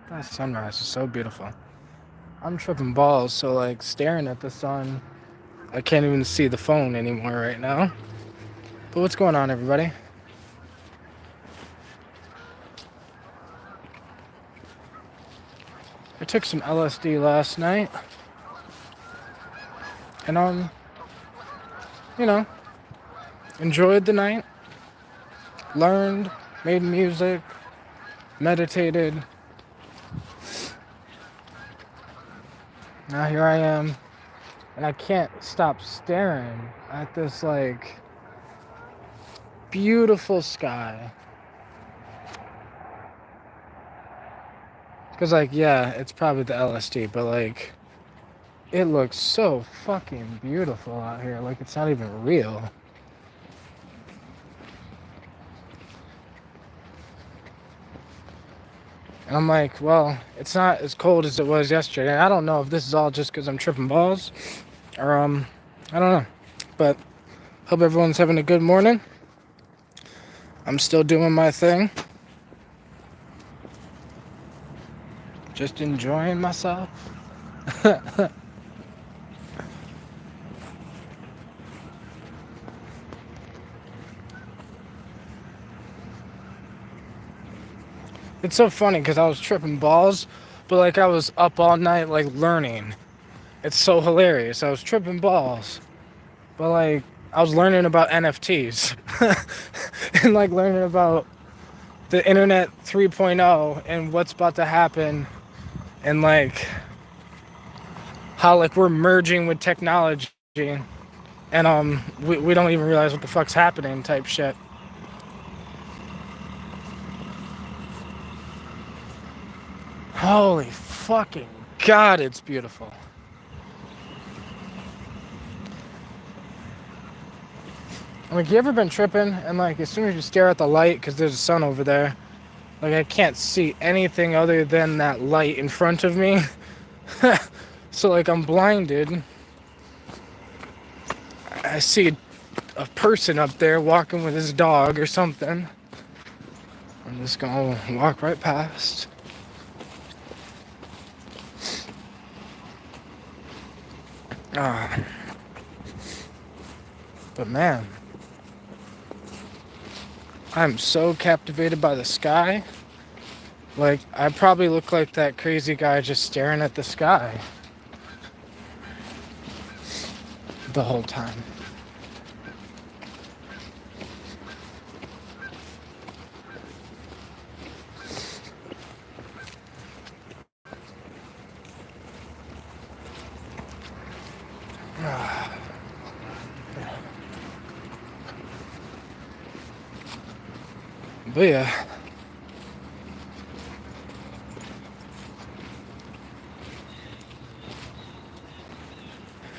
That sunrise is so beautiful. I'm tripping balls, so like staring at the sun, I can't even see the phone anymore right now. But what's going on, everybody? I took some LSD last night, and you know, enjoyed the night, learned, made music, meditated. Now here I am, and I can't stop staring at this like beautiful sky. Cause like yeah, it's probably the LSD, but like it looks so fucking beautiful out here. Like it's not even real. And I'm like, well, it's not as cold as it was yesterday. And I don't know if this is all just because I'm tripping balls, or I don't know. But hope everyone's having a good morning. I'm still doing my thing, just enjoying myself. It's so funny because I was tripping balls, but like I was up all night like learning. It's so hilarious. I was tripping balls, but like I was learning about NFTs and like learning about the internet 3.0 and what's about to happen, and like how like we're merging with technology, and we don't even realize what the fuck's happening type shit. Holy fucking god, it's beautiful. Like, you ever been tripping and like as soon as you stare at the light, because there's a sun over there, like I can't see anything other than that light in front of me. So like I'm blinded. I see a person up there walking with his dog or something. I'm just gonna walk right past. Ah, but man, I'm so captivated by the sky. Like, I probably look like that crazy guy just staring at the sky the whole time. But yeah,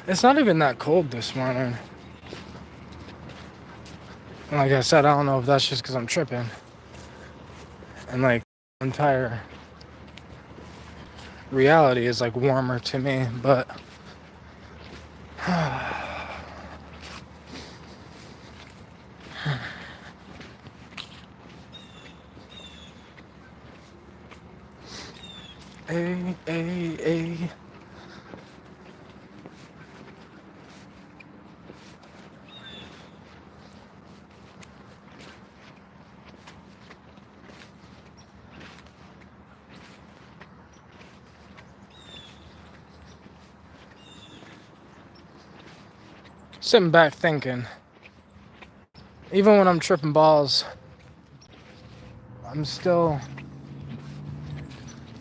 it's not even that cold this morning. And like I said, I don't know if that's just because I'm tripping. And like, entire reality is like warmer to me, but a. Sitting back thinking, even when I'm tripping balls, I'm still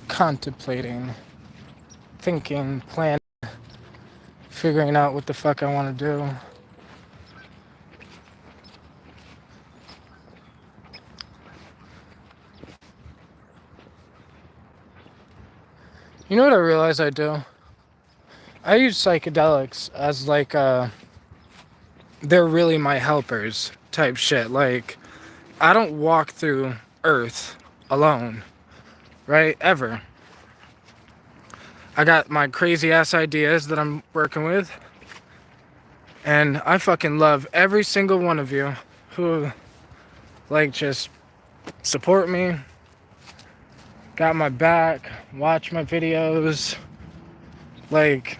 contemplating, thinking, planning, figuring out what the fuck I want to do. You know what I realize I do? I use psychedelics as like they're really my helpers type shit. Like, I don't walk through Earth alone, right? Ever. I got my crazy ass ideas that I'm working with, and I fucking love every single one of you who like just support me, got my back, watch my videos. Like,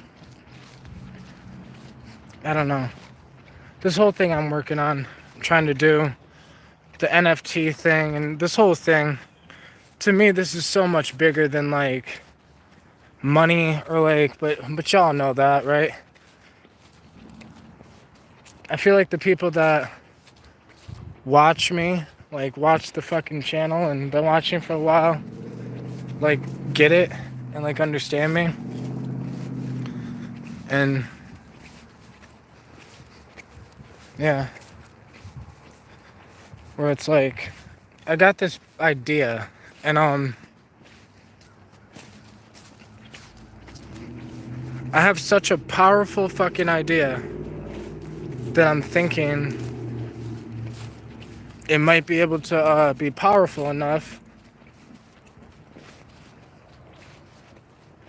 I don't know. This whole thing I'm working on, I'm trying to do the NFT thing, and this whole thing, to me, this is so much bigger than like money or like, but y'all know that, right? I feel like the people that watch me, like watch the fucking channel and been watching for a while, like get it and like understand me. And yeah, where it's like I got this idea and I have such a powerful fucking idea that I'm thinking it might be able to be powerful enough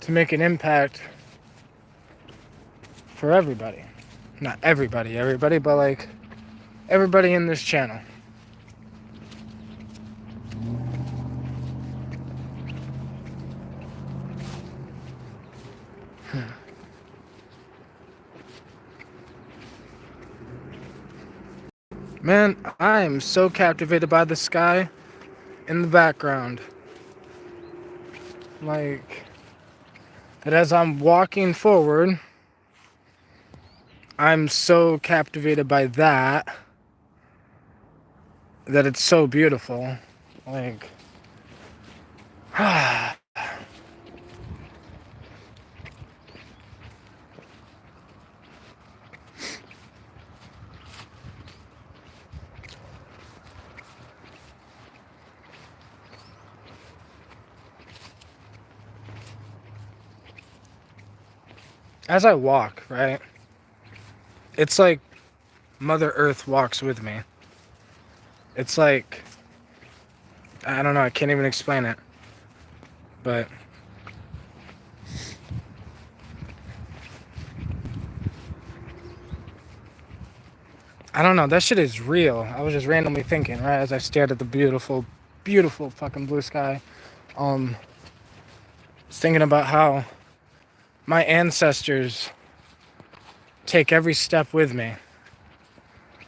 to make an impact for everybody. Not everybody, but like everybody in this channel. Man, I am so captivated by the sky in the background. Like, that as I'm walking forward, I'm so captivated by that it's so beautiful. Like, as I walk, right? It's like Mother Earth walks with me. It's like, I don't know, I can't even explain it. But I don't know, that shit is real. I was just randomly thinking, right, as I stared at the beautiful, beautiful fucking blue sky. Was thinking about how my ancestors take every step with me.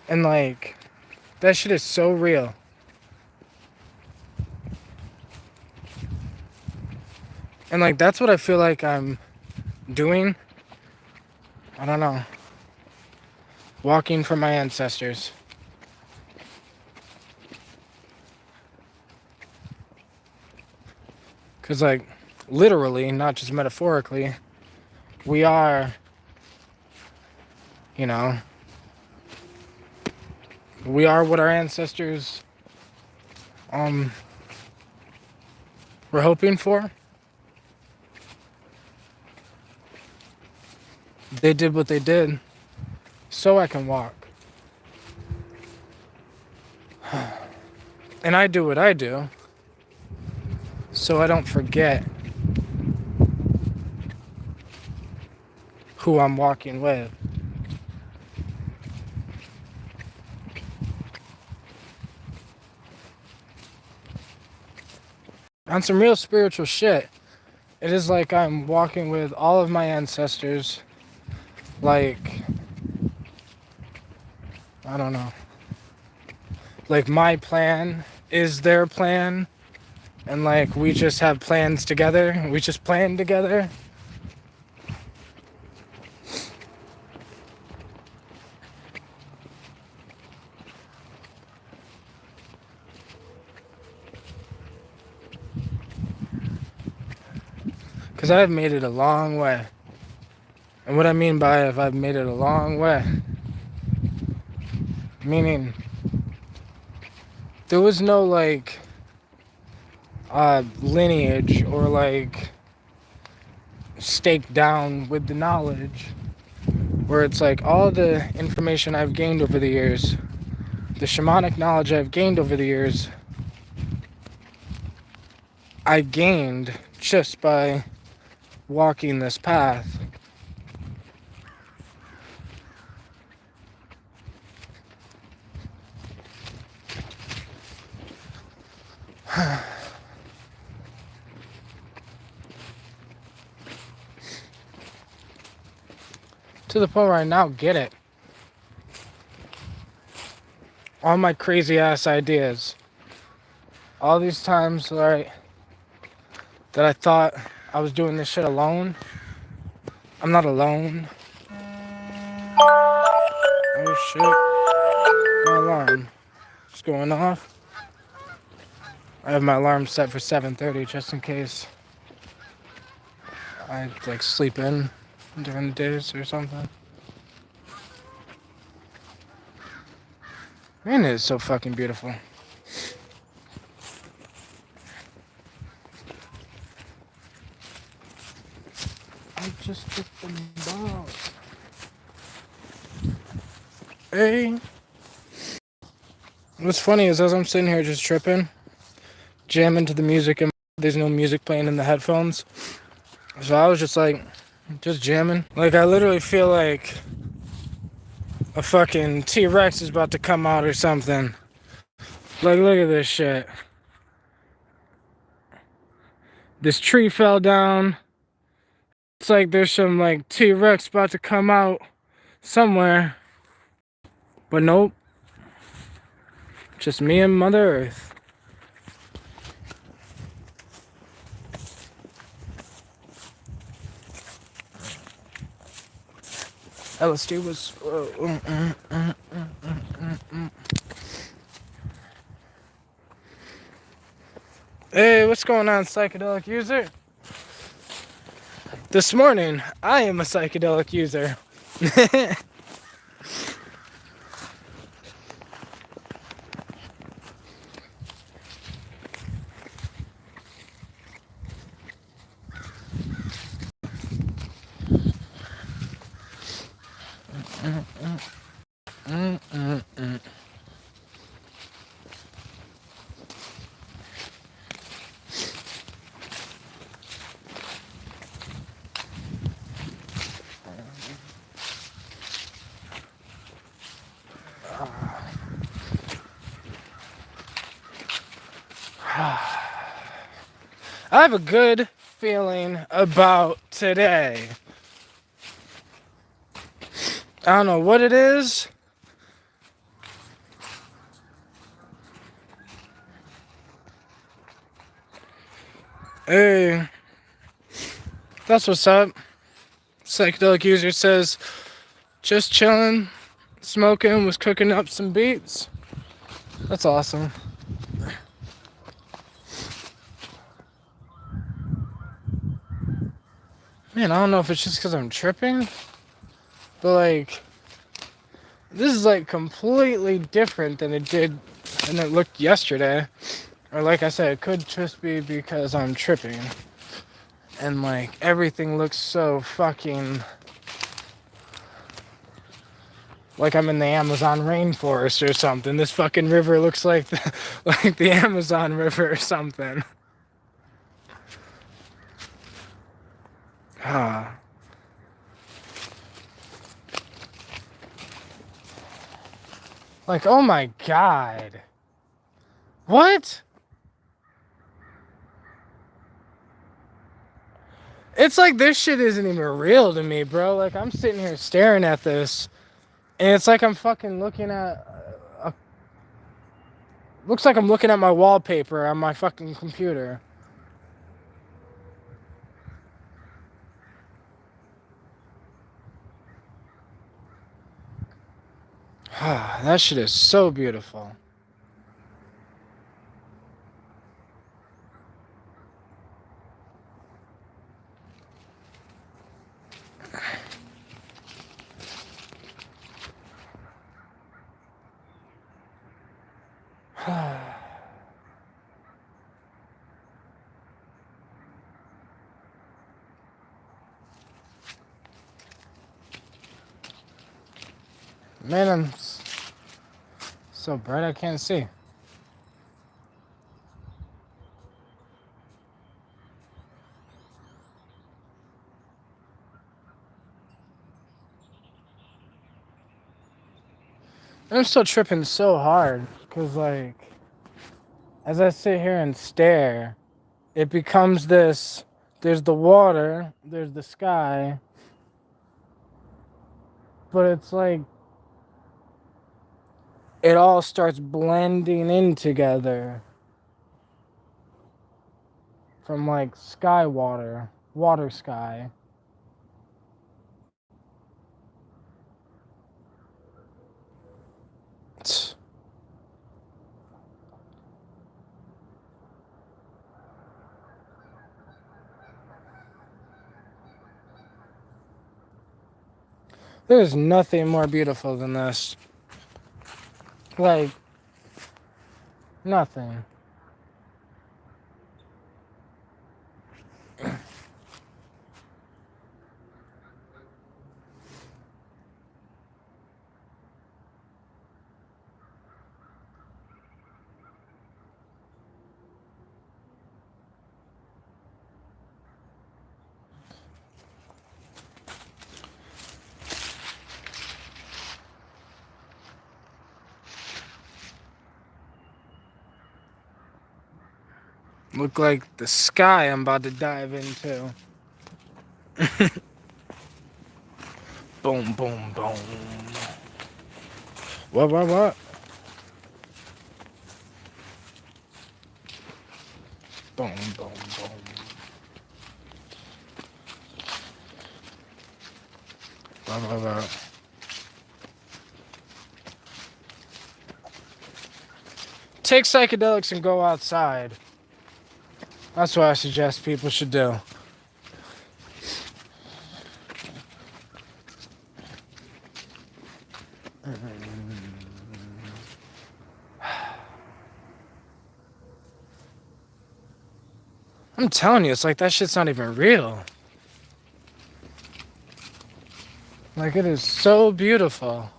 And like, that shit is so real. And like, that's what I feel like I'm doing. I don't know. Walking from my ancestors. Because like, literally, not just metaphorically, we are, you know, we are what our ancestors were hoping for. They did what they did so I can walk. And I do what I do so I don't forget who I'm walking with. On some real spiritual shit, it is like I'm walking with all of my ancestors. Like, I don't know. Like, my plan is their plan. And like, we just have plans together. We just plan together. Because I've made it a long way. And what I mean by if I've made it a long way, meaning there was no like lineage or like staked down with the knowledge, where it's like all the information I've gained over the years, the shamanic knowledge I've gained over the years, I gained just by walking this path. To the point where I now get it. All my crazy ass ideas. All these times, that I thought I was doing this shit alone. I'm not alone. Oh shit. My alarm. It's going off. I have my alarm set for 7:30 just in case I like sleep in during the days or something. Man, it is so fucking beautiful. I just took the ball. Hey. What's funny is as I'm sitting here just tripping, jamming to the music, and there's no music playing in the headphones. So I was just like, just jamming. Like I literally feel like a fucking T-Rex is about to come out or something. Like look at this shit. This tree fell down. It's like there's some like T-Rex about to come out somewhere. But nope. Just me and Mother Earth. LSD was... Hey, what's going on, psychedelic user? This morning, I am a psychedelic user. I have a good feeling about today. I don't know what it is. Hey, that's what's up. Psychedelic user says, just chilling, smoking, was cooking up some beats. That's awesome. Man, I don't know if it's just because I'm tripping, but like, this is like completely different than it looked yesterday. Or like I said, it could just be because I'm tripping. And like, everything looks so fucking... like I'm in the Amazon rainforest or something. This fucking river looks like like the Amazon River or something. Like, oh my god. What? It's like this shit isn't even real to me, bro. Like, I'm sitting here staring at this, and it's like I'm fucking looking at... looks like I'm looking at my wallpaper on my fucking computer. That shit is so beautiful. Man, I'm so bright I can't see. I'm still tripping so hard, because like, as I sit here and stare, it becomes this, there's the water, there's the sky, but it's like it all starts blending in together from like sky water, water sky. There's nothing more beautiful than this. Like, nothing. Look like the sky I'm about to dive into. Boom, boom, boom. What? Boom, boom, boom. What? Take psychedelics and go outside. That's what I suggest people should do. I'm telling you, it's like that shit's not even real. Like, it is so beautiful.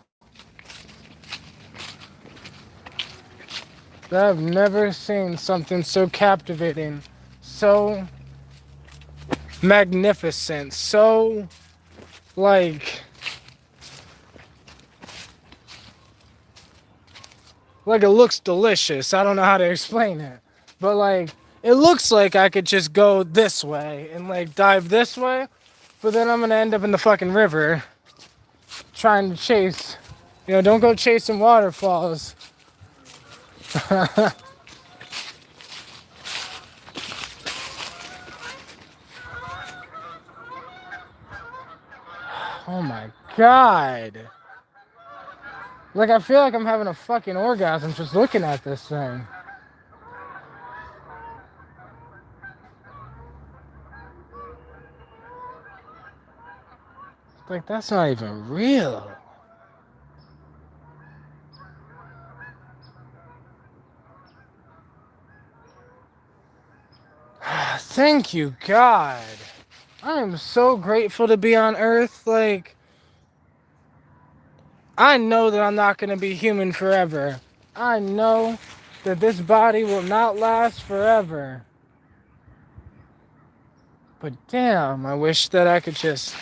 I've never seen something so captivating, so magnificent, so like it looks delicious. I don't know how to explain it, but like it looks like I could just go this way and like dive this way, but then I'm gonna end up in the fucking river trying to chase. You know, don't go chasing waterfalls. Oh my god. Like, I feel like I'm having a fucking orgasm just looking at this thing. Like, that's not even real. Thank you, God. I am so grateful to be on Earth. Like, I know that I'm not going to be human forever. I know that this body will not last forever. But damn, I wish that I could just...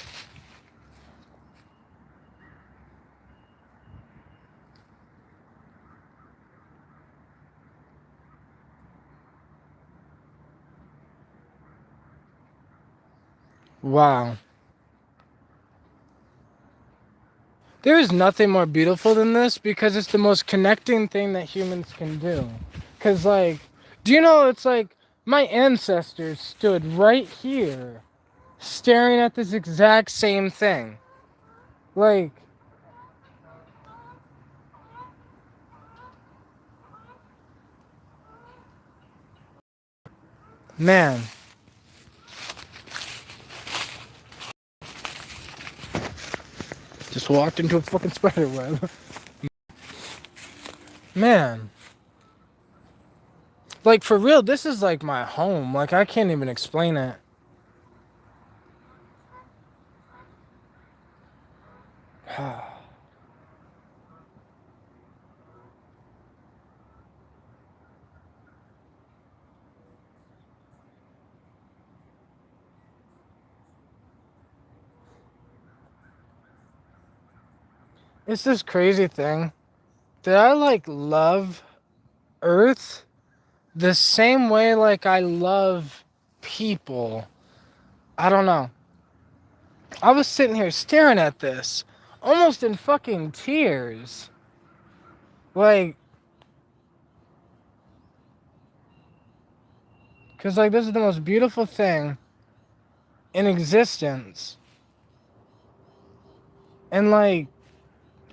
Wow. There is nothing more beautiful than this because it's the most connecting thing that humans can do. Because, like, do you know, it's like my ancestors stood right here staring at this exact same thing. Like, man. Just walked into a fucking spider web. Man. Like, for real, this is like my home. Like, I can't even explain it. It's this crazy thing that I like love Earth the same way like I love people. I don't know. I was sitting here staring at this almost in fucking tears. Like, because, like, this is the most beautiful thing in existence. And, like,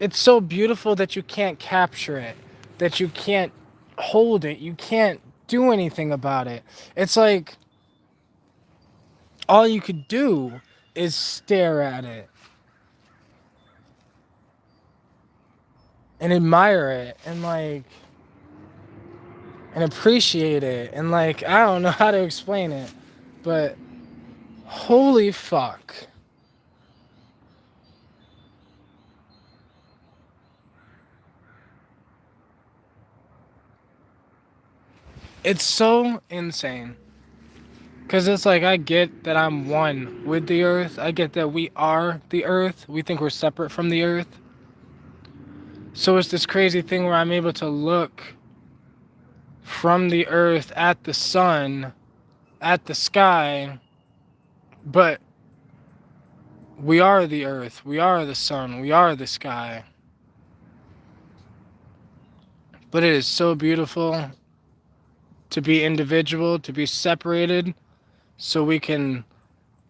it's so beautiful that you can't capture it, that you can't hold it, you can't do anything about it. It's like all you could do is stare at it and admire it and like and appreciate it and like I don't know how to explain it, but holy fuck. It's so insane. Because it's like, I get that I'm one with the earth. I get that we are the earth. We think we're separate from the earth. So it's this crazy thing where I'm able to look from the earth at the sun, at the sky, but we are the earth, we are the sun, we are the sky. But it is so beautiful to be individual, to be separated, so we can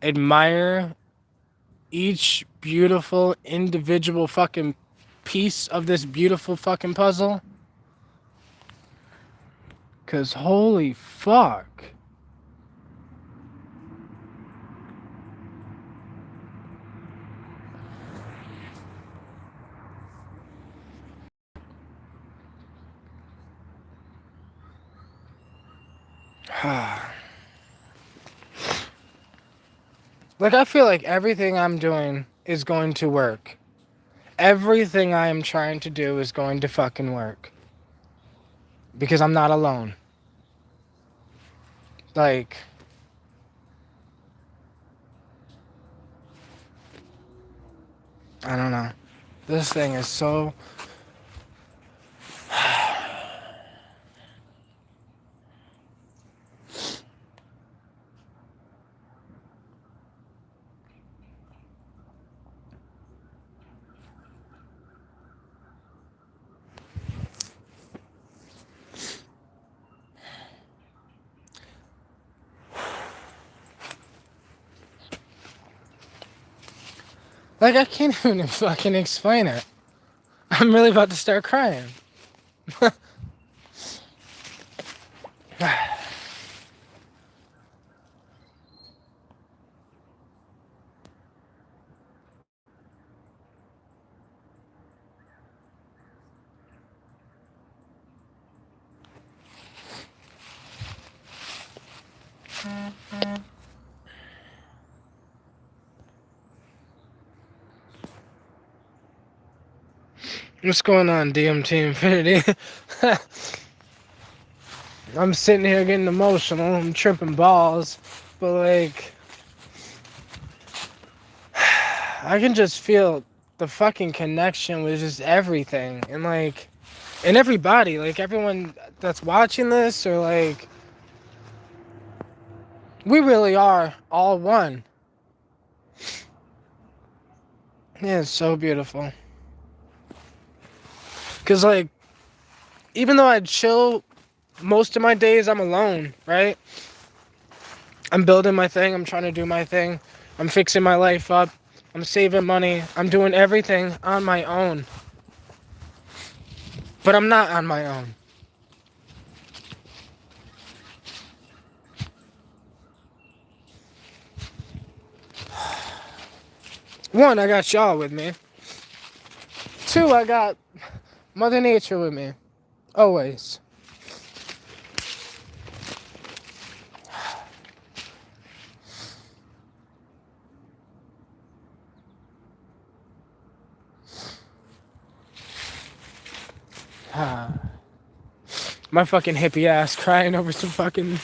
admire each beautiful individual fucking piece of this beautiful fucking puzzle. Cause holy fuck. Like, I feel like everything I'm doing is going to work. Everything I am trying to do is going to fucking work. Because I'm not alone. Like, I don't know. This thing is so... Like, I can't even fucking explain it. I'm really about to start crying. What's going on, DMT Infinity? I'm sitting here getting emotional. I'm tripping balls. But, like, I can just feel the fucking connection with just everything. And, like, and everybody. Like, everyone that's watching this, or, like, we really are all one. Yeah, it's so beautiful. Because, like, even though I chill most of my days, I'm alone, right? I'm building my thing. I'm trying to do my thing. I'm fixing my life up. I'm saving money. I'm doing everything on my own. But I'm not on my own. One, I got y'all with me. Two, I got Mother Nature with me. Always. My fucking hippie ass crying over some fucking...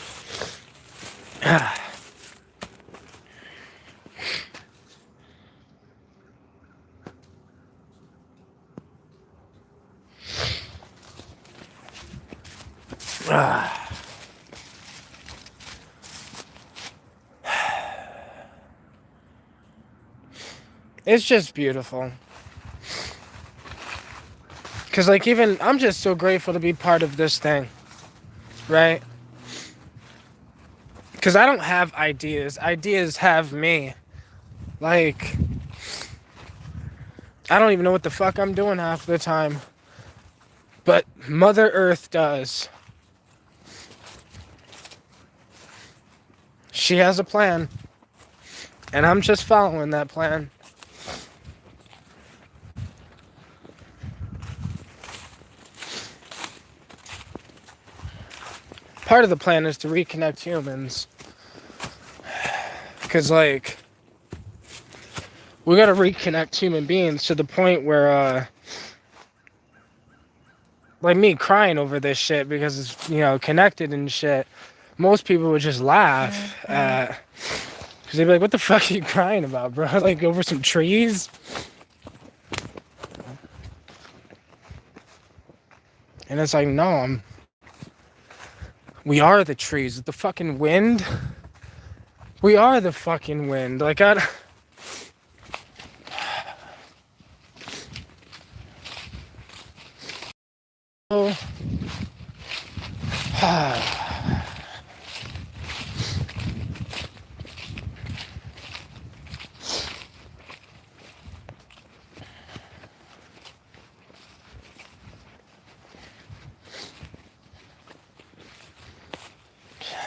It's just beautiful. Because, like, even I'm just so grateful to be part of this thing, right? Because I don't have ideas. Ideas have me. Like, I don't even know what the fuck I'm doing half the time. But Mother Earth does. She has a plan. And I'm just following that plan. Part of the plan is to reconnect humans. Because, like, we gotta reconnect human beings to the point where, like me crying over this shit because it's, connected and shit. Most people would just laugh at. Because they'd be like, what the fuck are you crying about, bro? Like, over some trees? And it's like, no, we are the trees. The fucking wind? We are the fucking wind. Like, oh.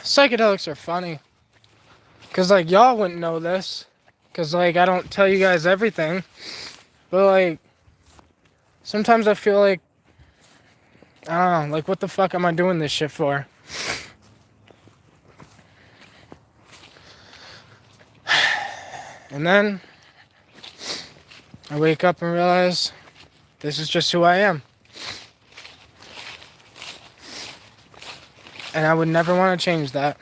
Psychedelics are funny. Because, like, y'all wouldn't know this. Because, like, I don't tell you guys everything. But, like, sometimes I feel like, I don't know, like, what the fuck am I doing this shit for? And then I wake up and realize this is just who I am. And I would never want to change that.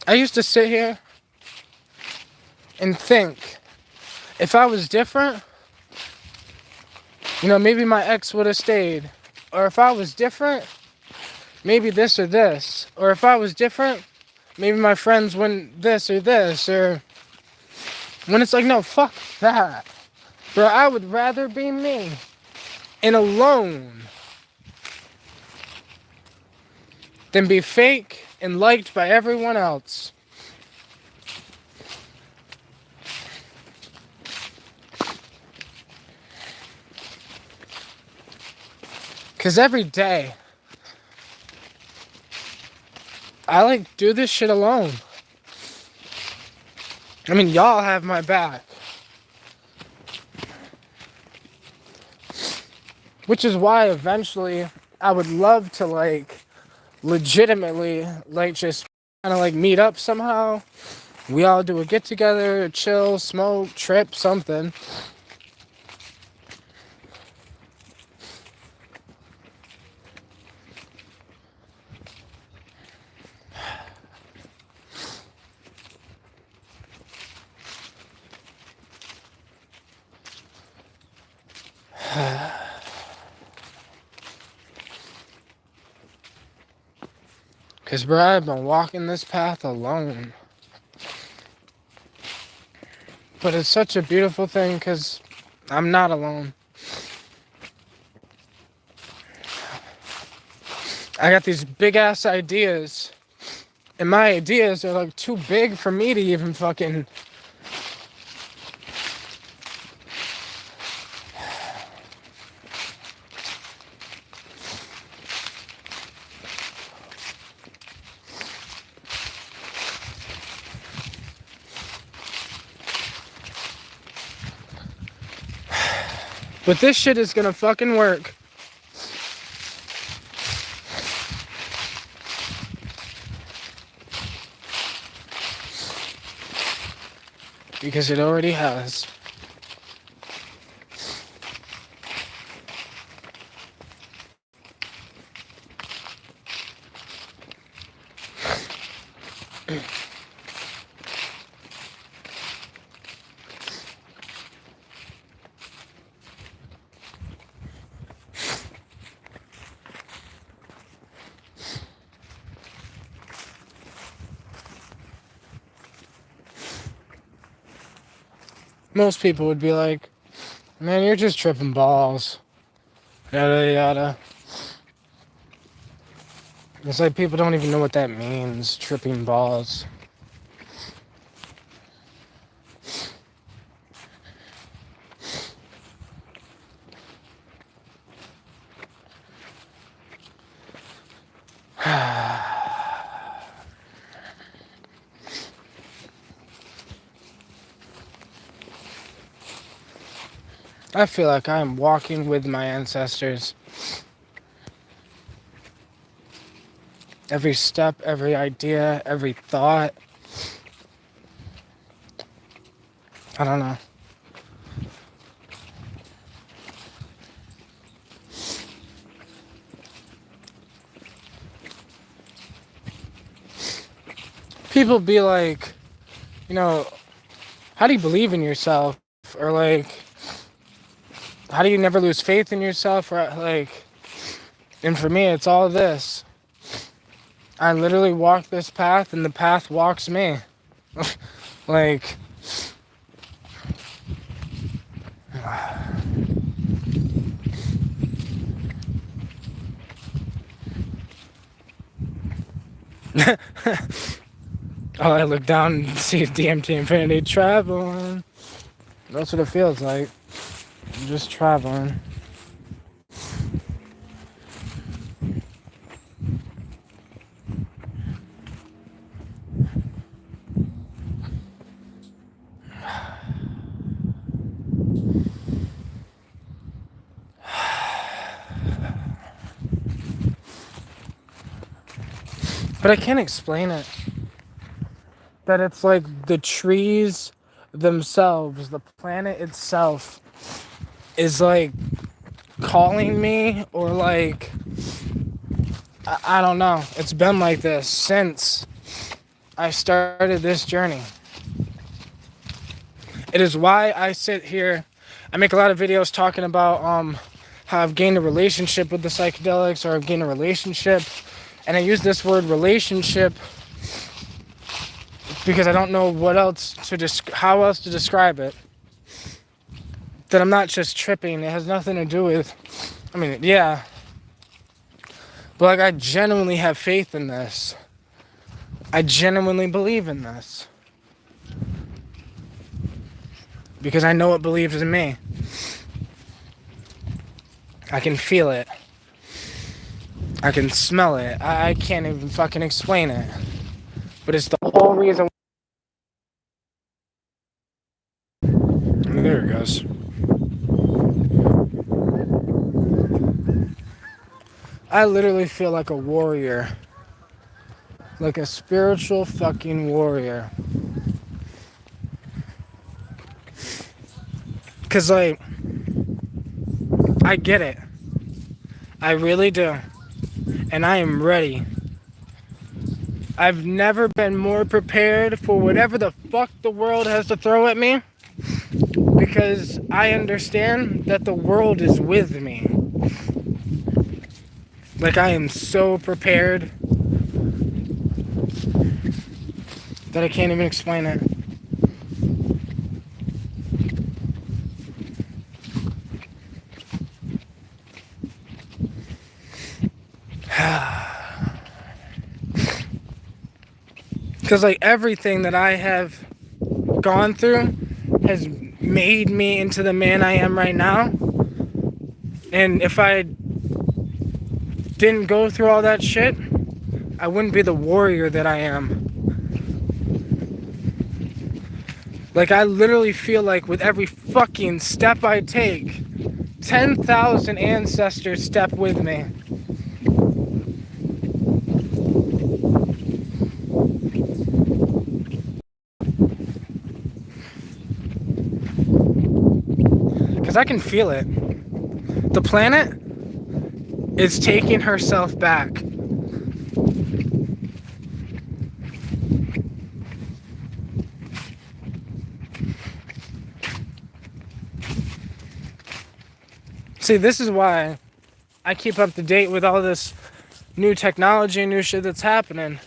I used to sit here and think, if I was different, maybe my ex would have stayed. Or if I was different, maybe this or this. Or if I was different, maybe my friends wouldn't this or this. Or when it's like, no, fuck that. Bro, I would rather be me and alone than be fake and liked by everyone else. Because every day, I do this shit alone. I mean, y'all have my back. Which is why eventually I would love to legitimately just kind of meet up somehow. We all do a get together, chill, smoke, trip, something. Because, bro, I've been walking this path alone. But it's such a beautiful thing because I'm not alone. I got these big-ass ideas. And my ideas are, too big for me to even fucking... But this shit is gonna fucking work. Because it already has. most people would be like, man, you're just tripping balls. Yada yada. It's like people don't even know what that means, tripping balls. I feel like I'm walking with my ancestors. Every step, every idea, every thought. I don't know. People be like, how do you believe in yourself? Or like, how do you never lose faith in yourself? Or like, and for me, it's all this. I literally walk this path and the path walks me. Like, oh, I look down and see DMT Infinity traveling. That's what it feels like. I'm just traveling. But I can't explain it. That it's like the trees themselves, the planet itself is like calling me, or like, I don't know. It's been like this since I started this journey. It is why I sit here. I make a lot of videos talking about how I've gained a relationship with the psychedelics, or I've gained a relationship. And I use this word relationship because I don't know how else to describe it. That I'm not just tripping. It has nothing to do with, yeah. But like, I genuinely have faith in this. I genuinely believe in this. Because I know it believes in me. I can feel it. I can smell it. I can't even fucking explain it. But it's the whole reason. There it goes. I literally feel like a warrior. Like a spiritual fucking warrior. Cause like, I get it. I really do. And I am ready. I've never been more prepared for whatever the fuck the world has to throw at me. Because I understand that the world is with me. Like, I am so prepared that I can't even explain it. Because like, everything that I have gone through has made me into the man I am right now. And if I didn't go through all that shit, I wouldn't be the warrior that I am. Like, I literally feel like with every fucking step I take, 10,000 ancestors step with me. Because I can feel it. The planet is taking herself back. See, this is why I keep up to date with all this new technology and new shit that's happening.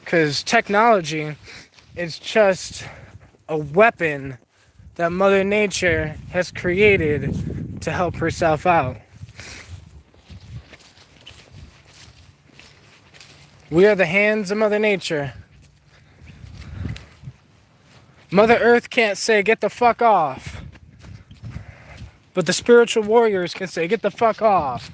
Because technology is just a weapon that Mother Nature has created to help herself out. We are the hands of Mother Nature. Mother Earth can't say, get the fuck off. But the spiritual warriors can say, get the fuck off.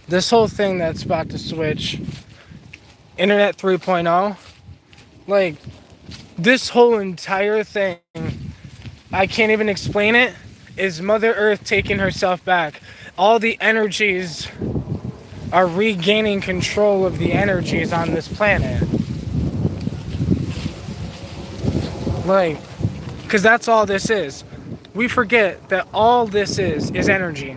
This whole thing that's about to switch, Internet 3.0, like, this whole entire thing, I can't even explain it, is Mother Earth taking herself back. All the energies are regaining control of the energies on this planet. Like, because that's all this is. We forget that all this is energy.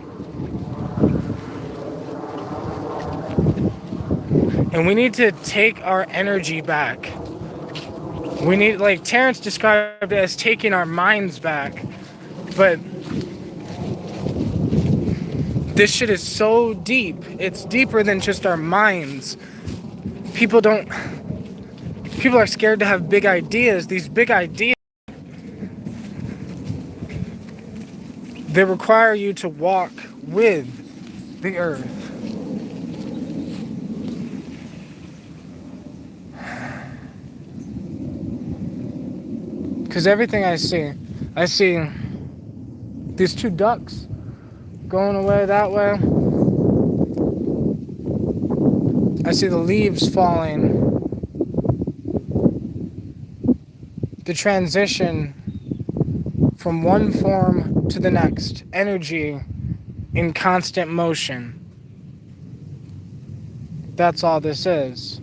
And we need to take our energy back. We need, like Terrence described it as taking our minds back. But this shit is so deep. It's deeper than just our minds. People are scared to have big ideas. These big ideas, they require you to walk with the earth. Because everything I see these two ducks going away that way. I see the leaves falling. The transition from one form to the next. Energy in constant motion. That's all this is.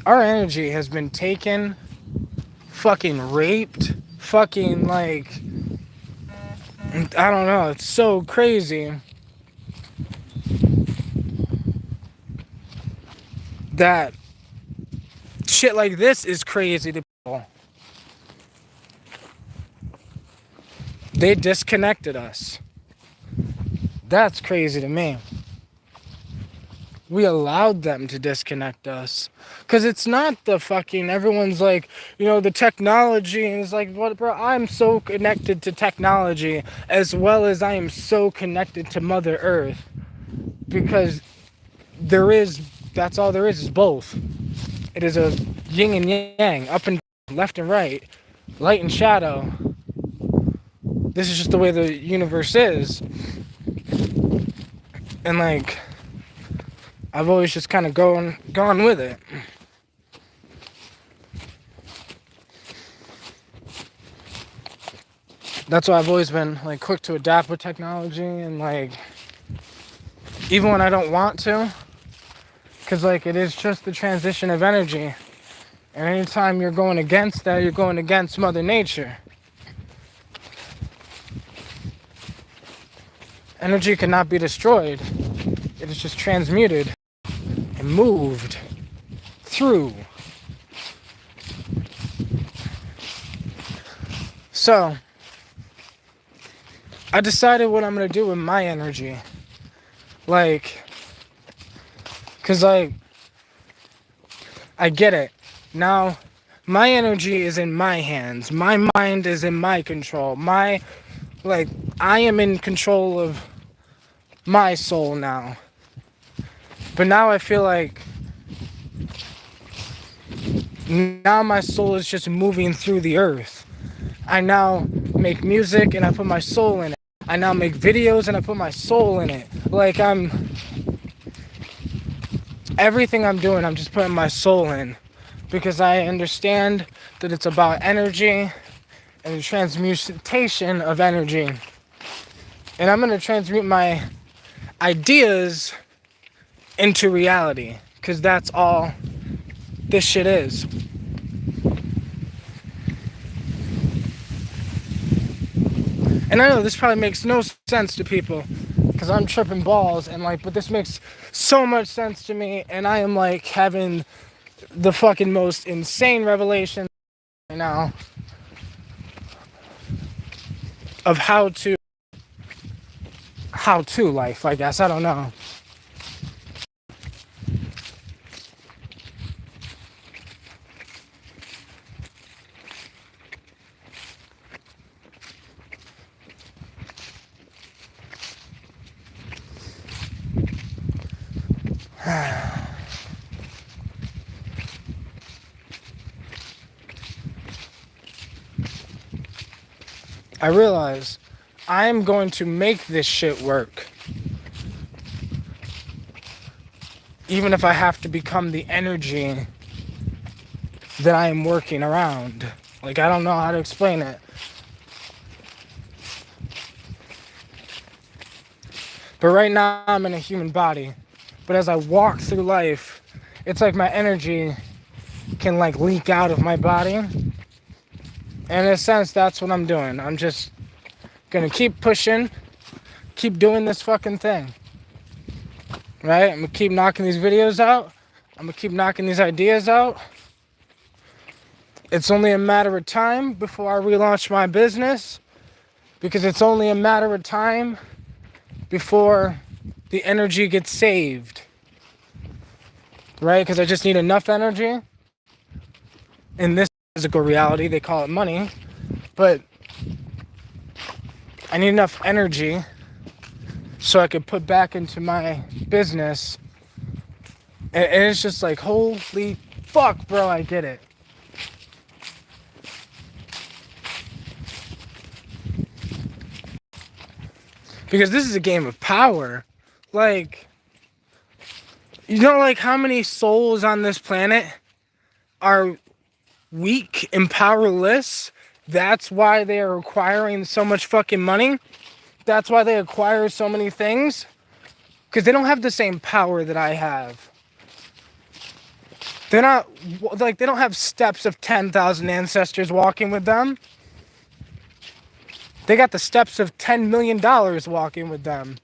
Our energy has been taken, fucking raped, fucking like, I don't know, it's so crazy that shit like this is crazy to people. They disconnected us. That's crazy to me. We allowed them to disconnect us. Because it's not the fucking, everyone's like, the technology. And it's like, what, bro, I'm so connected to technology as well as I am so connected to Mother Earth. Because that's all there is both. It is a yin and yang, up and down, left and right, light and shadow. This is just the way the universe is. And like, I've always just kind of gone with it. That's why I've always been like quick to adapt with technology, and like even when I don't want to, because like it is just the transition of energy, and anytime you're going against that, you're going against Mother Nature. Energy cannot be destroyed. It is just transmuted and moved through. So, I decided what I'm going to do with my energy. Like, because like, I get it. Now, my energy is in my hands. My mind is in my control. I am in control of my soul now. But now I feel like now my soul is just moving through the earth. I now make music and I put my soul in it. I now make videos and I put my soul in it. Like everything I'm doing, I'm just putting my soul in. Because I understand that it's about energy and the transmutation of energy. And I'm going to transmute my ideas into reality, because that's all this shit is. And I know this probably makes no sense to people, because I'm tripping balls, and like, but this makes so much sense to me, and I am like having the fucking most insane revelation right now. of how to life, I guess. I don't know. I realize I'm going to make this shit work. Even if I have to become the energy that I am working around. Like, I don't know how to explain it. But right now, I'm in a human body. But as I walk through life, it's like my energy can, like, leak out of my body. And in a sense, that's what I'm doing. I'm just gonna keep pushing, keep doing this fucking thing. Right? I'm gonna keep knocking these videos out. I'm gonna keep knocking these ideas out. It's only a matter of time before I relaunch my business, because it's only a matter of time before the energy gets saved. Right? Because I just need enough energy in this physical reality. They call it money. But I need enough energy so I could put back into my business. And it's just like, holy fuck, bro, I get it. Because this is a game of power. Like, you know, like, how many souls on this planet are weak and powerless? That's why they are acquiring so much fucking money. That's why they acquire so many things. Because they don't have the same power that I have. They're not, like, they don't have steps of 10,000 ancestors walking with them. They got the steps of $10 million walking with them.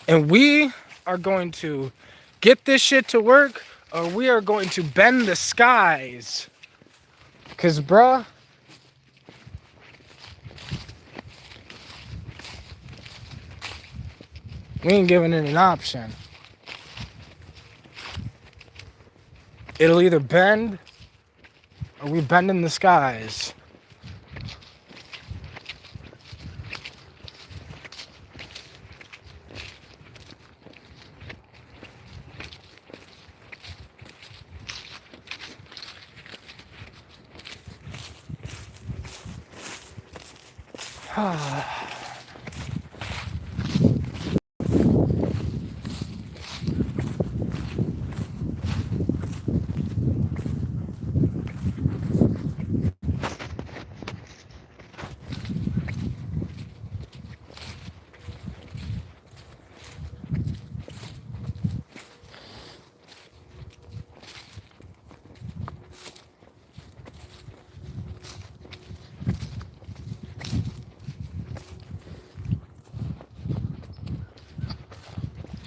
And we are going to get this shit to work, or we are going to bend the skies. Because, bruh, we ain't giving it an option. It'll either bend, or we bend in the skies.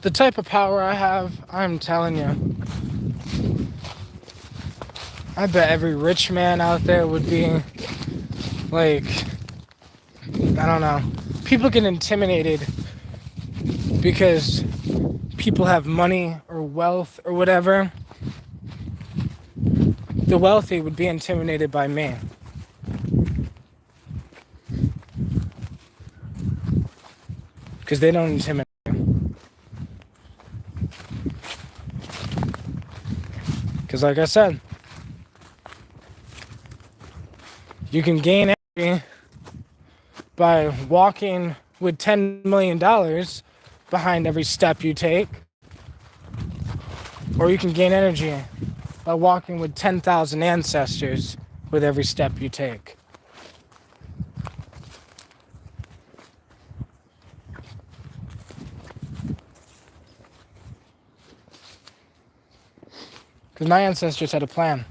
The type of power I have, I'm telling you, I bet every rich man out there would be like, I don't know. People get intimidated because people have money or wealth or whatever. The wealthy would be intimidated by me. Because they don't intimidate. Because like I said, you can gain energy by walking with $10 million behind every step you take. Or you can gain energy by walking with 10,000 ancestors with every step you take. Because my ancestors had a plan.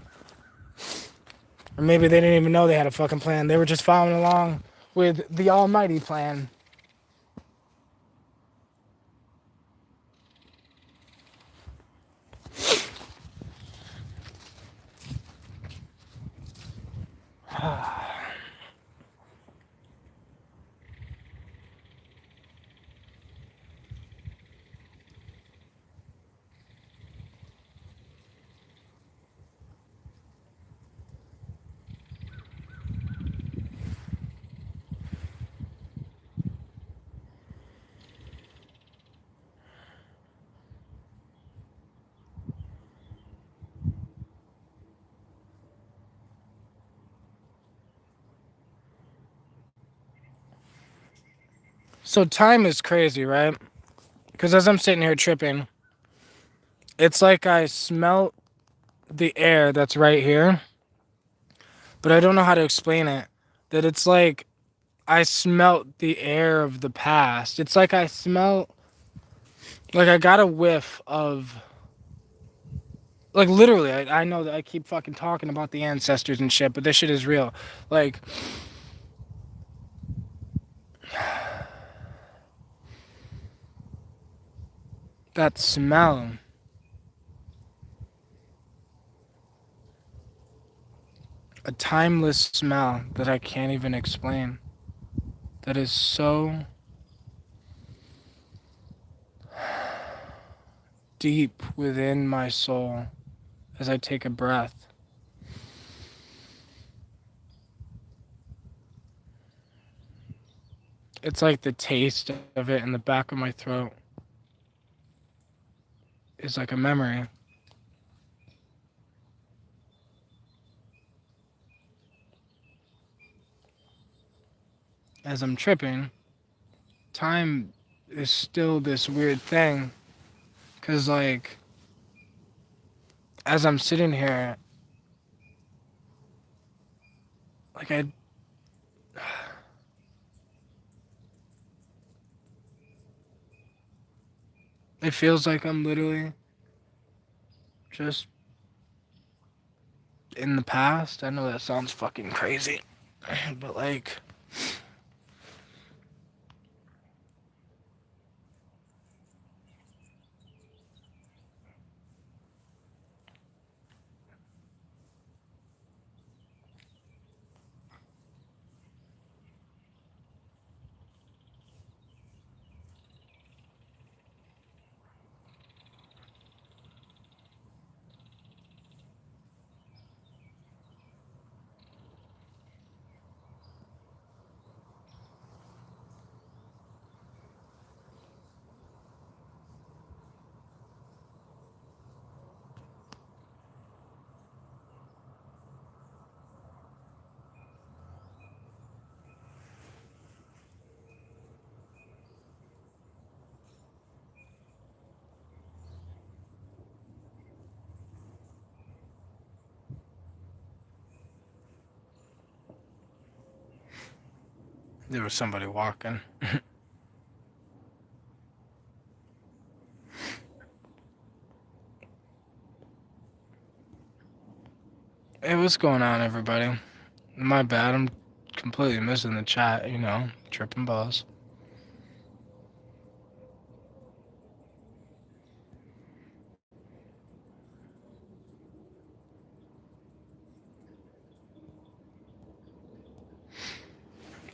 Or maybe they didn't even know they had a fucking plan. They were just following along with the almighty plan. So time is crazy, right? Because as I'm sitting here tripping, it's like I smell the air that's right here, but I don't know how to explain it. That it's like I smelt the air of the past. It's like I smell, like I got a whiff of, like literally, I know that I keep fucking talking about the ancestors and shit, but this shit is real. Like, that smell, a timeless smell that I can't even explain, that is so deep within my soul as I take a breath. It's like the taste of it in the back of my throat is like a memory. As I'm tripping, time is still this weird thing. Because, like, as I'm sitting here, like, it feels like I'm literally just in the past. I know that sounds fucking crazy, but, like, there was somebody walking. Hey, what's going on, everybody? My bad, I'm completely missing the chat, tripping balls.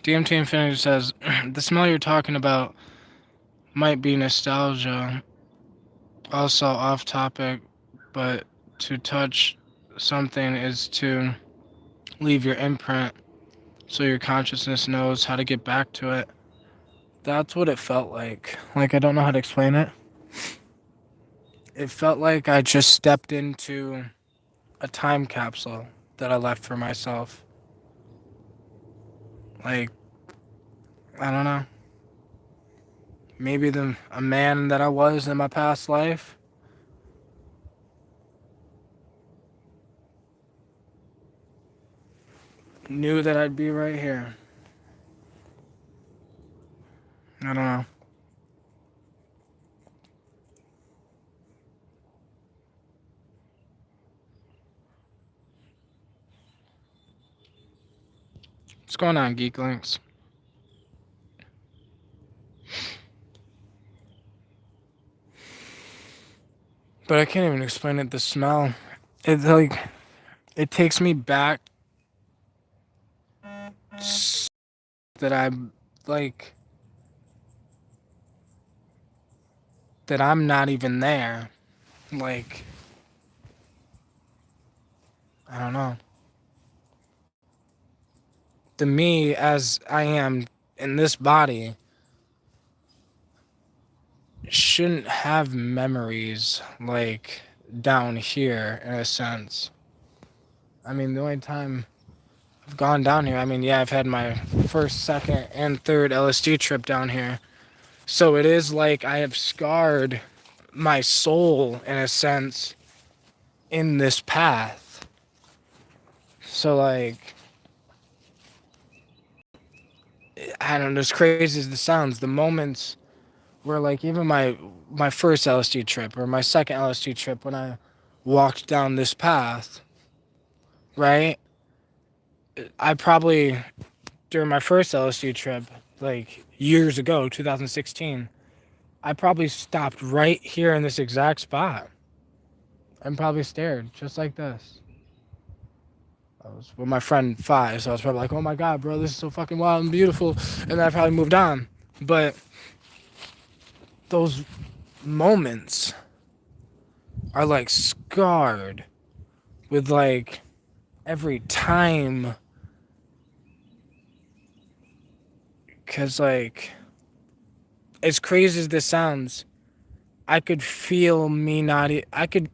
DMT Infinity says, the smell you're talking about might be nostalgia. Also off topic, but to touch something is to leave your imprint so your consciousness knows how to get back to it. That's what it felt like. Like, I don't know how to explain it. It felt like I just stepped into a time capsule that I left for myself. Like, I don't know. Maybe a man that I was in my past life knew that I'd be right here. I don't know. going on, Geek Links? But I can't even explain it. The smell, it takes me back that I'm like that I'm not even there. Like, I don't know. The me as I am in this body shouldn't have memories like down here in a sense. I mean, the only time I've gone down here, I mean, yeah, I've had my first, second, and third LSD trip down here. So it is like I have scarred my soul in a sense in this path. So like, I don't know, as crazy as this sounds, the moments where like even my first LSD trip or my second LSD trip when I walked down this path, right? I probably during my first LSD trip, like years ago, 2016, I probably stopped right here in this exact spot and probably stared just like this. I was with my friend Five, so I was probably like, oh my God, bro, this is so fucking wild and beautiful. And then I probably moved on. But those moments are like scarred with like every time. Because like, as crazy as this sounds, I could feel me not, I could,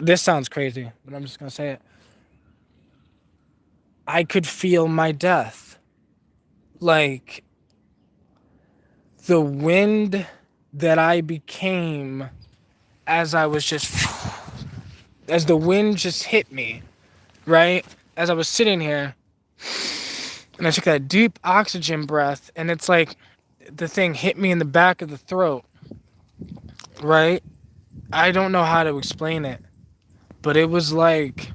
this sounds crazy, but I'm just going to say it. I could feel my death. Like, the wind that I became as I was just, as the wind just hit me, right? As I was sitting here, and I took that deep oxygen breath, and it's like the thing hit me in the back of the throat, right? I don't know how to explain it, but it was like,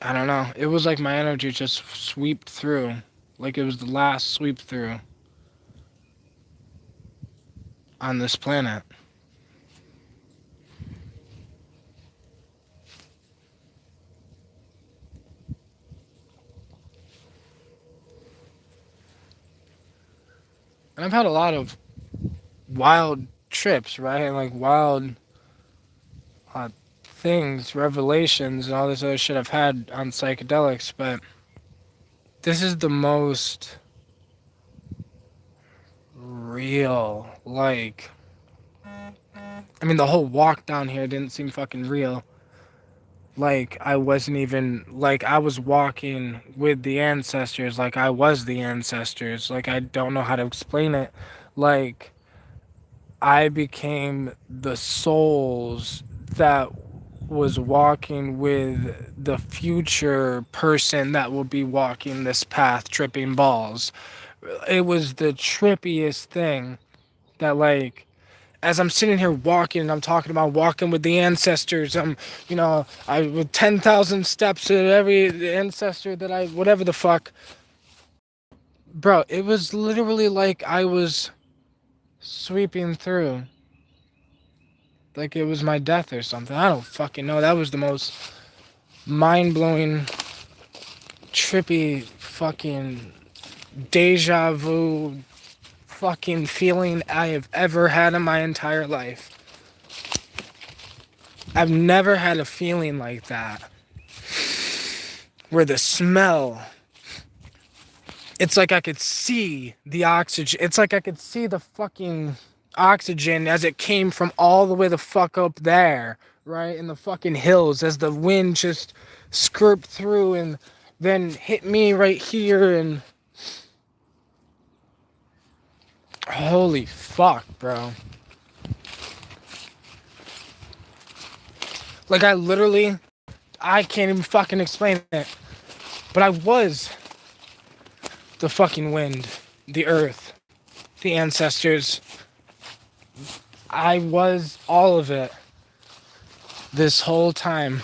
I don't know. It was like my energy just swept through. Like it was the last sweep through on this planet. And I've had a lot of wild trips, right? Like wild things, revelations, and all this other shit I've had on psychedelics, but this is the most real. Like, I mean, the whole walk down here didn't seem fucking real. Like, I wasn't even, like, I was walking with the ancestors, like, I was the ancestors. Like, I don't know how to explain it. Like, I became the souls that was walking with the future person that will be walking this path, tripping balls. It was the trippiest thing that, like, as I'm sitting here walking and I'm talking about walking with the ancestors, I with 10,000 steps at every ancestor that I, whatever the fuck. Bro, it was literally like I was sweeping through. Like it was my death or something. I don't fucking know. That was the most mind-blowing, trippy, fucking deja vu fucking feeling I have ever had in my entire life. I've never had a feeling like that. Where the smell, it's like I could see the oxygen. It's like I could see the fucking oxygen as it came from all the way the fuck up there, right? In the fucking hills as the wind just skirped through and then hit me right here and holy fuck, bro. Like I can't even fucking explain it. But I was the fucking wind, the earth, the ancestors. I was all of it. this whole time.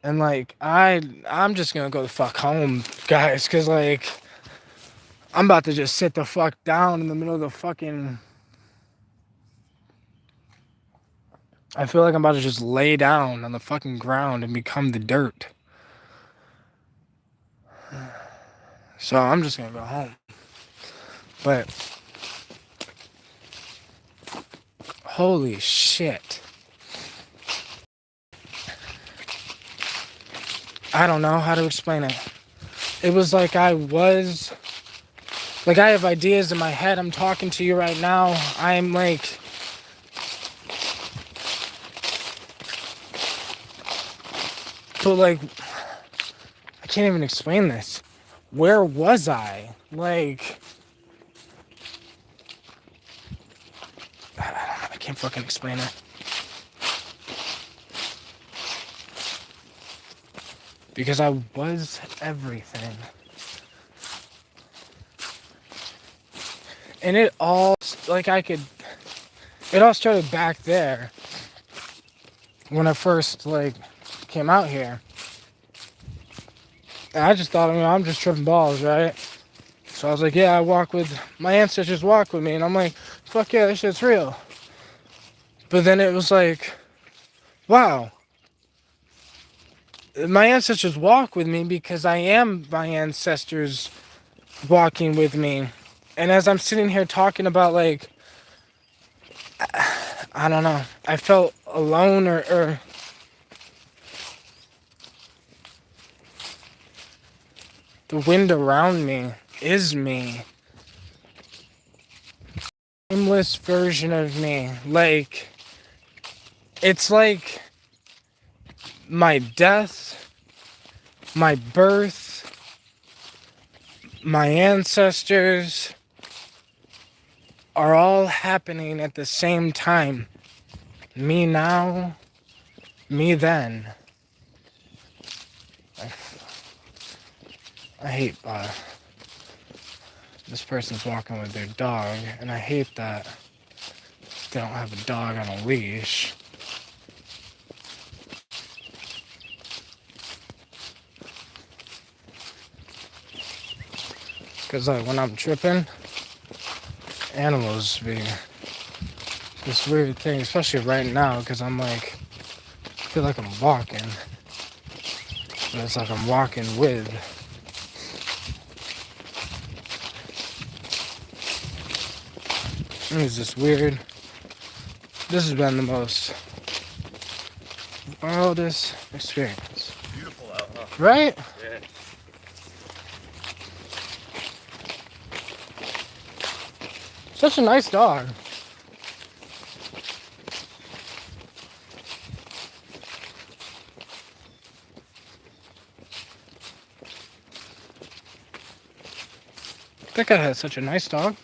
And like I'm just gonna go the fuck home, guys, cause like I'm about to just sit the fuck down in the middle of the fucking. I feel like I'm about to just lay down on the fucking ground and become the dirt. So I'm just gonna go home. But holy shit. I don't know how to explain it. It was like I have ideas in my head. I'm talking to you right now. I'm like, but like, I can't even explain this. Where was I? Like, I can't fucking explain it. Because I was everything. And it all, like it all started back there. When I first, like, came out here. And I just thought, I'm just tripping balls, right? So I was like, yeah, my ancestors walk with me. And I'm like, fuck yeah, this shit's real. But then it was like, wow. My ancestors walk with me because I am my ancestors walking with me. And as I'm sitting here talking about, like, I don't know, I felt alone or the wind around me is me. Timeless version of me. Like, it's like my death, my birth, my ancestors are all happening at the same time. Me now, me then. I hate this person's walking with their dog, and I hate that they don't have a dog on a leash. Because like when I'm tripping, animals be this weird thing, especially right now, because I'm like, I feel like I'm walking, but it's like I'm walking with. It's just weird. This has been the most wildest experience. Beautiful out, huh? Right? Yeah. Such a nice dog. That guy has such a nice dog.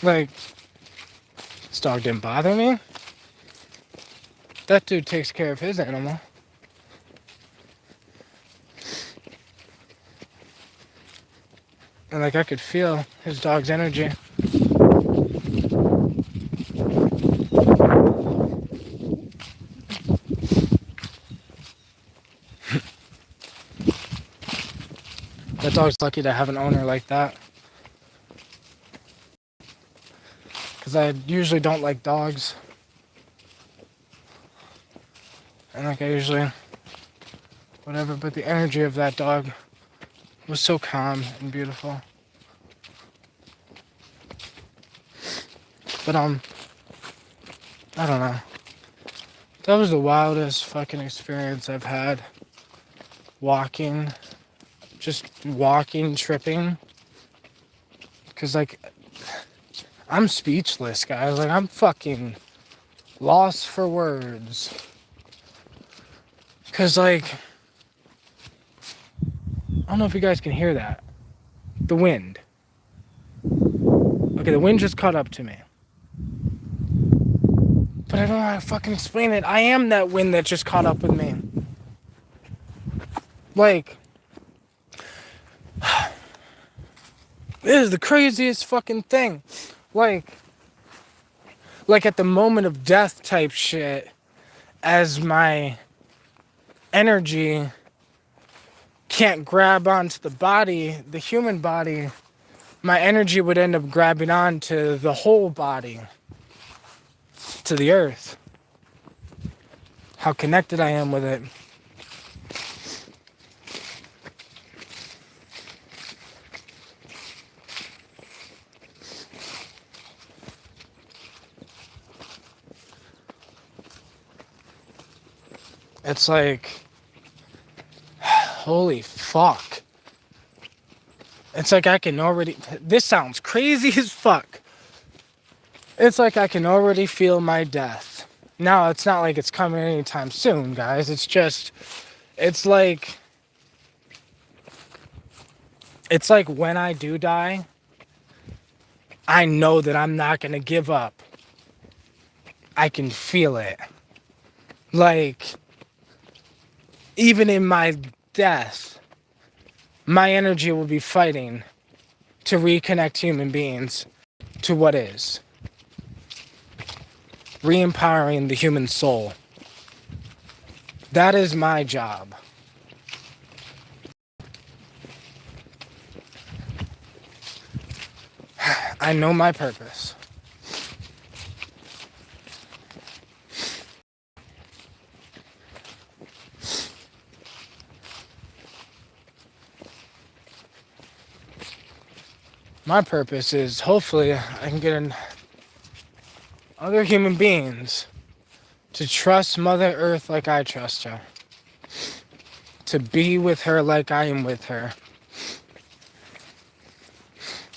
Like, this dog didn't bother me. That dude takes care of his animal. And like I could feel his dog's energy. That dog's lucky to have an owner like that. Because I usually don't like dogs. And like I usually, whatever, but the energy of that dog was so calm and beautiful. But I don't know. That was the wildest fucking experience I've had. Just walking, tripping. Because like, I'm speechless, guys. Like, I'm fucking lost for words. Because like, I don't know if you guys can hear that. The wind. Okay, the wind just caught up to me. But I don't know how to fucking explain it. I am that wind that just caught up with me. Like, this is the craziest fucking thing. Like, like at the moment of death type shit, as my energy can't grab onto the body, the human body, my energy would end up grabbing onto the whole body, to the earth. How connected I am with it. It's like, holy fuck. It's like I can already, this sounds crazy as fuck. It's like I can already feel my death. Now, it's not like it's coming anytime soon, guys. It's just, it's like when I do die, I know that I'm not going to give up. I can feel it. Like, even in my death, my energy will be fighting to reconnect human beings to what is. Re-empowering the human soul. That is my job. I know my purpose. My purpose is hopefully I can get other human beings to trust Mother Earth like I trust her. To be with her like I am with her.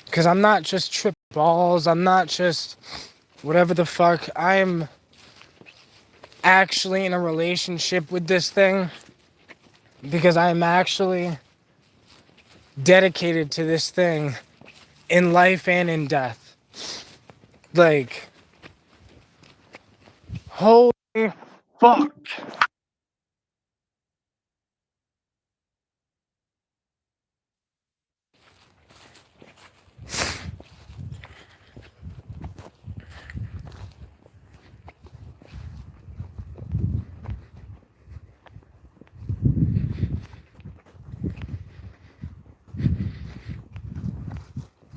Because I'm not just trip balls. I'm not just whatever the fuck. I'm actually in a relationship with this thing. Because I'm actually dedicated to this thing in life and in death. Like, holy fuck.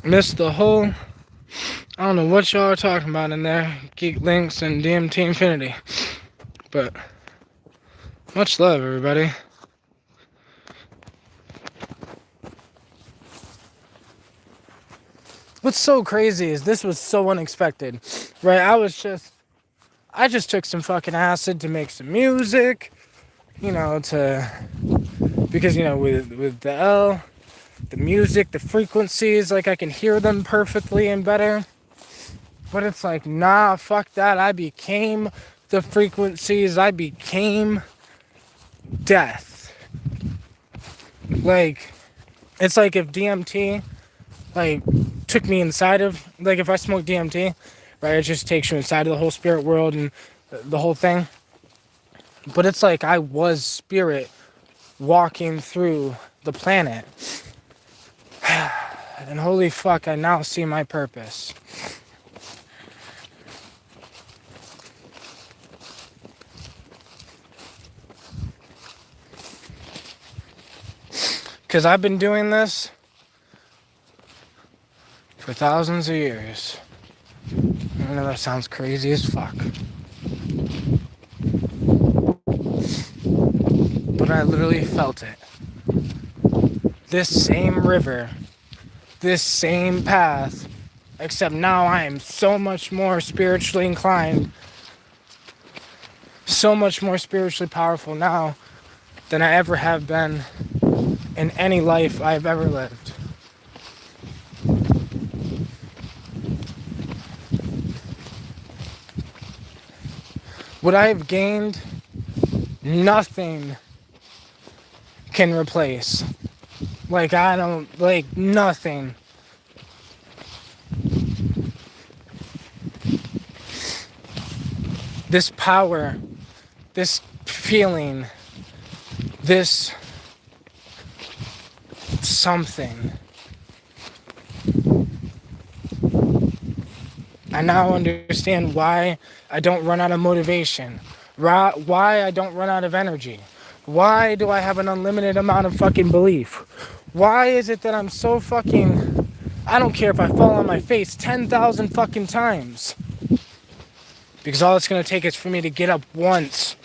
Missed the whole, I don't know what y'all are talking about in there, Geek Links and DMT Infinity, but much love, everybody. What's so crazy is this was so unexpected, right? I just took some fucking acid to make some music, because, with the music, the frequencies, like I can hear them perfectly and better. But it's like, nah, fuck that. I became the frequencies. I became death. Like, it's like if DMT, took me inside of, if I smoke DMT, right, it just takes you inside of the whole spirit world and the whole thing. But it's like I was spirit walking through the planet. And holy fuck, I now see my purpose. Because I've been doing this for thousands of years. I know that sounds crazy as fuck. But I literally felt it. This same river, this same path, except now I am so much more spiritually inclined, so much more spiritually powerful now than I ever have been in any life I've ever lived. What I have gained, nothing can replace. Nothing. This power, this feeling, this something. I now understand why I don't run out of motivation, why I don't run out of energy. Why do I have an unlimited amount of fucking belief? Why is it that I'm so fucking... I don't care if I fall on my face 10,000 fucking times. Because all it's going to take is for me to get up once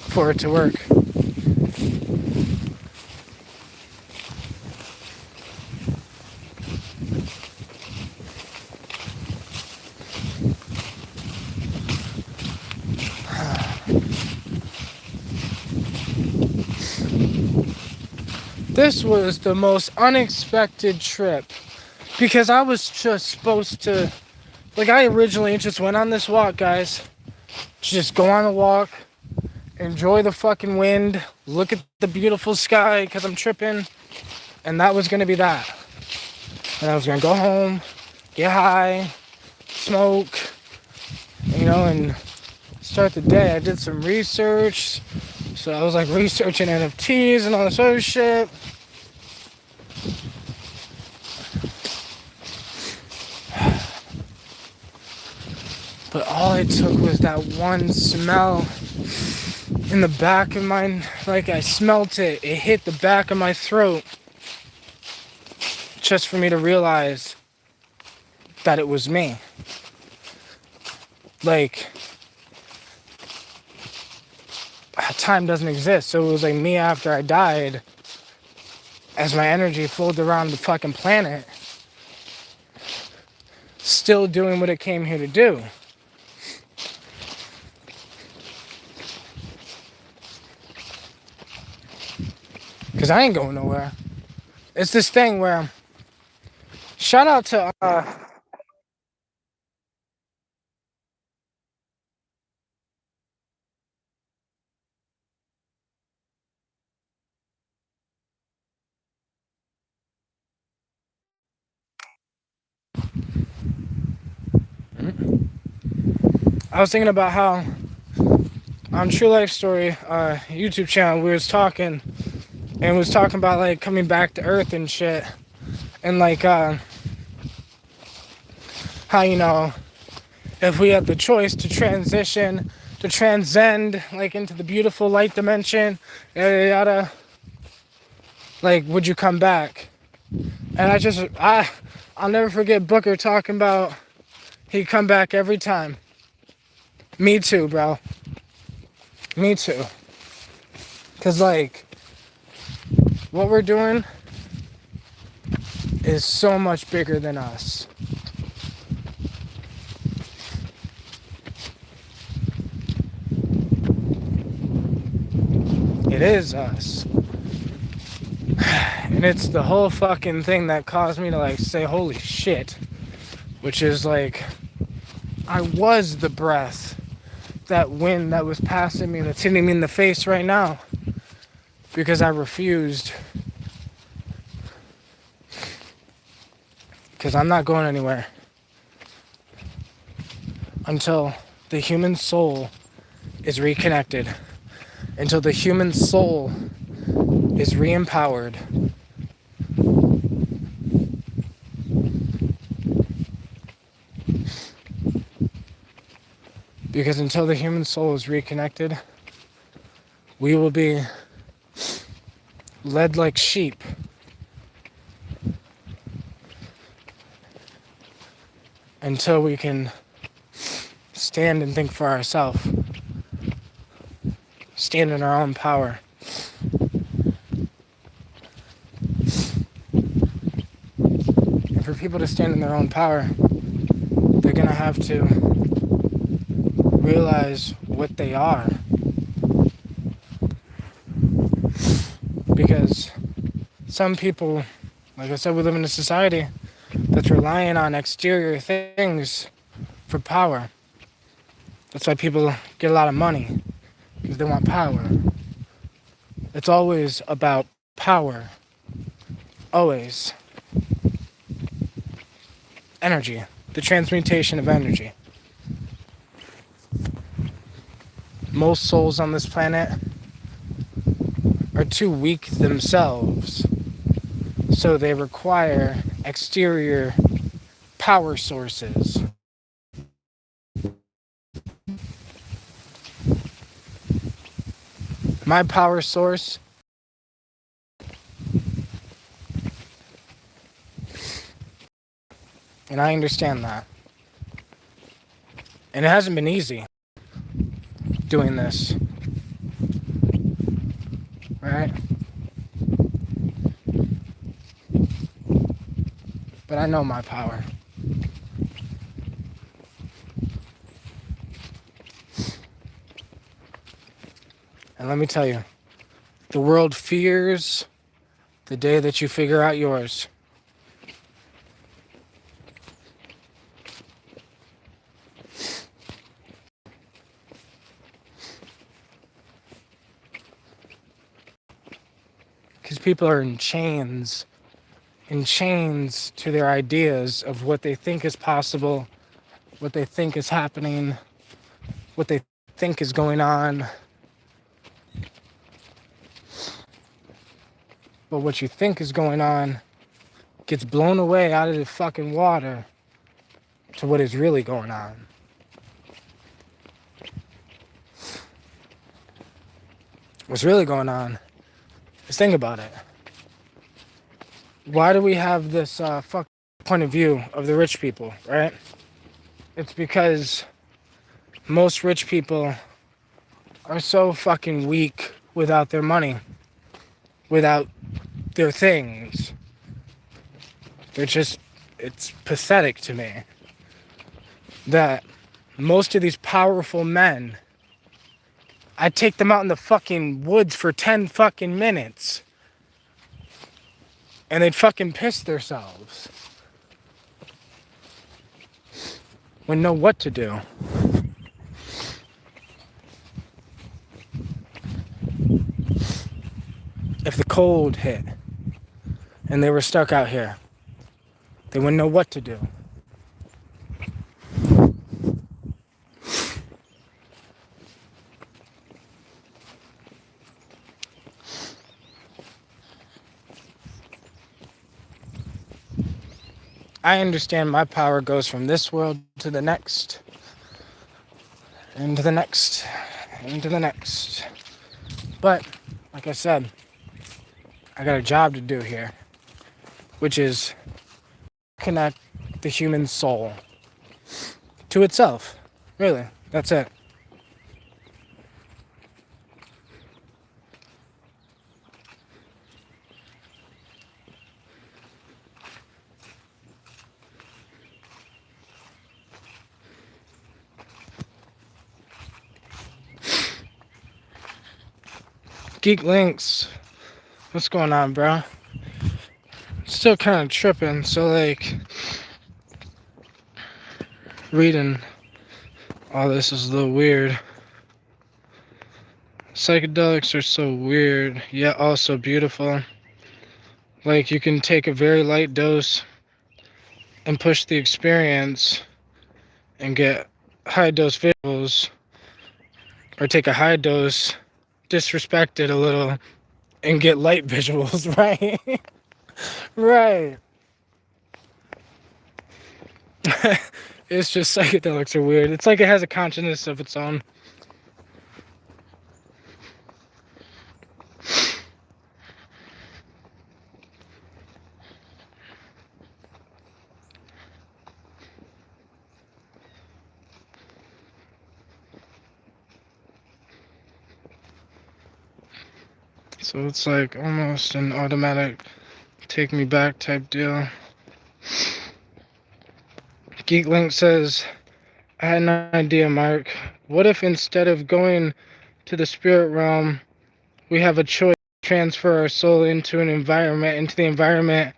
for it to work. This was the most unexpected trip because I was just supposed to, like, I originally just went on this walk, guys. Just go on a walk, enjoy the fucking wind, look at the beautiful sky because I'm tripping, and that was going to be that. And I was going to go home, get high, smoke, and start the day. I did some research, so I was like researching NFTs and all this other shit. But all it took was that one smell in the back of my, like I smelt it. It hit the back of my throat. Just for me to realize that it was me. Like, time doesn't exist. So it was like me after I died, as my energy flowed around the fucking planet, still doing what it came here to do. Because I ain't going nowhere. It's this thing where, shout out to, I was thinking about how on True Life Story YouTube channel we was talking about like coming back to Earth and shit, and like how if we had the choice to transcend like into the beautiful light dimension, yada yada, like would you come back? And I'll never forget Booker talking about he'd come back every time. Me too, bro. Me too. Cause like, what we're doing is so much bigger than us. It is us. And it's the whole fucking thing that caused me to like say holy shit. Which is like, I was the breath. That wind that was passing me, that's hitting me in the face right now. Because I refused. Because I'm not going anywhere. Until the human soul is reconnected. Until the human soul is re-empowered. Because until the human soul is reconnected, we will be led like sheep until we can stand and think for ourselves. Stand in our own power. And for people to stand in their own power, they're going to have to realize what they are. Because some people, like I said, we live in a society that's relying on exterior things for power. That's why people get a lot of money, because they want power. It's always about power. Always. Energy. The transmutation of energy. Most souls on this planet are too weak themselves, so they require exterior power sources. My power source and I understand that. And it hasn't been easy doing this. Right? But I know my power. And let me tell you, the world fears the day that you figure out yours. Because people are in chains to their ideas of what they think is possible, what they think is happening, what they think is going on. But what you think is going on gets blown away out of the fucking water to what is really going on. What's really going on is, think about it. Why do we have this fucking point of view of the rich people, right? It's because most rich people are so fucking weak without their money, without their things. It's pathetic to me that most of these powerful men, I take them out in the fucking woods for 10 fucking minutes and they'd fucking piss themselves. Wouldn't know what to do. If the cold hit and they were stuck out here, they wouldn't know what to do. I understand my power goes from this world to the next, and to the next, and to the next. But, like I said, I got a job to do here, which is connect the human soul to itself. Really, that's it. Geek Links, what's going on, bro? Still kind of tripping, so like reading all this is a little weird. Psychedelics are so weird, yet also beautiful. Like, you can take a very light dose and push the experience and get high dose visuals, or take a high dose, disrespect it a little, and get light visuals, right? Right. It's just, psychedelics are weird. It's like it has a consciousness of its own. So it's like almost an automatic take me back type deal. GeekLink says, I had an idea, Mark. What if instead of going to the spirit realm, we have a choice to transfer our soul into the environment,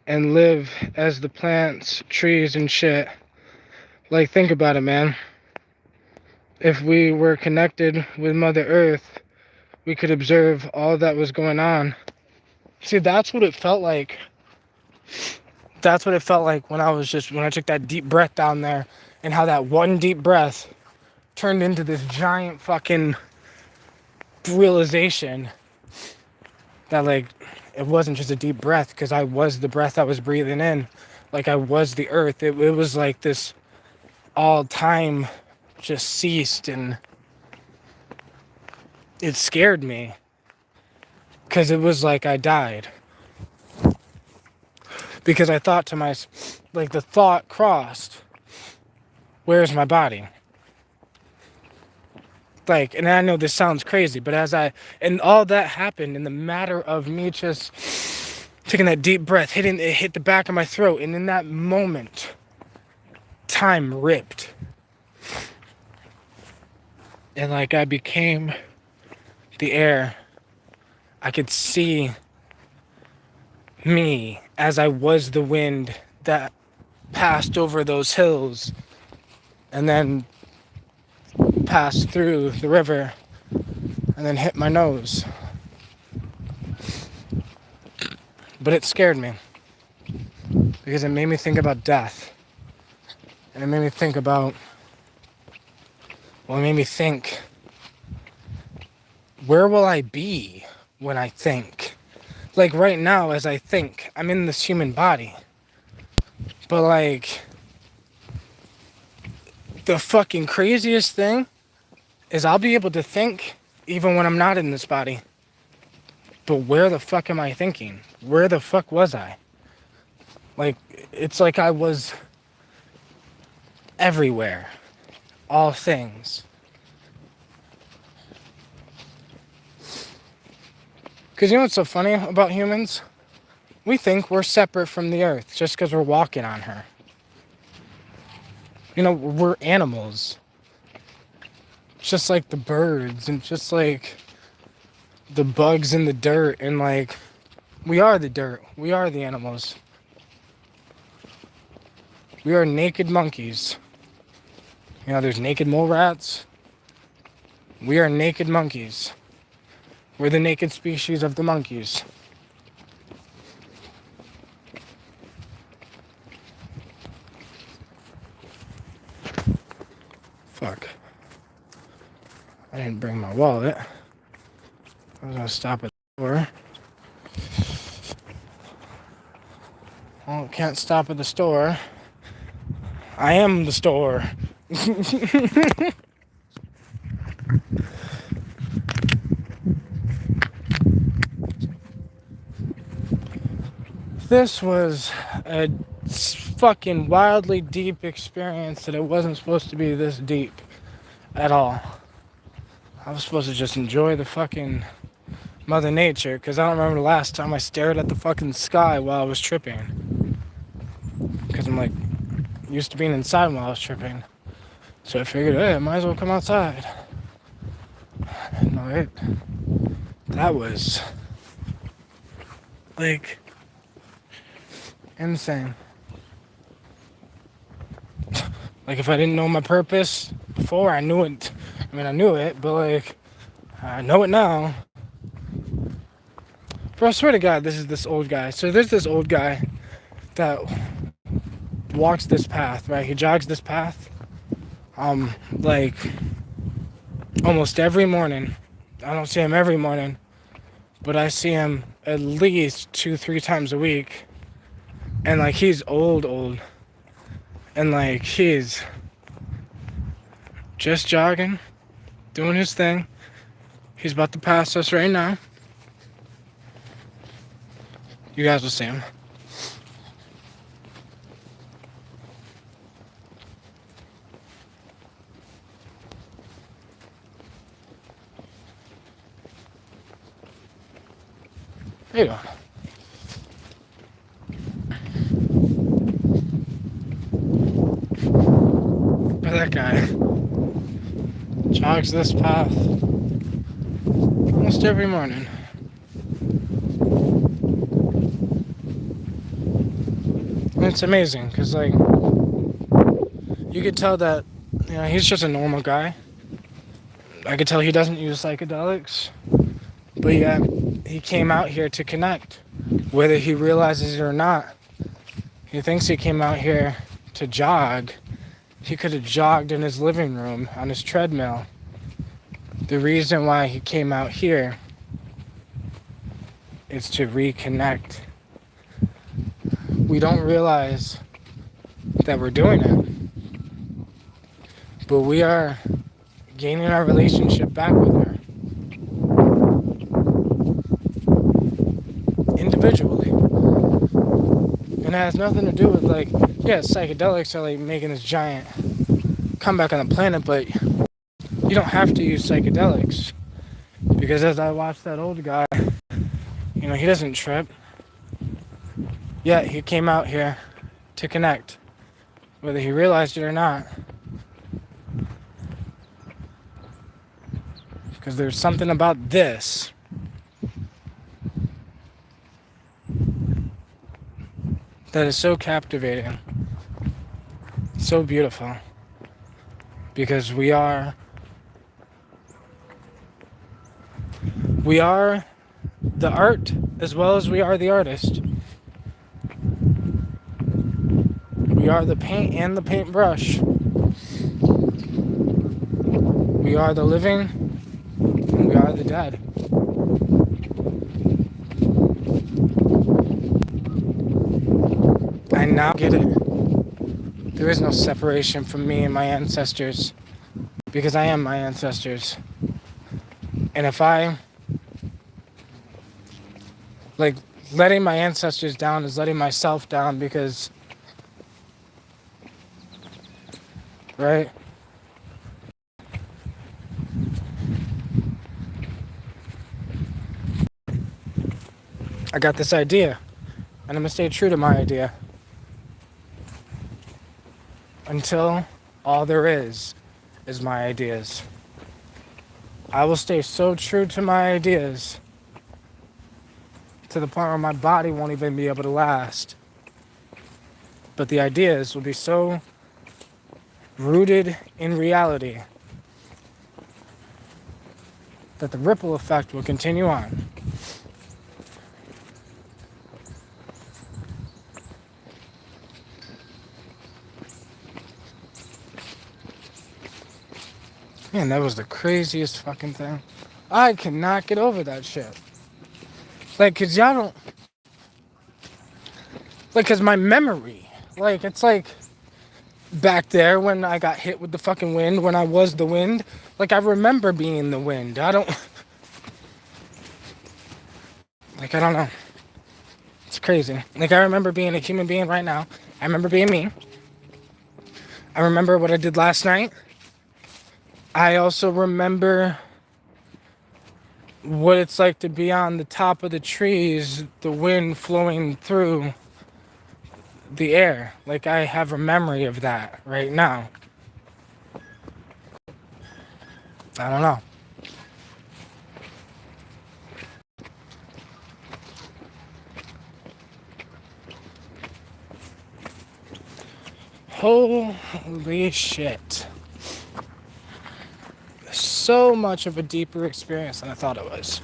and live as the plants, trees, and shit? Like, think about it, man. If we were connected with Mother Earth, we could observe all that was going on. See, that's what it felt like. That's what it felt like when I took that deep breath down there, and how that one deep breath turned into this giant fucking realization that, like, it wasn't just a deep breath, because I was the breath I was breathing in. like I was the earth. It was like this all time just ceased, and it scared me because it was like I died. Because I thought to myself, like the thought crossed, where's my body? Like, and I know this sounds crazy, but and all that happened in the matter of me just taking that deep breath, it hit the back of my throat, and in that moment, time ripped. And like I became the air. I could see me as I was the wind that passed over those hills and then passed through the river and then hit my nose. But it scared me because it made me think about death. And it made me think about, well, it made me think, where will I be when I think? Like right now, as I think, I'm in this human body. But like, the fucking craziest thing is I'll be able to think even when I'm not in this body. But where the fuck am I thinking? Where the fuck was I? Like, it's like I was everywhere. All things. Because you know what's so funny about humans? We think we're separate from the earth just because we're walking on her. You know, we're animals. Just like the birds and just like the bugs in the dirt, and like, we are the dirt. We are the animals. We are naked monkeys. You know, there's naked mole rats. We are naked monkeys. We're the naked species of the monkeys. Fuck. I didn't bring my wallet. I was gonna stop at the store. Well, can't stop at the store. I am the store. This was a fucking wildly deep experience that it wasn't supposed to be this deep at all. I was supposed to just enjoy the fucking Mother Nature, because I don't remember the last time I stared at the fucking sky while I was tripping. Because I'm like, used to being inside while I was tripping. So I figured, hey, I might as well come outside. No, that was like insane. Like, if I didn't know my purpose before, I knew it. I mean, I knew it, but like, I know it now. Bro, I swear to God, this old guy. So there's this old guy that walks this path, right? He jogs this path, like almost every morning. I don't see him every morning, but I see him at least 2-3 times a week. And like, he's old, and like, he's just jogging, doing his thing. He's about to pass us right now. You guys will see him. How you doing? But that guy jogs this path almost every morning. And it's amazing, because like, you could tell that, you know, he's just a normal guy. I could tell he doesn't use psychedelics, but yeah, he came out here to connect, whether he realizes it or not. He thinks he came out here to jog. He could have jogged in his living room on his treadmill. The reason why he came out here is to reconnect we don't realize that we're doing it. But we are gaining our relationship back with her. Individually. And it has nothing to do with like, yeah, psychedelics are like making this giant comeback on the planet, but you don't have to use psychedelics. Because as I watched that old guy, he doesn't trip. Yet he came out here to connect, whether he realized it or not. Because there's something about this that is so captivating, so beautiful. Because we are the art as well as we are the artist. We are the paint and the paintbrush. We are the living and we are the dead. I now get it. There is no separation from me and my ancestors because I am my ancestors. And if I, like, letting my ancestors down is letting myself down because, right? I got this idea, and I'm gonna stay true to my idea until all there is my ideas. I will stay so true to my ideas to the point where my body won't even be able to last. But the ideas will be so rooted in reality that the ripple effect will continue on. Man, that was the craziest fucking thing. I cannot get over that shit. Like, cause y'all don't... Like, cause my memory... Like, it's like... Back there when I got hit with the fucking wind, when I was the wind. Like, I remember being the wind. I don't know. It's crazy. Like, I remember being a human being right now. I remember being me. I remember what I did last night. I also remember what it's like to be on the top of the trees, the wind flowing through the air. Like, I have a memory of that right now. I don't know. Holy shit. So much of a deeper experience than I thought it was.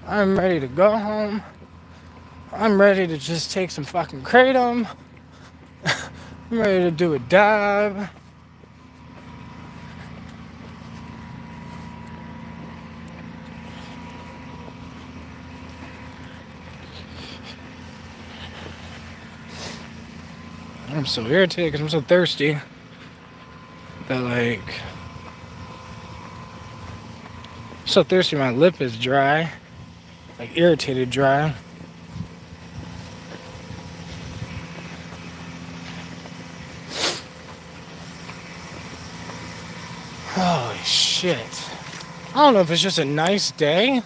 I'm ready to go home. I'm ready to just take some fucking kratom. I'm ready to do a dive. I'm so irritated because I'm so thirsty that, like, I'm so thirsty my lip is dry, like irritated dry. Holy shit. I don't know if it's just a nice day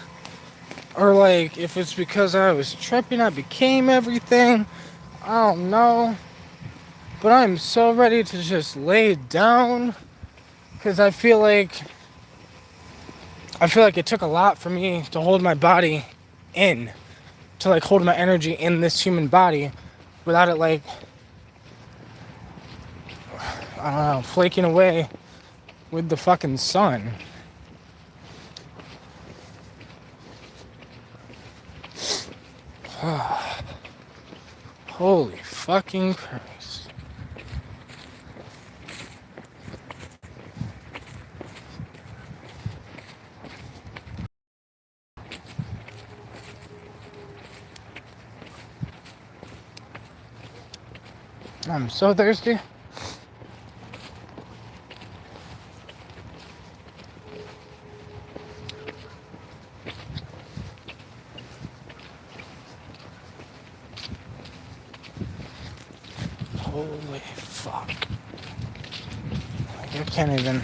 or like if it's because I was tripping, I became everything. I don't know. But I'm so ready to just lay down because I feel like it took a lot for me to hold my body in, to like hold my energy in this human body without it like, I don't know, flaking away with the fucking sun. Holy fucking Christ. I'm so thirsty. Holy fuck. I can't even.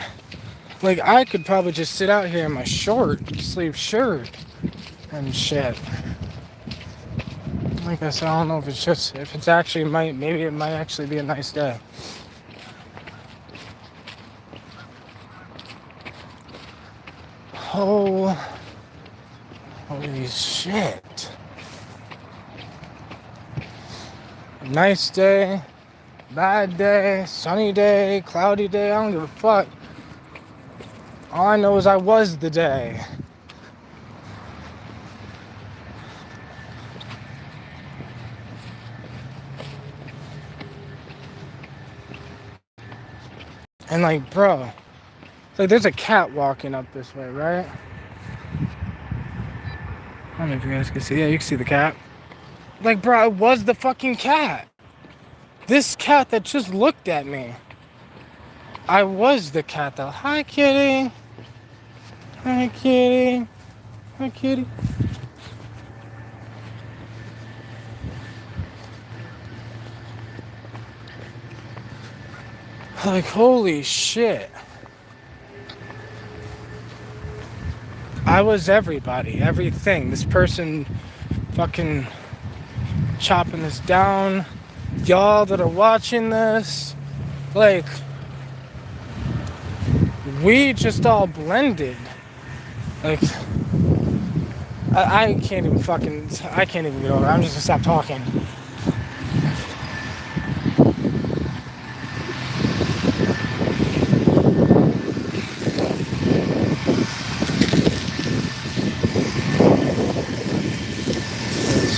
Like, I could probably just sit out here in my short sleeve shirt and shit. Like I said, I don't know if it's just, if it's actually maybe it might actually be a nice day. Oh, holy shit. Nice day, bad day, sunny day, cloudy day, I don't give a fuck. All I know is I was the day. And like, bro, like there's a cat walking up this way, right? I don't know if you guys can see. Yeah, you can see the cat. Like, bro, it was the fucking cat. This cat that just looked at me. I was the cat though. Hi, kitty. Hi, kitty. Hi, kitty. Like, holy shit. I was everybody, everything. This person fucking chopping this down. Y'all that are watching this. Like, we just all blended. Like, I can't even get over it. I'm just gonna stop talking.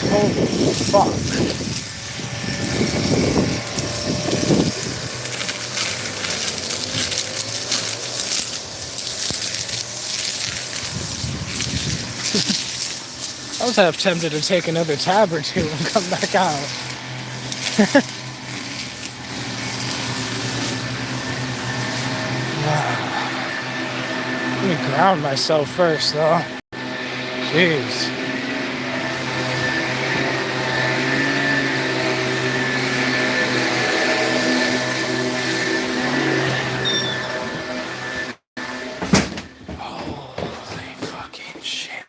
Holy fuck. I was half tempted to take another tab or two and come back out. Let me ground myself first, though. Jeez. Holy fucking shit.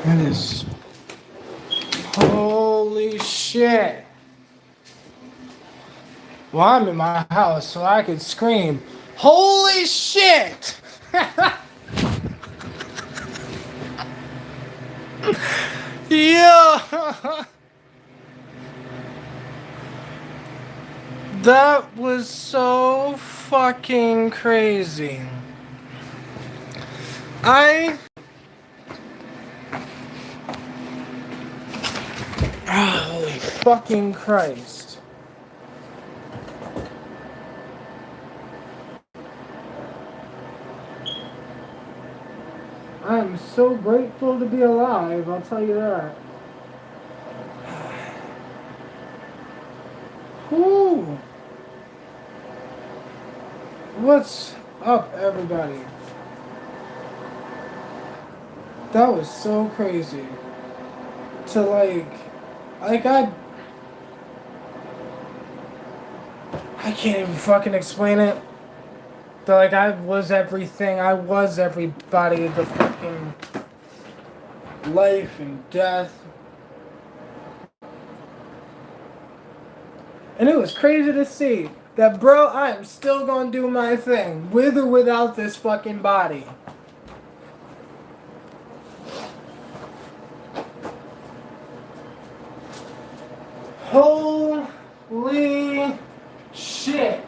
That is... Holy shit. Well, I'm in my house, so I could scream, holy shit! Yeah! That was so fucking crazy. Holy fucking Christ. I am so grateful to be alive, I'll tell you that. Whoo! What's up, everybody? That was so crazy. To like I can't even fucking explain it. But like I was everything, I was everybody, the fucking life and death. And it was crazy to see that, bro, I am still gonna do my thing, with or without this fucking body. Holy shit.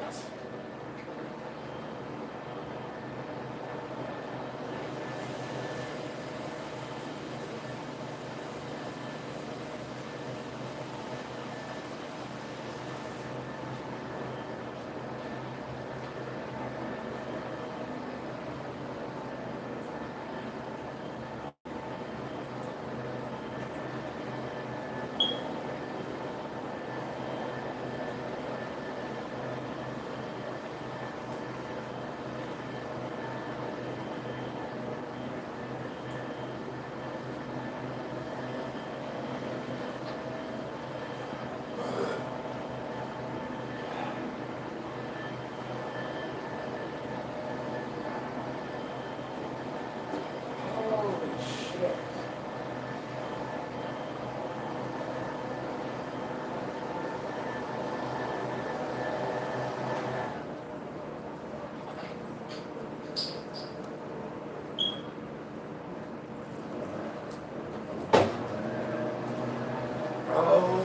Oh,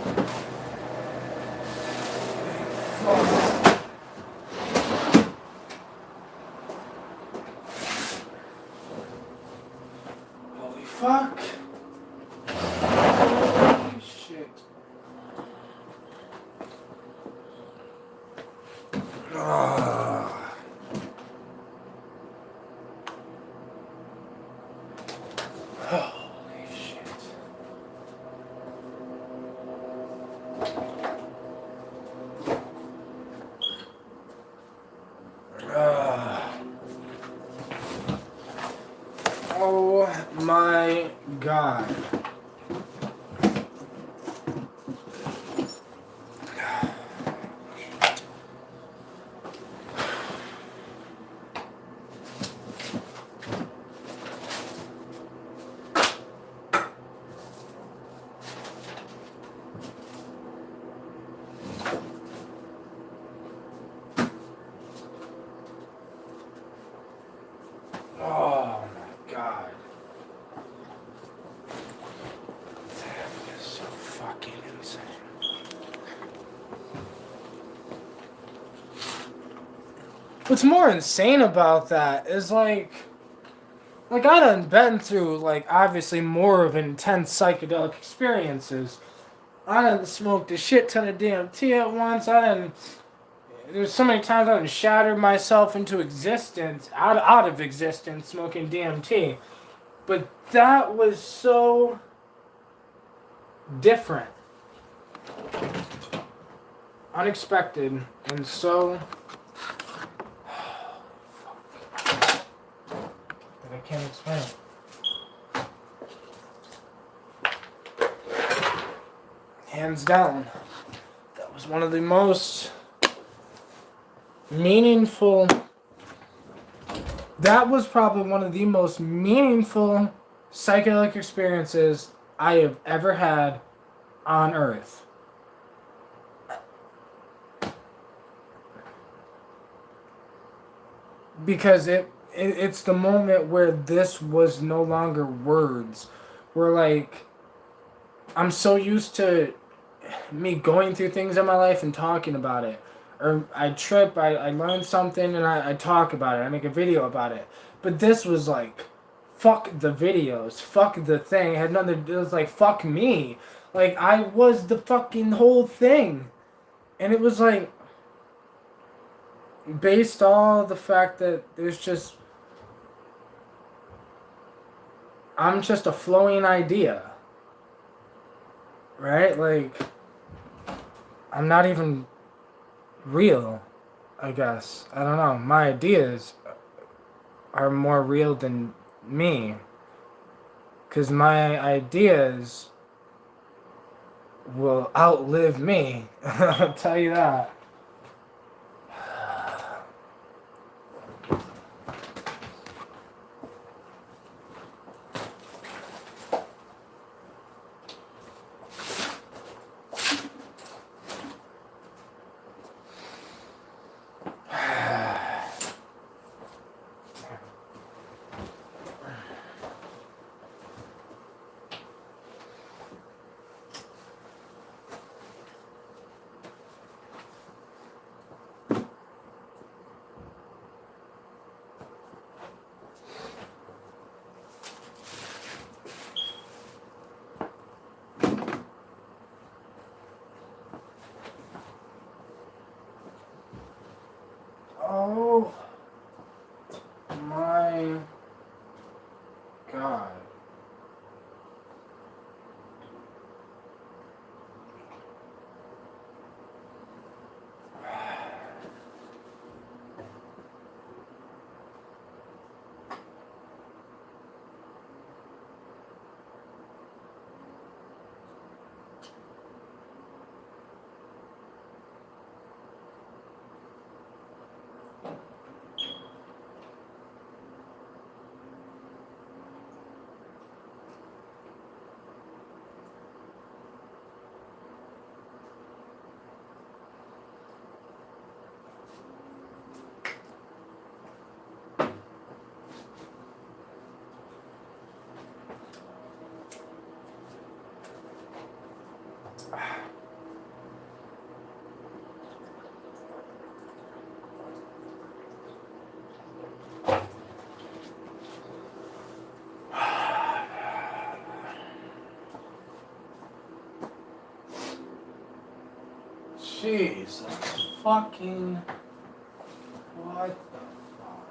fuck. Holy fuck. Holy shit. Ah. Holy shit. Ah. Oh my god. Oh my god. That is so fucking insane. What's more insane about that is I done been through obviously more of intense psychedelic experiences. I done smoked a shit ton of DMT at once. There's so many times I done shattered myself into existence, out of existence, smoking DMT. But that was so different, unexpected, and so that I can't explain it. Hands down, that was one of the most meaningful. That was probably one of the most meaningful psychedelic experiences I have ever had on Earth. Because it's the moment where this was no longer words. Where I'm so used to me going through things in my life and talking about it. Or I trip, I learn something and I talk about it. I make a video about it. But this was fuck the videos. Fuck the thing. It had nothing to do. It was fuck me. I was the fucking whole thing. And it was based all the fact that I'm just a flowing idea. Right? I'm not even real, I guess. I don't know. My ideas are more real than me. Because my ideas will outlive me. I'll tell you that. Jeez, fucking what the fuck?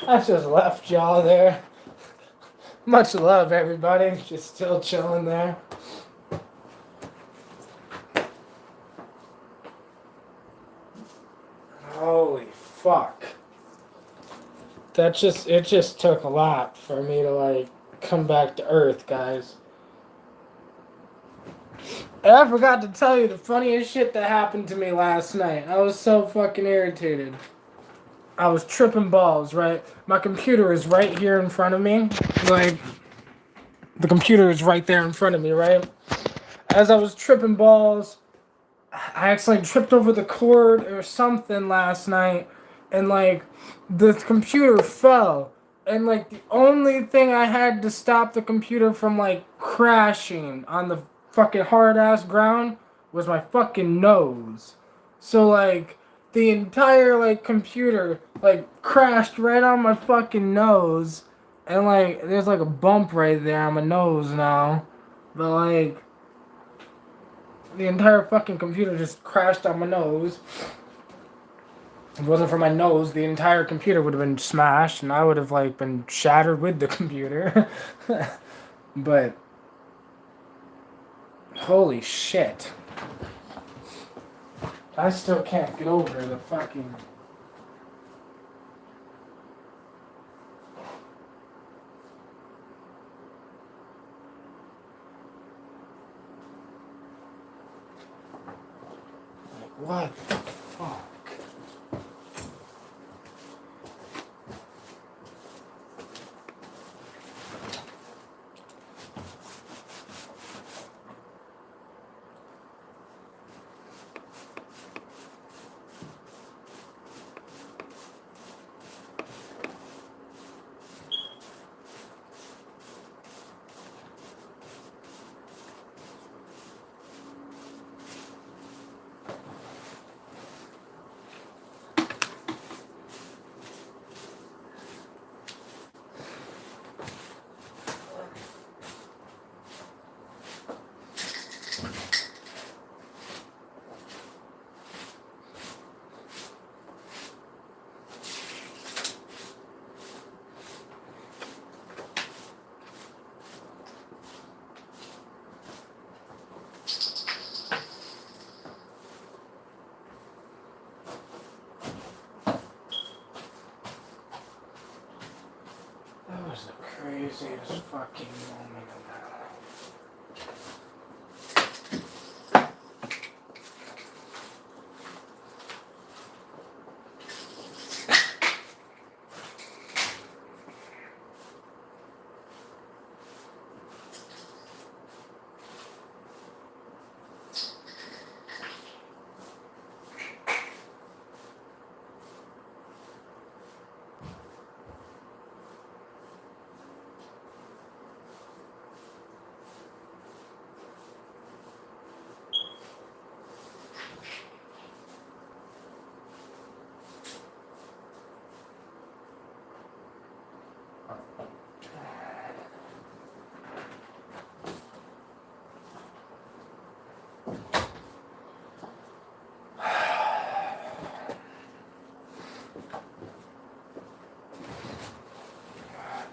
I just left y'all there. Much love, everybody. Just still chilling there. Holy fuck. It just took a lot for me to like come back to earth, guys. And I forgot to tell you the funniest shit that happened to me last night. I was so fucking irritated. I was tripping balls, right? My computer is right here in front of me. Like, the computer is right there in front of me, right? As I was tripping balls, I accidentally tripped over the cord or something last night, and like the computer fell. And like the only thing I had to stop the computer from like crashing on the fucking hard ass ground was my fucking nose. So like the entire like computer like crashed right on my fucking nose, and like there's like a bump right there on my nose now. But like the entire fucking computer just crashed on my nose. If it wasn't for my nose, the entire computer would have been smashed, and I would have like been shattered with the computer. But Holy shit. I still can't get over the fucking... What the fuck? That was the craziest fucking moment of my life.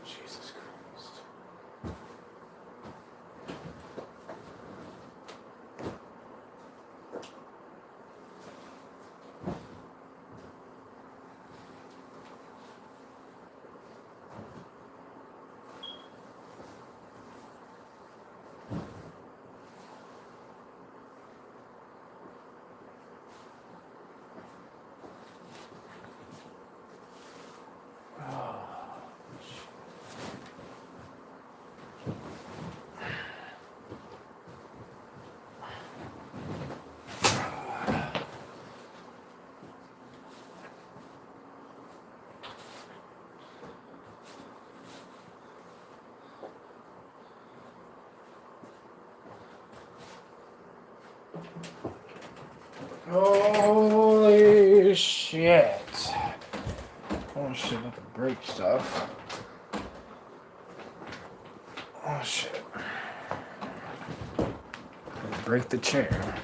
Jesus Christ. Holy shit. Oh shit, I can break stuff. Oh shit. Break the chair.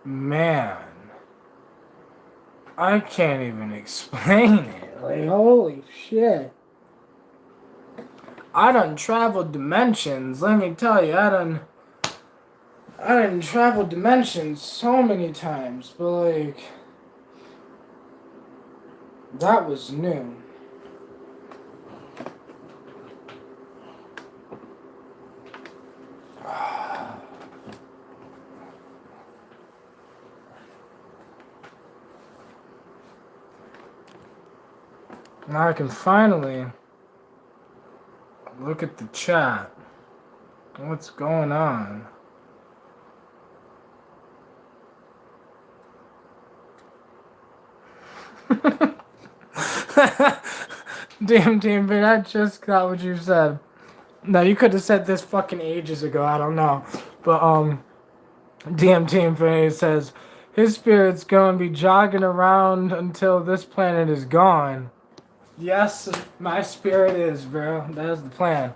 Man, I can't even explain it. Like, holy shit. I done traveled dimensions. Let me tell you, I done traveled dimensions so many times, but like, that was new. Now I can finally look at the chat. What's going on? Damn, team, but I just got what you said. No, you could have said this fucking ages ago. I don't know, but DM Team Infinity says his spirit's gonna be jogging around until this planet is gone. Yes, my spirit is, bro. That is the plan.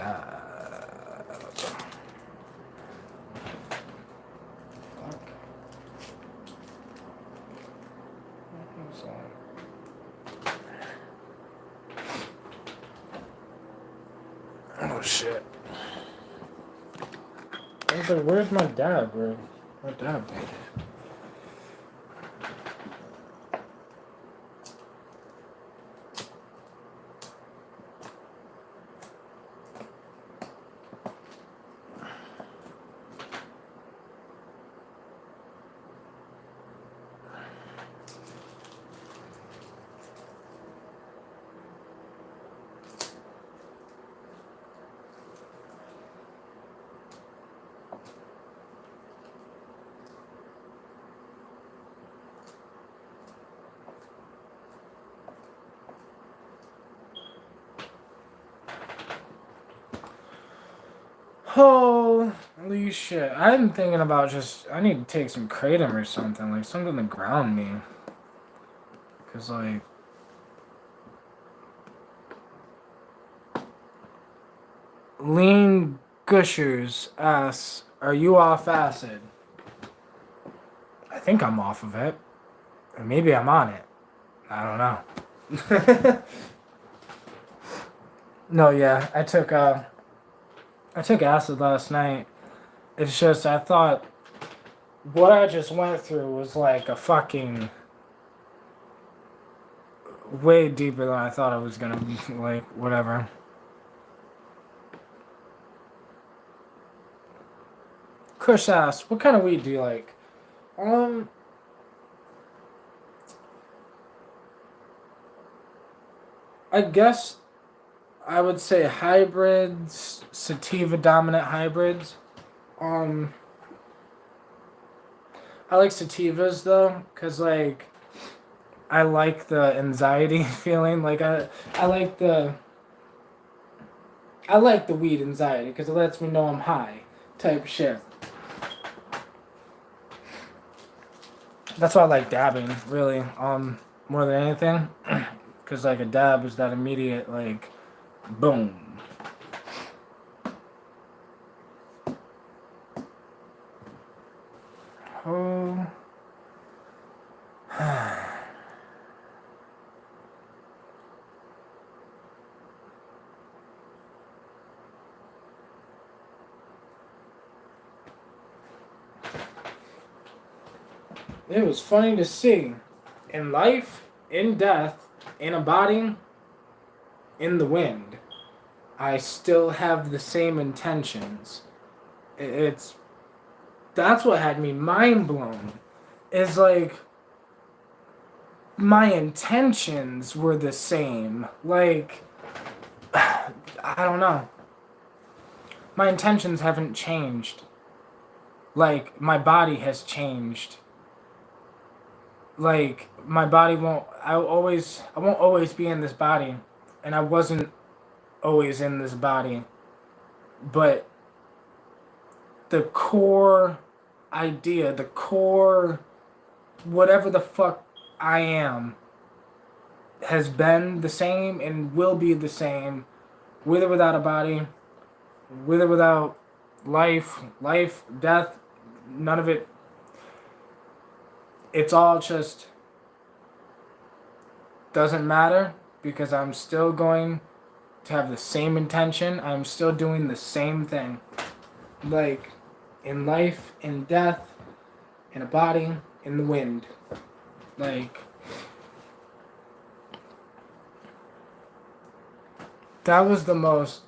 dab. Fuck. What was that? Oh shit. I was like, where's my dab, bro? My dab. Holy shit. I'm thinking about I need to take some kratom or something, like something to ground me. Cause like, Lean Gushers asks, are you off acid? I think I'm off of it. Or maybe I'm on it. I don't know. No, yeah, I took acid last night. It's just I thought what I just went through was like a fucking way deeper than I thought it was gonna be. Like, whatever. Kush asks, what kind of weed do you like? I guess I would say hybrids, sativa dominant hybrids. Um, I like sativas though, cause like I like the anxiety feeling. Like I like the I like the weed anxiety because it lets me know I'm high, type shit. That's why I like dabbing, really. More than anything, because like a dab is that immediate like, boom. Oh. It was funny to see. In life, in death, in a body, in the wind, I still have the same intentions. It's that's what had me mind blown. Is like my intentions were the same. Like I don't know. My intentions haven't changed. Like my body has changed. Like my body won't I won't always be in this body, and I wasn't always in this body, but the core idea, the core whatever the fuck I am has been the same and will be the same with or without a body, with or without life, death, none of it. It's all just doesn't matter because I'm still going to have the same intention. I'm still doing the same thing. Like in life, in death, in a body, in the wind. Like that was the most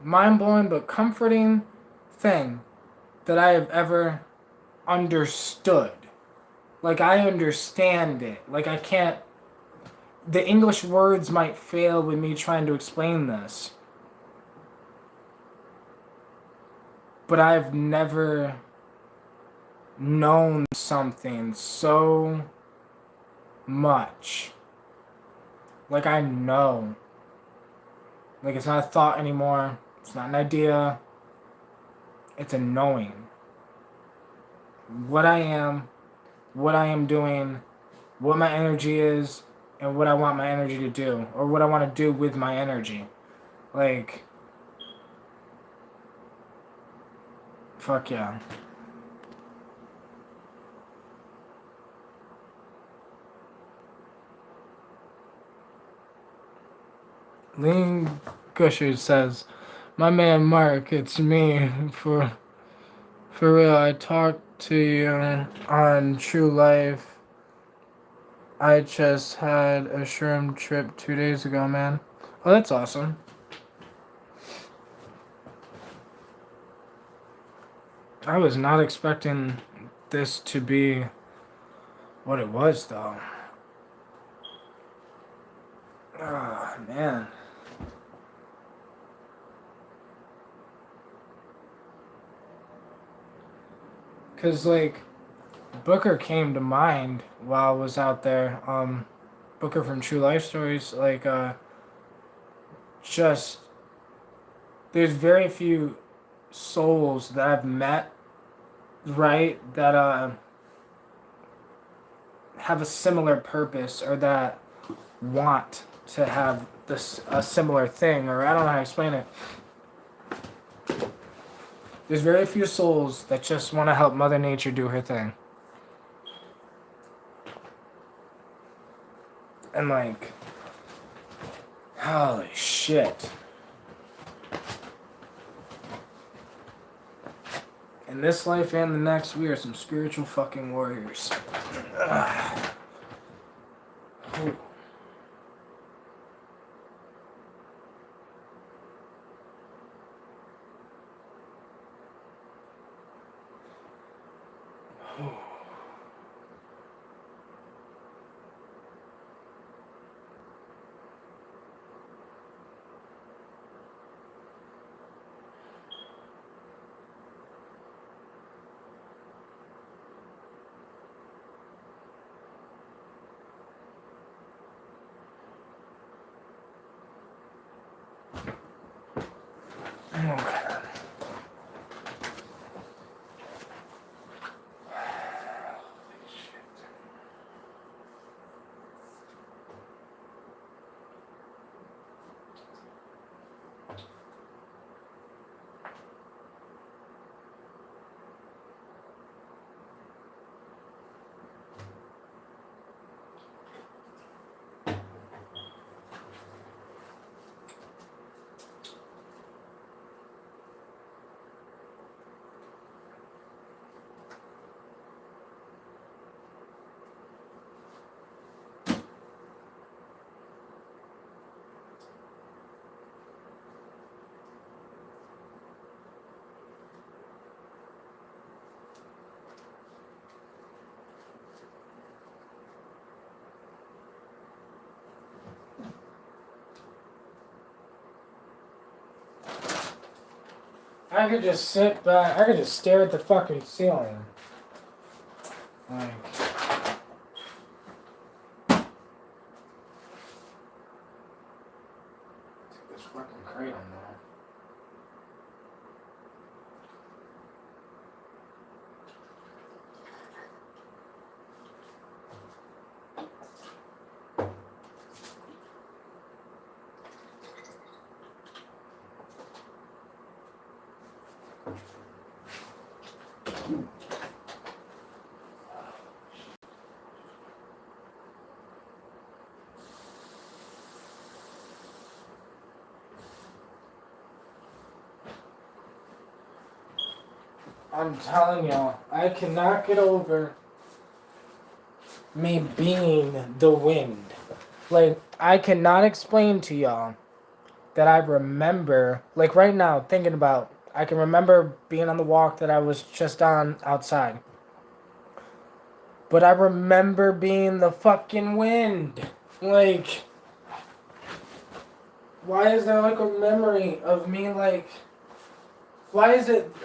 mind-blowing but comforting thing that I have ever understood. Like I understand it. Like I can't the English words might fail with me trying to explain this. But I've never known something so much. Like I know. Like it's not a thought anymore. It's not an idea. It's a knowing. What I am doing, what my energy is, and what I want my energy to do, or what I want to do with my energy. Like, Fuck yeah. Lean Gusher says, "My man Mark, it's me for real. I talked to you on True Life. I just had a shroom trip 2 days ago, man. Oh, that's awesome. I was not expecting this to be what it was, though. Ah, man. Because, like, Booker came to mind while I was out there. Booker from True Life Stories. Like, just, there's very few souls that I've met, right, that, have a similar purpose or that want to have this a similar thing, or I don't know how to explain it. There's very few souls that just want to help Mother Nature do her thing. And like, holy shit. In this life and the next, we are some spiritual fucking warriors. Ooh. Okay. I could just sit back. I could just stare at the fucking ceiling. Like, take this fucking crate on there. I'm telling y'all, I cannot get over me being the wind. Like, I cannot explain to y'all that I remember, like right now, thinking about, I can remember being on the walk that I was just on outside. But I remember being the fucking wind. Like, why is there like a memory of me, like, why is it,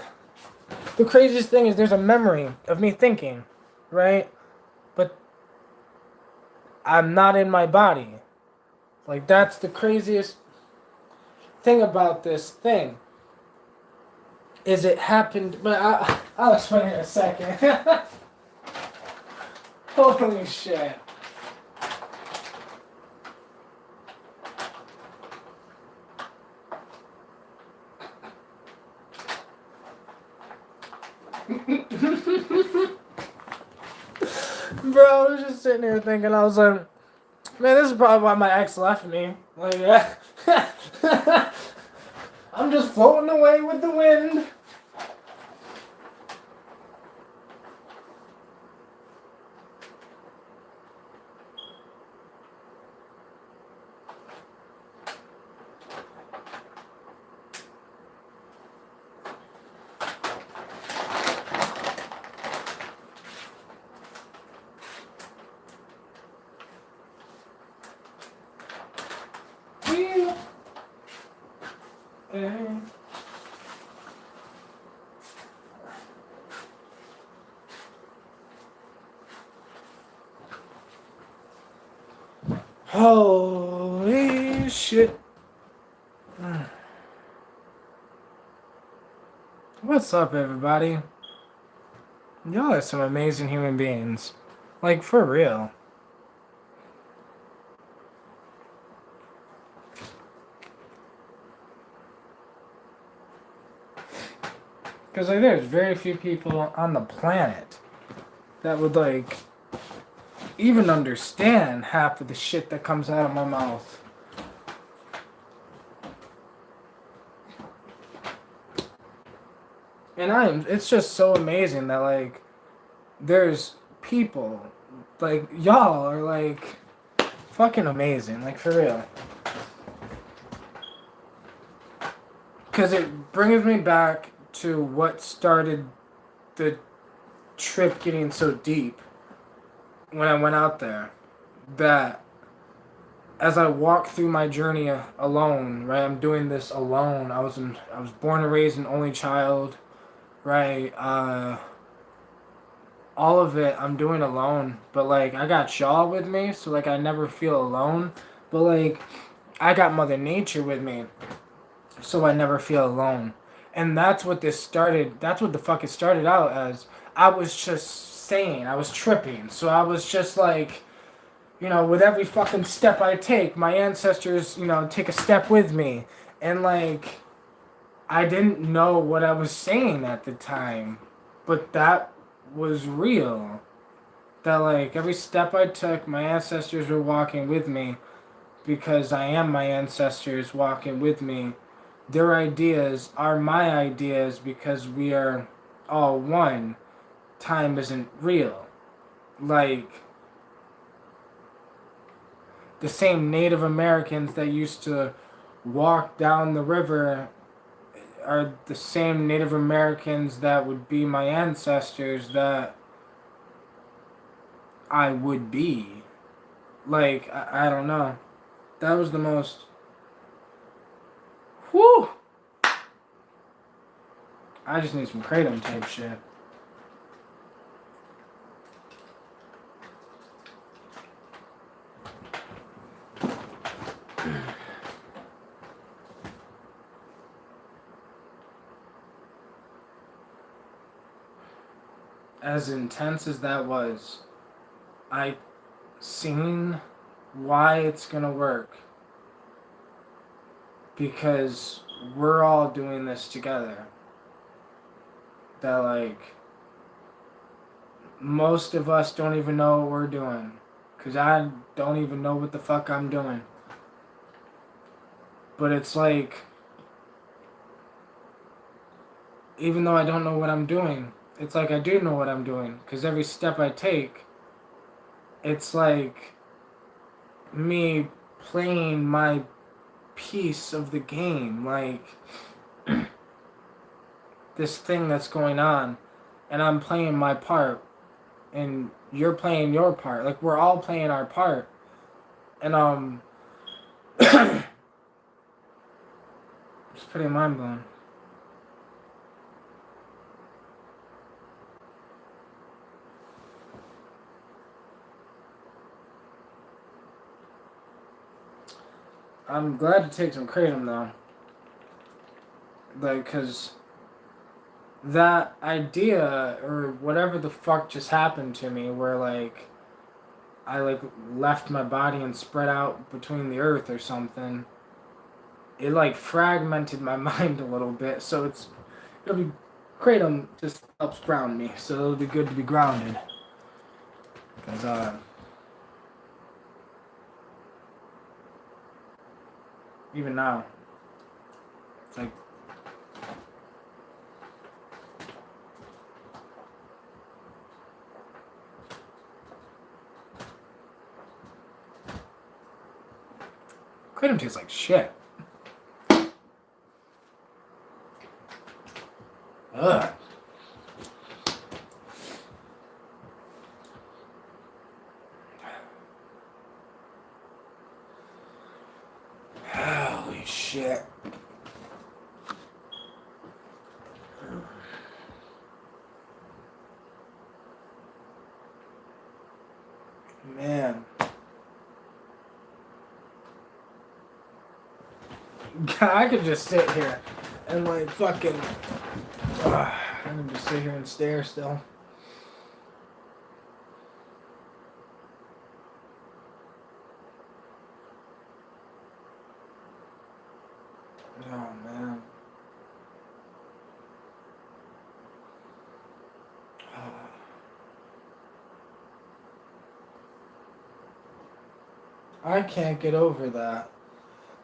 the craziest thing is there's a memory of me thinking, right? But I'm not in my body. Like, that's the craziest thing about this thing. Is it happened, but I'll explain in a second. Holy shit. Bro, I was just sitting here thinking, I was like, man, this is probably why my ex left me. Like, yeah. I'm just floating away with the wind. Holy shit. What's up, everybody? Y'all are some amazing human beings. Like, for real. Because, like, there's very few people on the planet that would, like, even understand half of the shit that comes out of my mouth. And it's just so amazing that, like, there's people, like, y'all are, like, fucking amazing, like, for real. Because it brings me back to what started the trip getting so deep when I went out there. That as I walk through my journey alone, right? I'm doing this alone. I was born and raised an only child, right? All of it I'm doing alone, but like I got y'all with me, so like I never feel alone. But like I got Mother Nature with me, so I never feel alone. And that's what this started. That's what the fuck it started out as. I was just saying, I was tripping. So I was just like, you know, with every fucking step I take, my ancestors, you know, take a step with me. And like, I didn't know what I was saying at the time, but that was real. That like, every step I took, my ancestors were walking with me because I am my ancestors walking with me. Their ideas are my ideas because we are all one. Time isn't real. Like, the same Native Americans that used to walk down the river are the same Native Americans that would be my ancestors that I would be. Like, I don't know. That was the most. Whew! I just need some kratom type shit. As intense as that was, I seen why it's gonna work. Because we're all doing this together. That like most of us don't even know what we're doing. Cause I don't even know what the fuck I'm doing. But it's like, even though I don't know what I'm doing, it's like I do know what I'm doing. Cause every step I take, it's like me playing my piece of the game. Like, this thing that's going on. And I'm playing my part. And you're playing your part. Like, we're all playing our part. And it's pretty mind blowing. I'm glad to take some kratom though. Like, cause that idea or whatever the fuck just happened to me, where like I like left my body and spread out between the earth or something. It like fragmented my mind a little bit, so it'll be kratom just helps ground me, so it'll be good to be grounded. Because, even now, it's like, kratom tastes like shit. Ugh. Holy shit. Man. I could just sit here and like fucking. I can just sit here and stare still. Oh man. I can't get over that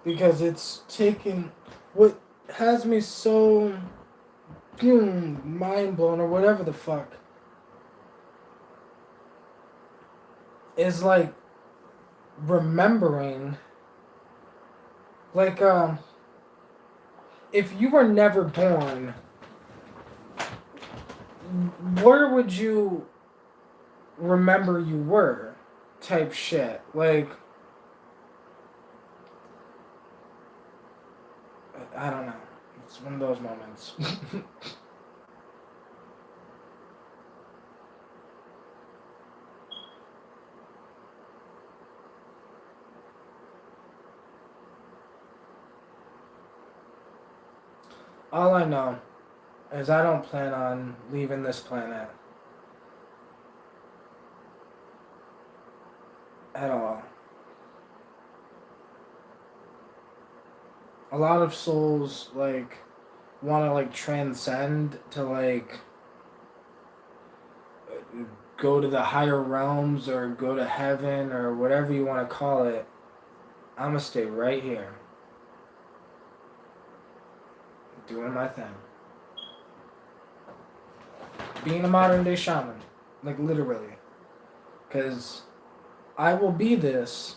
because it's taken what has me so mind blown or whatever the fuck is like remembering like if you were never born, where would you remember you were type shit. Like, I don't know. It's one of those moments. All I know is I don't plan on leaving this planet at all. A lot of souls like want to like transcend to like go to the higher realms or go to heaven or whatever you want to call it. I'm gonna stay right here doing my thing, being a modern day shaman, like literally, because I will be this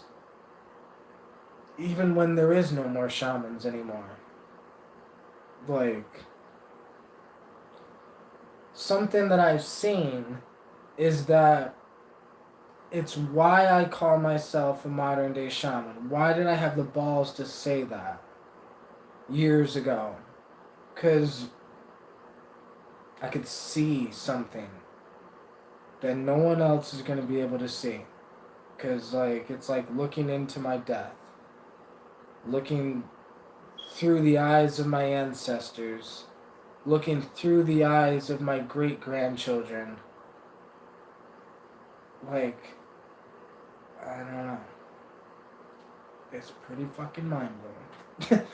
even when there is no more shamans anymore. Like, something that I've seen is that it's why I call myself a modern day shaman. Why did I have the balls to say that years ago? Because I could see something that no one else is going to be able to see. Because, like, it's like looking into my death. Looking through the eyes of my ancestors. Looking through the eyes of my great-grandchildren. Like, I don't know. It's pretty fucking mind-blowing.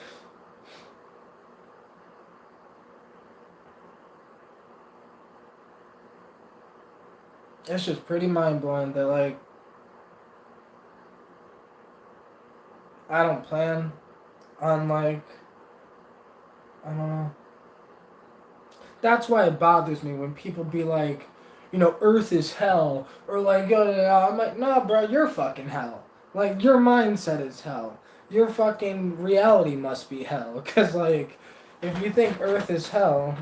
It's just pretty mind-blowing that, like, I don't plan on, like, I don't know. That's why it bothers me when people be like, you know, Earth is hell, or like, I'm like, nah, bro, you're fucking hell. Like, your mindset is hell. Your fucking reality must be hell. Because, like, if you think Earth is hell,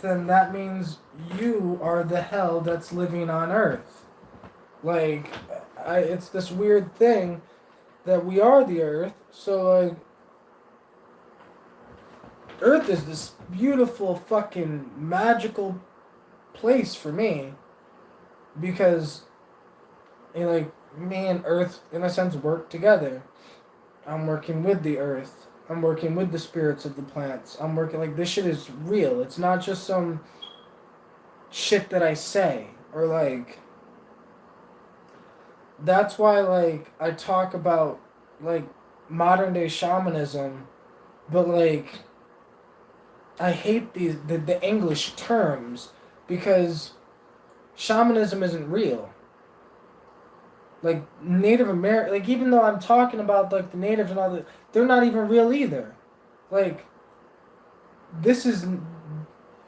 then that means you are the hell that's living on Earth. Like, it's this weird thing that we are the Earth, so, like, Earth is this beautiful fucking magical place for me because, you know, like, me and Earth in a sense work together. I'm working with the Earth. I'm working with the spirits of the plants. I'm working like this shit is real. It's not just some shit that I say or like. That's why like I talk about like modern day shamanism, but like I hate the English terms because shamanism isn't real. Like Native American, like even though I'm talking about like the natives and all that, they're not even real either. Like this is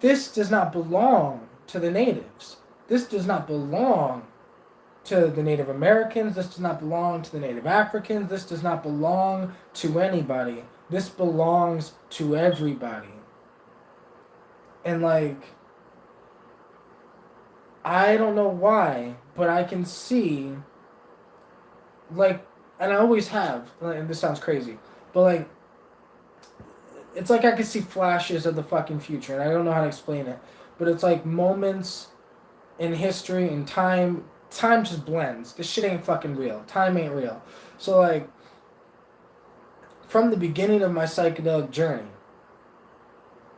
this does not belong to the natives. This does not belong to the Native Americans. This does not belong to the Native Africans. This does not belong to anybody. This belongs to everybody. And like, I don't know why, but I can see, like, and I always have, and this sounds crazy, but like, it's like I can see flashes of the fucking future, and I don't know how to explain it, but it's like moments in history and time just blends. This shit ain't fucking real. Time ain't real. So like from the beginning of my psychedelic journey,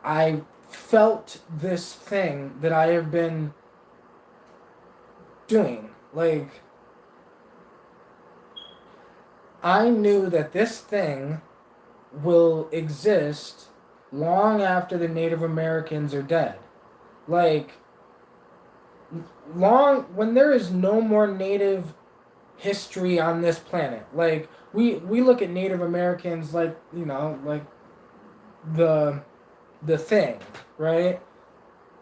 I felt this thing that I have been doing. Like I knew that this thing will exist long after the Native Americans are dead. Like long when there is no more native history on this planet. Like we look at Native Americans like, you know, like the thing, right?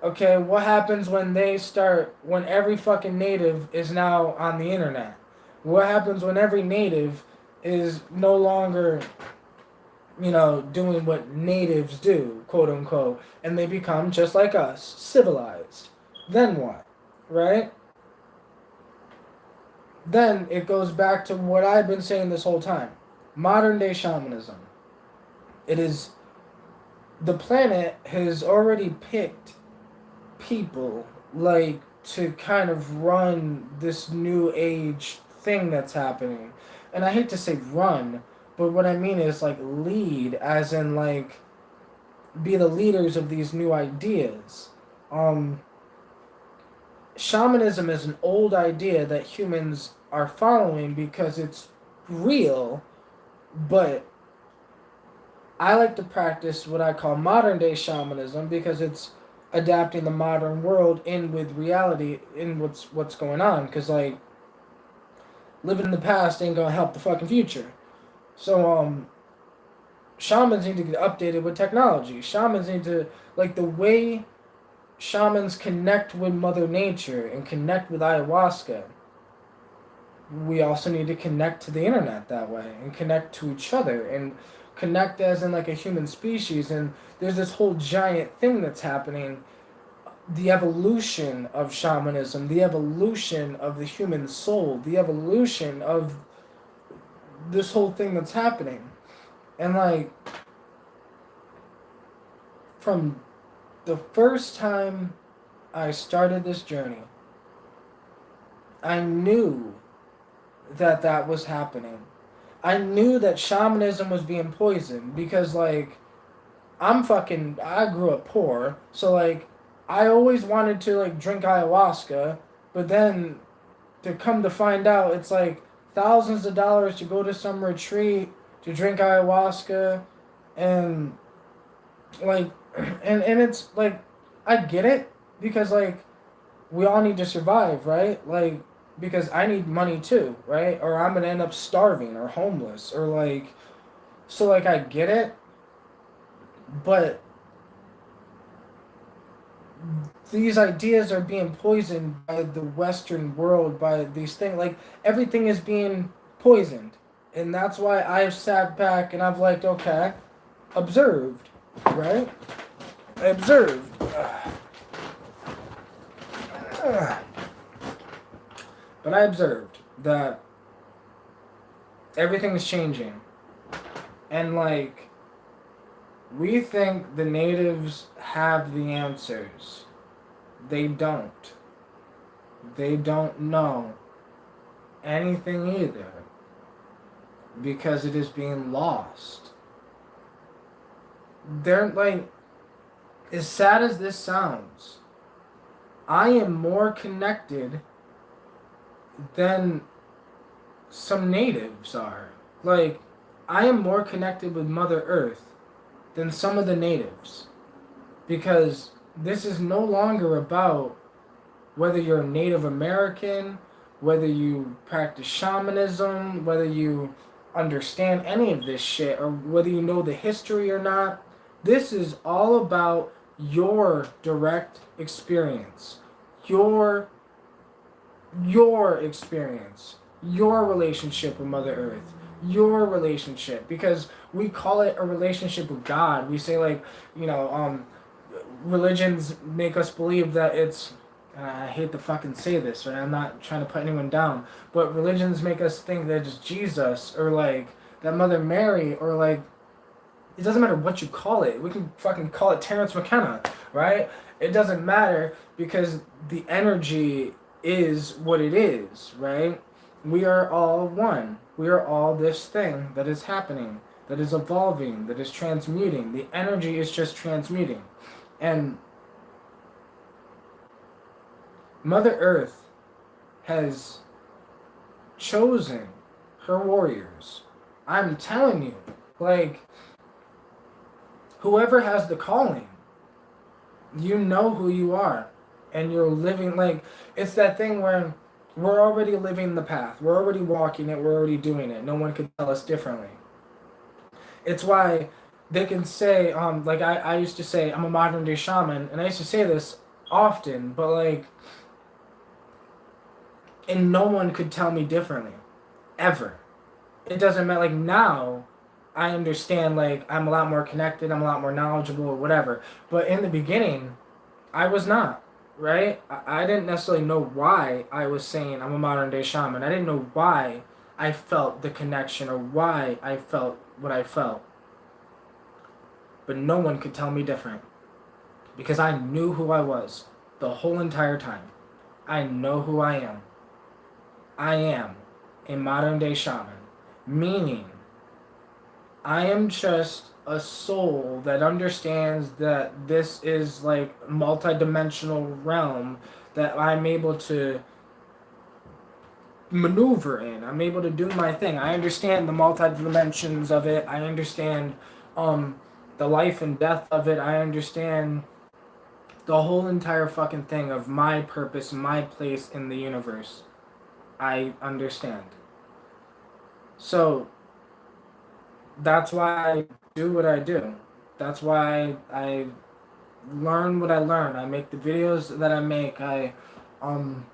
Okay, what happens when every fucking native is now on the internet? What happens when every native is no longer, you know, doing what natives do, quote unquote, and they become just like us, civilized? Then what? Right? Then it goes back to what I've been saying this whole time. Modern day shamanism. It is the planet has already picked people like to kind of run this new age thing that's happening. And I hate to say run, but what I mean is like lead, as in like be the leaders of these new ideas. Shamanism is an old idea that humans are following because it's real, but I like to practice what I call modern day shamanism because it's adapting the modern world in with reality in what's going on, because like living in the past ain't gonna help the fucking future. So shamans need to get updated with technology. Shamans need to, like, the way shamans connect with Mother Nature and connect with ayahuasca, we also need to connect to the internet that way and connect to each other and connect as in like a human species. And there's this whole giant thing that's happening, the evolution of shamanism, the evolution of the human soul, the evolution of this whole thing that's happening. And like from the first time I started this journey, I knew that that was happening. I knew that shamanism was being poisoned because, like, I grew up poor, so, like, I always wanted to, like, drink ayahuasca, but then to come to find out, it's, like, thousands of dollars to go to some retreat to drink ayahuasca, and, like, and it's, like, I get it, because, like, we all need to survive, right? Like, because I need money too, right? Or I'm gonna end up starving or homeless or like, so like I get it, but these ideas are being poisoned by the Western world, by these things. Like everything is being poisoned, and that's why I've sat back and I've like, okay, observed, right? I observed. But I observed that everything is changing. And, like, we think the natives have the answers. They don't. They don't know anything either. Because it is being lost. They're, like, as sad as this sounds, I am more connected than some natives are. Like, I am more connected with Mother Earth than some of the natives. Because this is no longer about whether you're a Native American whether you practice shamanism, whether you understand any of this shit, or whether you know the history or not, this is all about your direct experience, your your experience, your relationship with Mother Earth, your relationship, because we call it a relationship with God. We say, like, you know, religions make us believe that it's, I hate to fucking say this, right? I'm not trying to put anyone down, but religions make us think that it's Jesus, or like that Mother Mary, or like, it doesn't matter what you call it. We can fucking call it Terrence McKenna, right? It doesn't matter, because the energy is what it is, right? We are all one. We are all this thing that is happening, that is evolving, that is transmuting. The energy is just transmuting. And Mother Earth has chosen her warriors. I'm telling you, like, whoever has the calling, you know who you are, and you're living, like, it's that thing where we're already living the path, we're already walking it, we're already doing it, no one could tell us differently. It's why they can say, like, I used to say I'm a modern day shaman, and I used to say this often, but like, and no one could tell me differently, ever. It doesn't matter, like, now I understand, like, I'm a lot more connected, I'm a lot more knowledgeable, or whatever, but in the beginning I was not, right? I didn't necessarily know why I was saying I'm a modern day shaman. I didn't know why I felt the connection, or why I felt what I felt. But no one could tell me different, because I knew who I was the whole entire time. I know who I am. I am a modern day shaman, meaning I am just a soul that understands that this is like multi-dimensional realm that I'm able to maneuver in. I'm able to do my thing. I understand the multi-dimensions of it. I understand um the life and death of it. I understand the whole entire fucking thing of my purpose, my place in the universe. I understand. So that's why I do what I do. That's why I learn what I learn. I make the videos that I make. Um,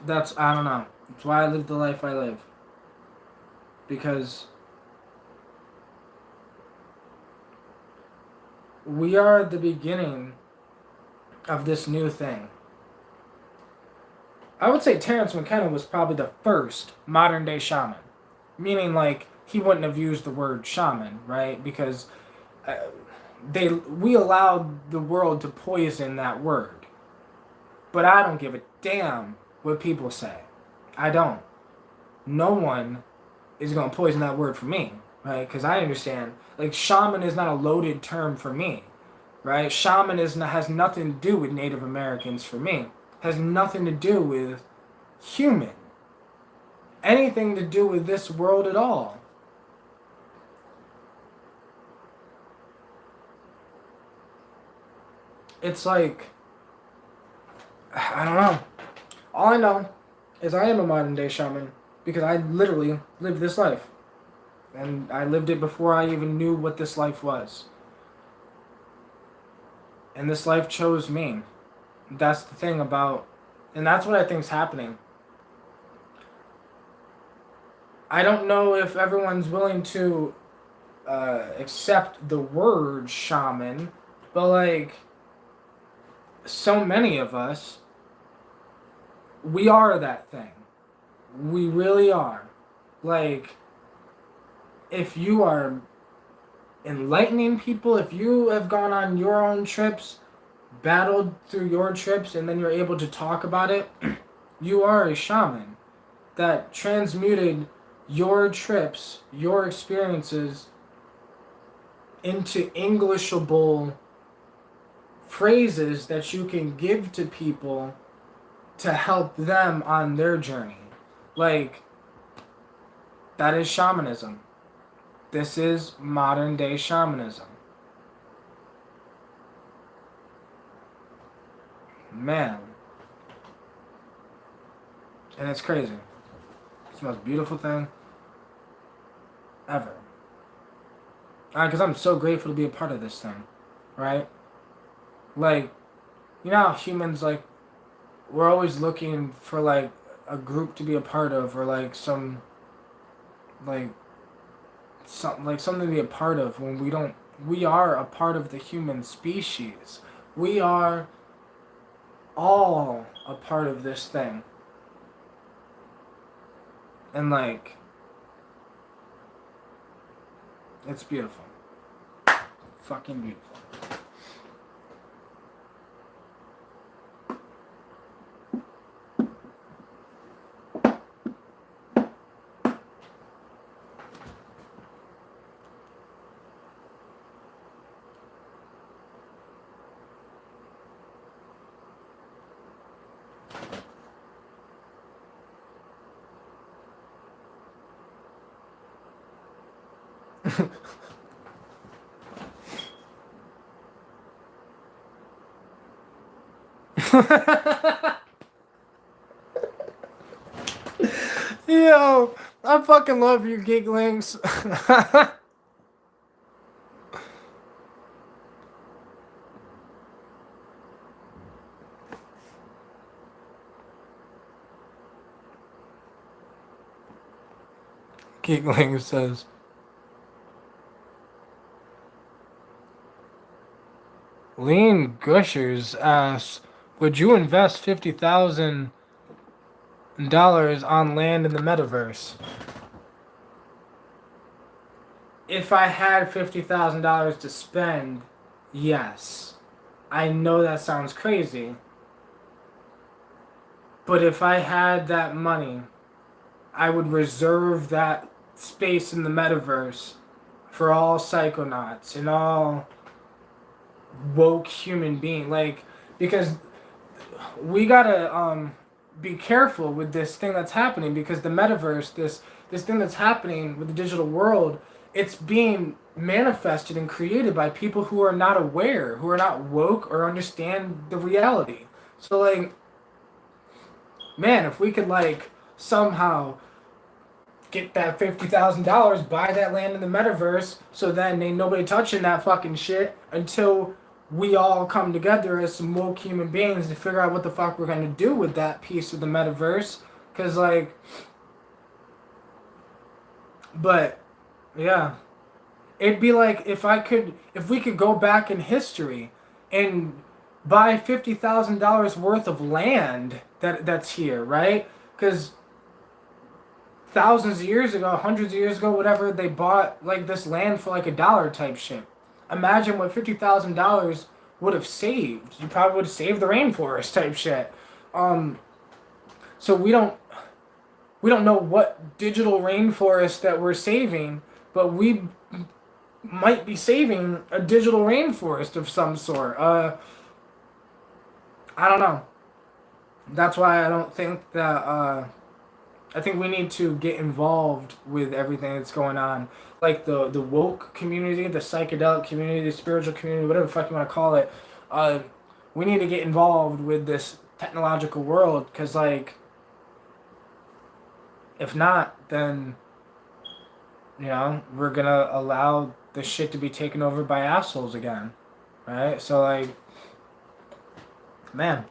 I don't know. That's why I live the life I live. Because we are the beginning of this new thing. I would say Terrence McKenna was probably the first modern day shaman. Meaning, like, he wouldn't have used the word shaman, right? Because uh, we allowed the world to poison that word. But I don't give a damn what people say. I don't. No one is going to poison that word for me, right? Because I understand, like, shaman is not a loaded term for me, right? Shaman has nothing to do with Native Americans for me. Has nothing to do with human. Anything to do with this world at all. It's like, I don't know. All I know is I am a modern day shaman because I literally lived this life. And I lived it before I even knew what this life was. And this life chose me. That's the thing about, and that's what I think is happening. I don't know if everyone's willing to accept the word shaman, but like, so many of us, we are that thing. We really are. Like, if you are enlightening people, if you have gone on your own trips, battled through your trips, and then you're able to talk about it, you are a shaman that transmuted your trips, your experiences into Englishable phrases that you can give to people to help them on their journey. Like, that is shamanism. This is modern day shamanism. Man. And it's crazy. It's the most beautiful thing ever. Because I'm so grateful to be a part of this thing, right? Like, you know how humans, like, we're always looking for, like, a group to be a part of, or, like, like, something to be a part of when we don't, we are a part of the human species. We are all a part of this thing. And, like, it's beautiful. Fucking beautiful. Yo, I fucking love you, Giglings. Giggling says, Lean Gushers asks, would you invest $50,000 on land in the metaverse? If I had $50,000 to spend, yes. I know that sounds crazy. But if I had that money, I would reserve that space in the metaverse for all psychonauts and all woke human being, like, because we gotta be careful with this thing that's happening, because the metaverse, this thing that's happening with the digital world, it's being manifested and created by people who are not aware, who are not woke or understand the reality. So, like, man, if we could, like, somehow get that $50,000, buy that land in the metaverse, so then ain't nobody touching that fucking shit until we all come together as some woke human beings to figure out what the fuck we're gonna do with that piece of the metaverse. Cause, like, but yeah, it'd be like if we could go back in history and buy $50,000 worth of land that's here, right? Because thousands of years ago, hundreds of years ago, whatever, they bought like this land for like $1 type shit. Imagine what $50,000 would have saved. You probably would have saved the rainforest type shit. Um, so we don't know what digital rainforest that we're saving, but we might be saving a digital rainforest of some sort. I don't know. That's why I don't think that. I think we need to get involved with everything that's going on, like the woke community, the psychedelic community, the spiritual community, whatever the fuck you want to call it. Uh, we need to get involved with this technological world, because, like, if not, then we're gonna allow the shit to be taken over by assholes again, right? So, like, man,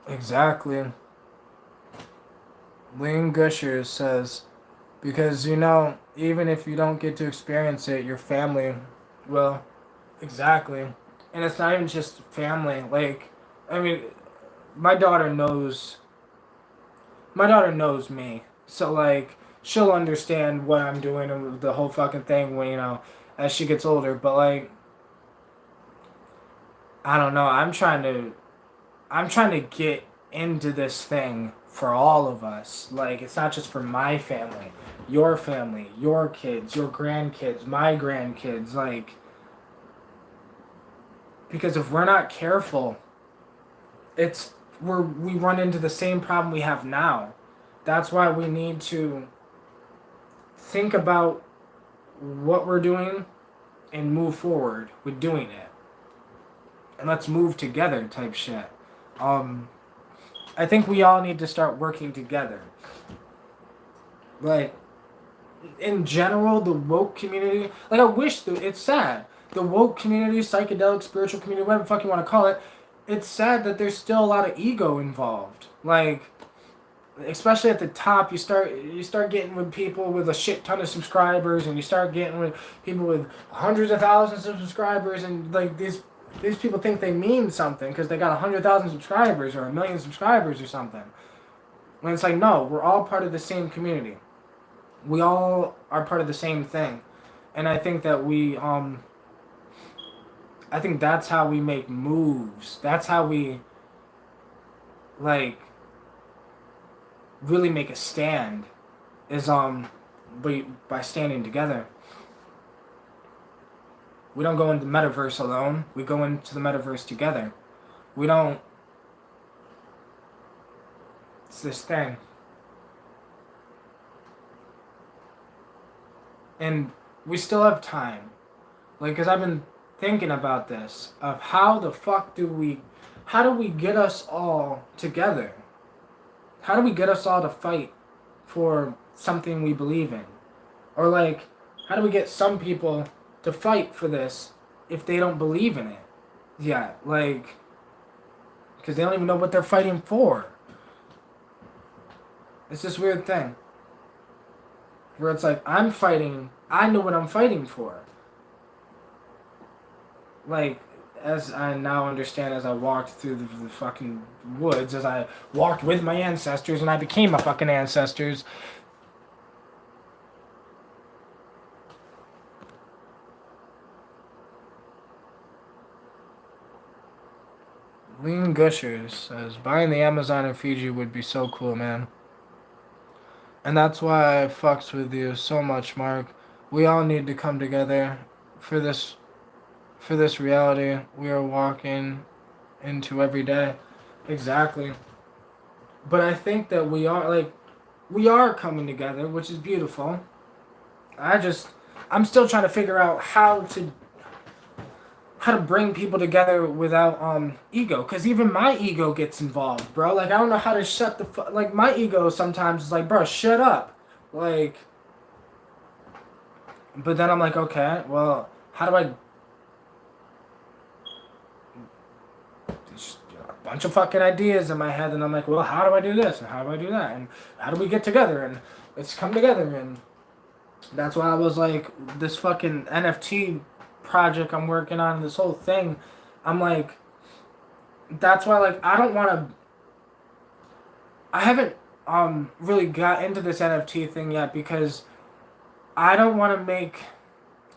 exactly. Lean Gusher says, because, even if you don't get to experience it, your family will. Exactly. And it's not even just family. Like, I mean, my daughter knows. My daughter knows me, so, like, she'll understand what I'm doing and the whole fucking thing when, as she gets older. But, like, I don't know. I'm trying to get into this thing for all of us. Like, it's not just for my family, your kids, your grandkids, my grandkids. Like, because if we're not careful, we run into the same problem we have now. That's why we need to think about what we're doing and move forward with doing it. And let's move together type shit. Um, I think we all need to start working together. Like, in general, the woke community, like, I wish, it's sad. The woke community, psychedelic, spiritual community, whatever the fuck you want to call it, it's sad that there's still a lot of ego involved. Like, especially at the top, you start getting with people with a shit ton of subscribers, and you start getting with people with hundreds of thousands of subscribers, and like these people think they mean something because they got 100,000 subscribers or 1,000,000 subscribers or something. When it's like, no, we're all part of the same community. We all are part of the same thing, and I think that I think that's how we make moves. That's how we like really make a stand. Is by standing together. We don't go into the metaverse alone. We go into the metaverse together. We don't. It's this thing. And we still have time. Like, because I've been thinking about this, of how do we get us all together? How do we get us all to fight for something we believe in? Or, like, how do we get some people to fight for this if they don't believe in it yet? Like, because they don't even know what they're fighting for. It's this weird thing where it's like, I know what I'm fighting for. Like, as I now understand, as I walked through the fucking woods, as I walked with my ancestors and I became my fucking ancestors. Lean Gushers says, buying the Amazon in Fiji would be so cool, man. And that's why I fucks with you so much, Mark. We all need to come together for this reality we are walking into every day. Exactly. But I think that we are coming together, which is beautiful. I'm still trying to figure out how to bring people together without ego, because even my ego gets involved, bro. Like, I don't know how to shut like, my ego sometimes is like, bro, shut up. Like, but then I'm like, okay, well, how do I there's a bunch of fucking ideas in my head, and I'm like, well, how do I do this and how do I do that, and how do we get together, and let's come together. And that's why I was like, this fucking NFT project I'm working on, this whole thing, I'm like, that's why, like, I haven't really got into this NFT thing yet, because I don't want to I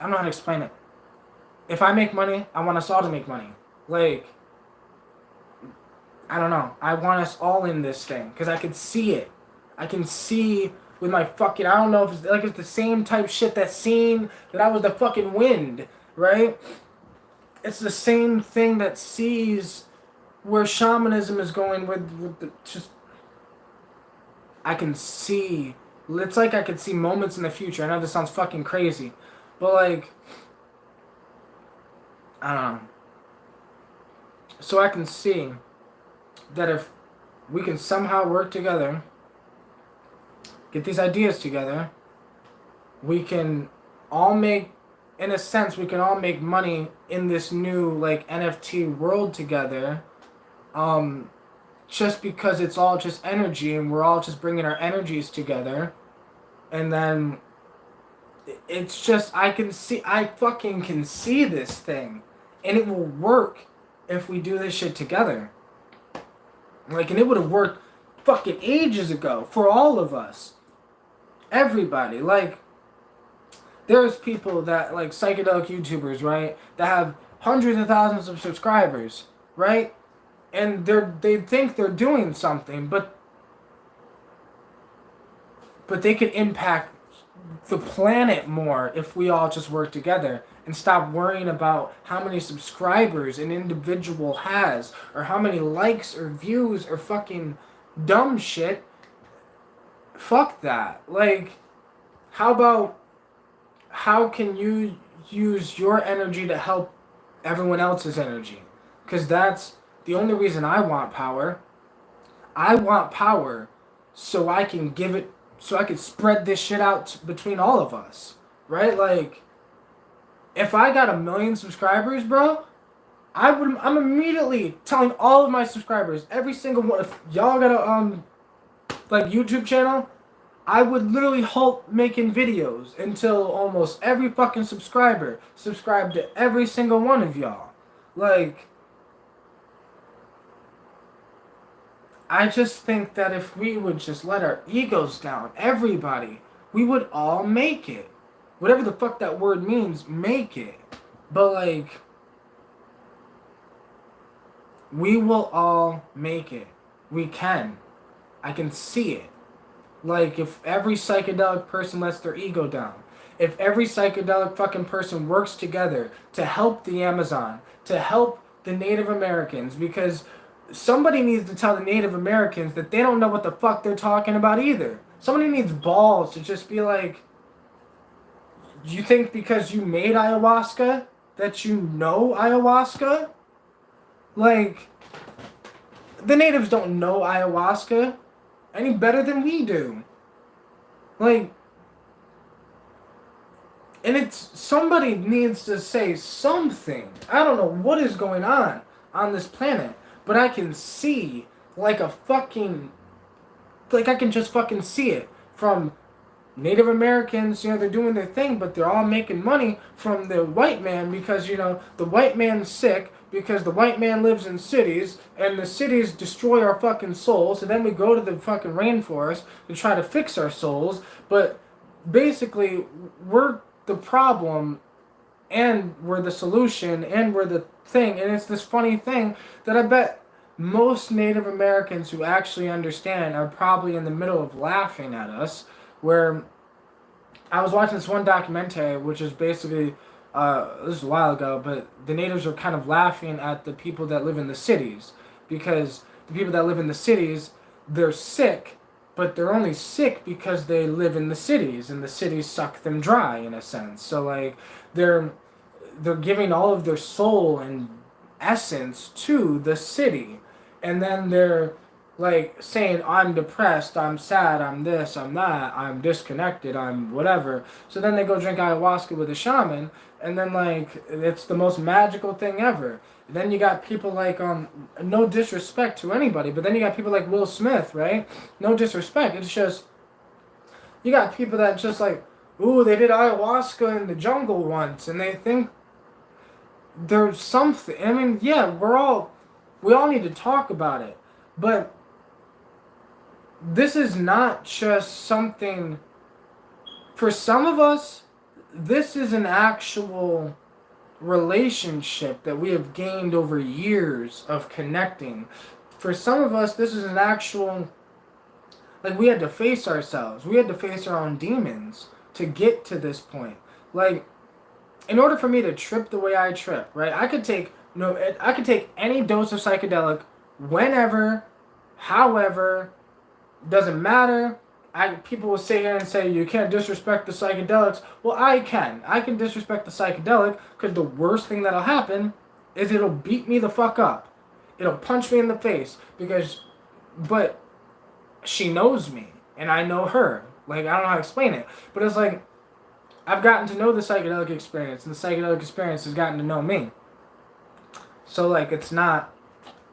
don't know how to explain it. If I make money, I want us all to make money. Like, I don't know. I want us all in this thing, because I can see it. I can see with my fucking, I don't know if it's the same type shit, that scene that I was the fucking wind, right? It's the same thing that sees where shamanism is going with the, just, I can see, it's like I can see moments in the future. I know this sounds fucking crazy, but like, I don't know. So I can see that if we can somehow work together, get these ideas together, we can all make, in a sense, we can all make money in this new, like, NFT world together, just because it's all just energy, and we're all just bringing our energies together, and then it's just, I fucking can see this thing, and it will work if we do this shit together. Like, and it would have worked fucking ages ago for all of us. Everybody. Like, there's people that, like, psychedelic YouTubers, right, that have hundreds of thousands of subscribers, right? And they think they're doing something, but they could impact the planet more if we all just work together and stop worrying about how many subscribers an individual has, or how many likes or views or fucking dumb shit. Fuck that. Like, How about how can you use your energy to help everyone else's energy? Because that's the only reason I want power. I want power so I can give it, so I can spread this shit out between all of us. Right? Like, if I got 1 million subscribers, bro, I'm immediately telling all of my subscribers, every single one, if y'all got a like YouTube channel, I would literally halt making videos until almost every fucking subscriber subscribed to every single one of y'all. Like, I just think that if we would just let our egos down, everybody, we would all make it. Whatever the fuck that word means, make it. But like, we will all make it. We can. I can see it. Like, if every psychedelic person lets their ego down, if every psychedelic fucking person works together to help the Amazon, to help the Native Americans, because somebody needs to tell the Native Americans that they don't know what the fuck they're talking about either. Somebody needs balls to just be like, you think because you made ayahuasca that you know ayahuasca? Like, the natives don't know ayahuasca any better than we do. Like, and it's, somebody needs to say something. I don't know what is going on this planet, but I can see like a fucking, like I can just fucking see it from Native Americans, they're doing their thing, but they're all making money from the white man because, the white man's sick because the white man lives in cities and the cities destroy our fucking souls. So then we go to the fucking rainforest to try to fix our souls. But basically, we're the problem and we're the solution and we're the thing. And it's this funny thing that I bet most Native Americans who actually understand are probably in the middle of laughing at us, where I was watching this one documentary, which is basically, this is a while ago, but the natives are kind of laughing at the people that live in the cities, because the people that live in the cities, they're sick, but they're only sick because they live in the cities, and the cities suck them dry in a sense. So like, they're they're giving all of their soul and essence to the city, and then they're like saying, I'm depressed, I'm sad, I'm this, I'm that, I'm disconnected, I'm whatever. So then they go drink ayahuasca with a shaman, and then like, it's the most magical thing ever. And then you got people like, no disrespect to anybody, but then you got people like Will Smith, right? No disrespect, it's just, you got people that just like, ooh, they did ayahuasca in the jungle once, and they think there's something. I mean, yeah, we all need to talk about it, but this is not just something, for some of us, this is an actual relationship that we have gained over years of connecting. For some of us, this is an actual, like, we had to face ourselves. We had to face our own demons to get to this point. Like, in order for me to trip the way I trip, right? I could take any dose of psychedelic whenever, however, doesn't matter. People will sit here and say you can't disrespect the psychedelics. Well, I can. I can disrespect the psychedelic because the worst thing that'll happen is it'll beat me the fuck up. It'll punch me in the face but she knows me and I know her. Like, I don't know how to explain it, but it's like, I've gotten to know the psychedelic experience, and the psychedelic experience has gotten to know me. So, like, it's not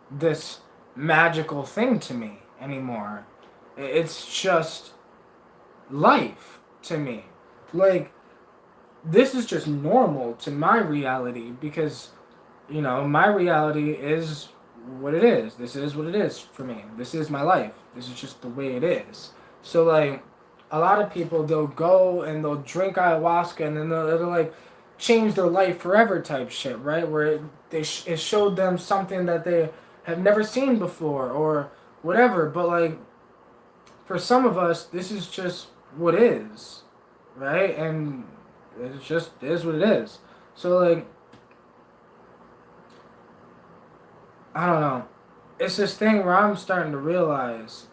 this magical thing to me anymore. It's just life to me. Like, this is just normal to my reality because, my reality is what it is. This is what it is for me. This is my life. This is just the way it is. So, like, a lot of people, they'll go and they'll drink ayahuasca and then it'll like change their life forever type shit, right? Where it showed them something that they have never seen before or whatever. But like, for some of us, this is just what is, right? And it just is what it is. So like, I don't know. It's this thing where I'm starting to realize,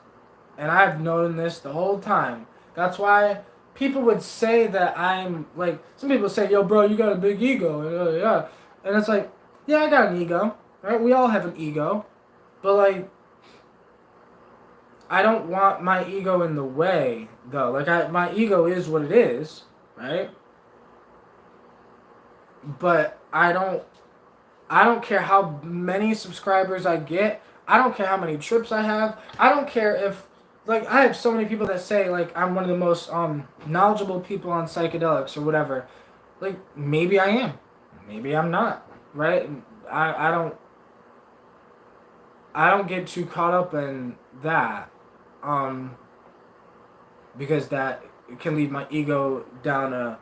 and I've known this the whole time. That's why people would say that I'm like, some people say, yo, bro, you got a big ego. Yeah. And it's like, yeah, I got an ego. Right? We all have an ego. But like, I don't want my ego in the way, though. Like, my ego is what it is, right? But I don't care how many subscribers I get. I don't care how many trips I have. I don't care if, like, I have so many people that say like I'm one of the most knowledgeable people on psychedelics or whatever. Like, maybe I am, maybe I'm not, right? I don't get too caught up in that, um, because that can lead my ego down a,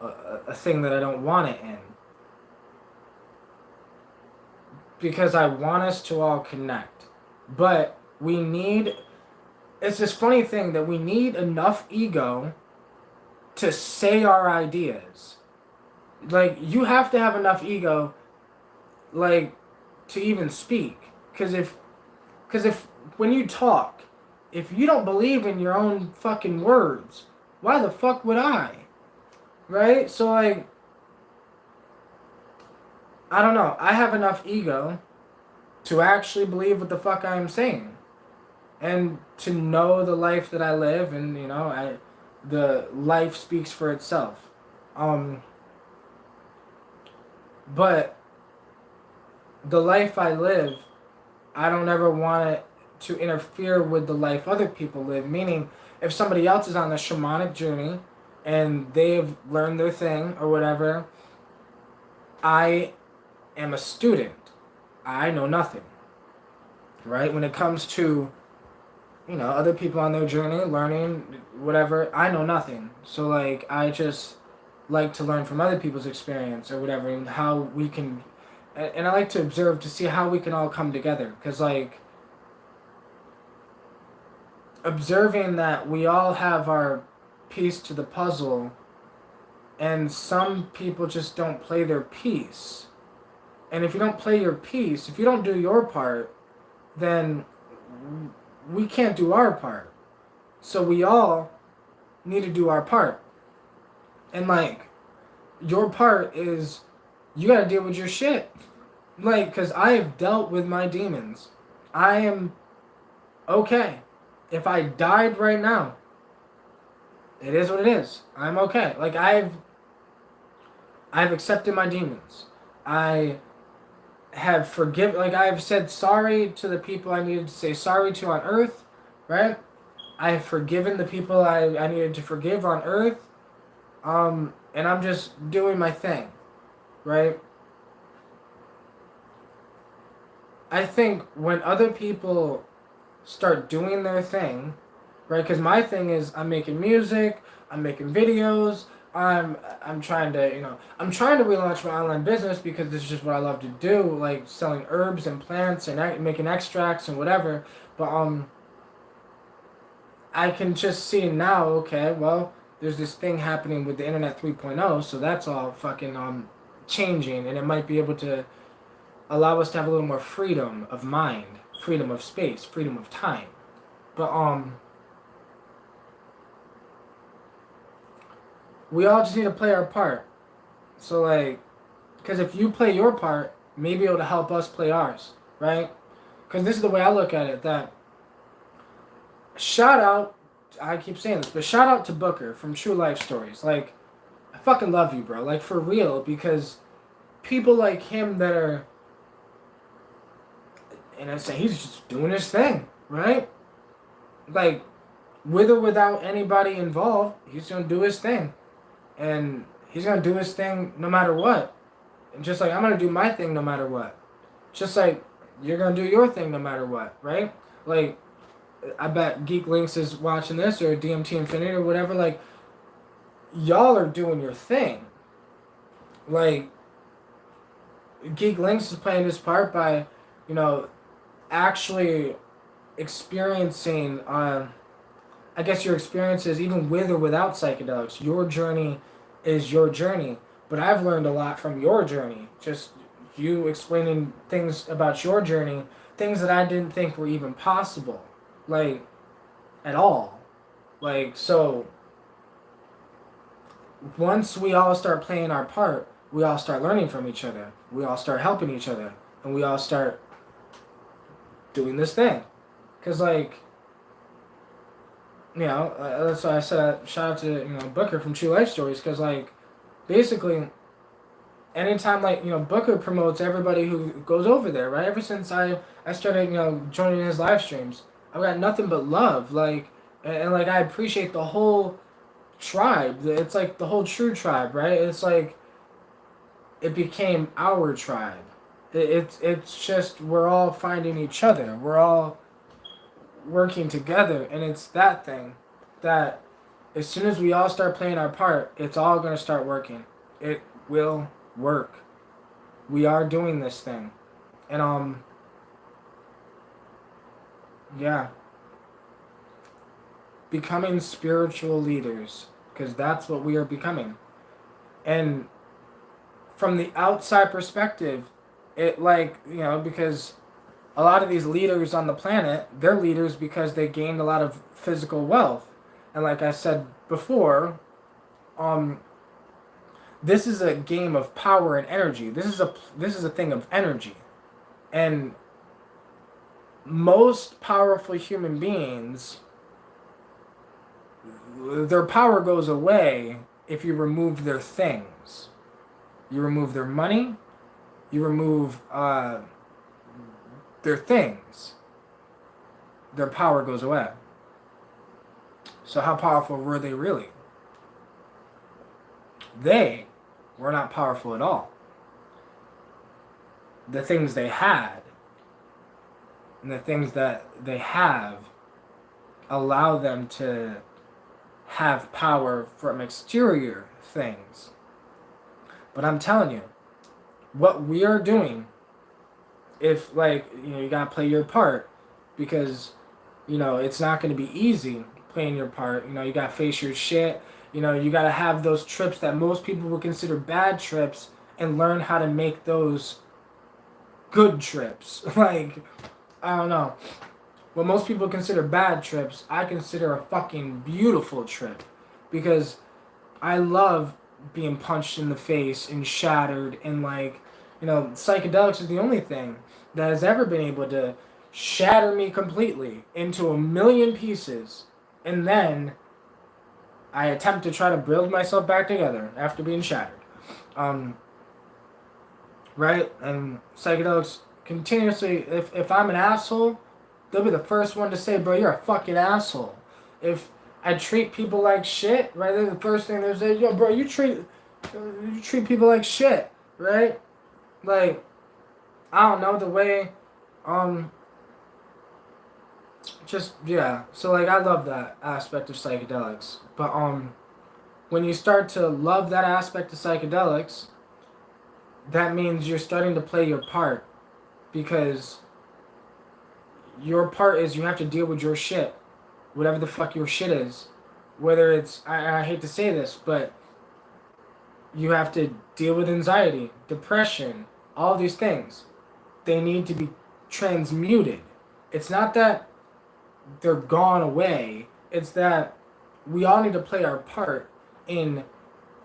a thing that I don't want it in. Because I want us to all connect. But we need, it's this funny thing that we need enough ego to say our ideas. Like, you have to have enough ego, like, to even speak. Because if, when you talk, if you don't believe in your own fucking words, why the fuck would I? Right? So, like, I don't know. I have enough ego to actually believe what the fuck I am saying. And to know the life that I live, and the life speaks for itself. Um, but the life I live, I don't ever want it to interfere with the life other people live. Meaning, if somebody else is on a shamanic journey and they've learned their thing or whatever, I am a student. I know nothing. Right? When it comes to other people on their journey, learning, whatever, I know nothing. So, like, I just like to learn from other people's experience or whatever, and how we can, and I like to observe to see how we can all come together. Because, like, observing that we all have our piece to the puzzle, and some people just don't play their piece. And if you don't play your piece, if you don't do your part, then we can't do our part. So we all need to do our part. And, like, your part is you gotta deal with your shit. Like, because I have dealt with my demons. I am okay. If I died right now, it is what it is. I'm okay. Like, I've accepted my demons. I have forgiven, like, I've said sorry to the people I needed to say sorry to on earth, right? I have forgiven the people I needed to forgive on earth, and I'm just doing my thing, right? I think when other people start doing their thing, right? Because my thing is I'm making music, I'm making videos, I'm trying to I'm trying to relaunch my online business because this is just what I love to do, like selling herbs and plants and making extracts and whatever. But I can just see now. Okay, well, there's this thing happening with the internet 3.0, so that's all fucking changing, and it might be able to allow us to have a little more freedom of mind, freedom of space, freedom of time. But we all just need to play our part. So, like, because if you play your part, maybe it'll help us play ours, right? Because this is the way I look at it. That shout out, I keep saying this, but shout out to Booker from True Life Stories. Like, I fucking love you, bro. Like, for real, because people like him that are, and I say he's just doing his thing, right? Like, with or without anybody involved, he's gonna do his thing. And he's gonna do his thing no matter what. And just like I'm gonna do my thing no matter what. Just like you're gonna do your thing no matter what, right? Like, I bet Geek Links is watching this, or DMT Infinity or whatever. Like, y'all are doing your thing. Like, Geek Links is playing his part by, actually experiencing, I guess, your experiences, even with or without psychedelics. Your journey is your journey. But I've learned a lot from your journey. Just you explaining things about your journey, things that I didn't think were even possible. Like, at all. Like, so, once we all start playing our part, we all start learning from each other. We all start helping each other, and we all start doing this thing. Cause like, that's why I said shout out to Booker from True Life Stories. Cause like, basically, anytime like Booker promotes everybody who goes over there, right? Ever since I started joining his live streams, I've got nothing but love. Like, and like I appreciate the whole tribe. It's like the whole true tribe, right? It's like it became our tribe. It's just we're all finding each other. We're all working together, and it's that thing that as soon as we all start playing our part, it's all gonna start working. It will work. We are doing this thing, and yeah, becoming spiritual leaders, because that's what we are becoming. And from the outside perspective, it like because a lot of these leaders on the planet, they're leaders because they gained a lot of physical wealth. And like I said before, um, this is a game of power and energy. This is a thing of energy. And most powerful human beings, their power goes away if you remove their things. You remove their money, you remove their things, their power goes away. So how powerful were they really? They were not powerful at all. The things they had and the things that they have allow them to have power from exterior things. But I'm telling you, what we are doing, if like you gotta play your part, because it's not going to be easy playing your part. You gotta face your shit. You gotta have those trips that most people would consider bad trips and learn how to make those good trips. Like, I don't know. What most people consider bad trips, I consider a fucking beautiful trip. Because I love being punched in the face and shattered, and like, psychedelics is the only thing that has ever been able to shatter me completely into a million pieces, and then I attempt to try to build myself back together after being shattered. Um, right? And psychedelics continuously, if I'm an asshole, they'll be the first one to say, bro, you're a fucking asshole. If I treat people like shit, right? They're the first thing they say, yo, bro, you treat people like shit, right? Like, I don't know, the way, um, just, yeah. So, like, I love that aspect of psychedelics. But, when you start to love that aspect of psychedelics, that means you're starting to play your part. Because your part is you have to deal with your shit. Whatever the fuck your shit is. Whether it's, I hate to say this, but you have to deal with anxiety, depression, all these things. They need to be transmuted. It's not that they're gone away. It's that we all need to play our part in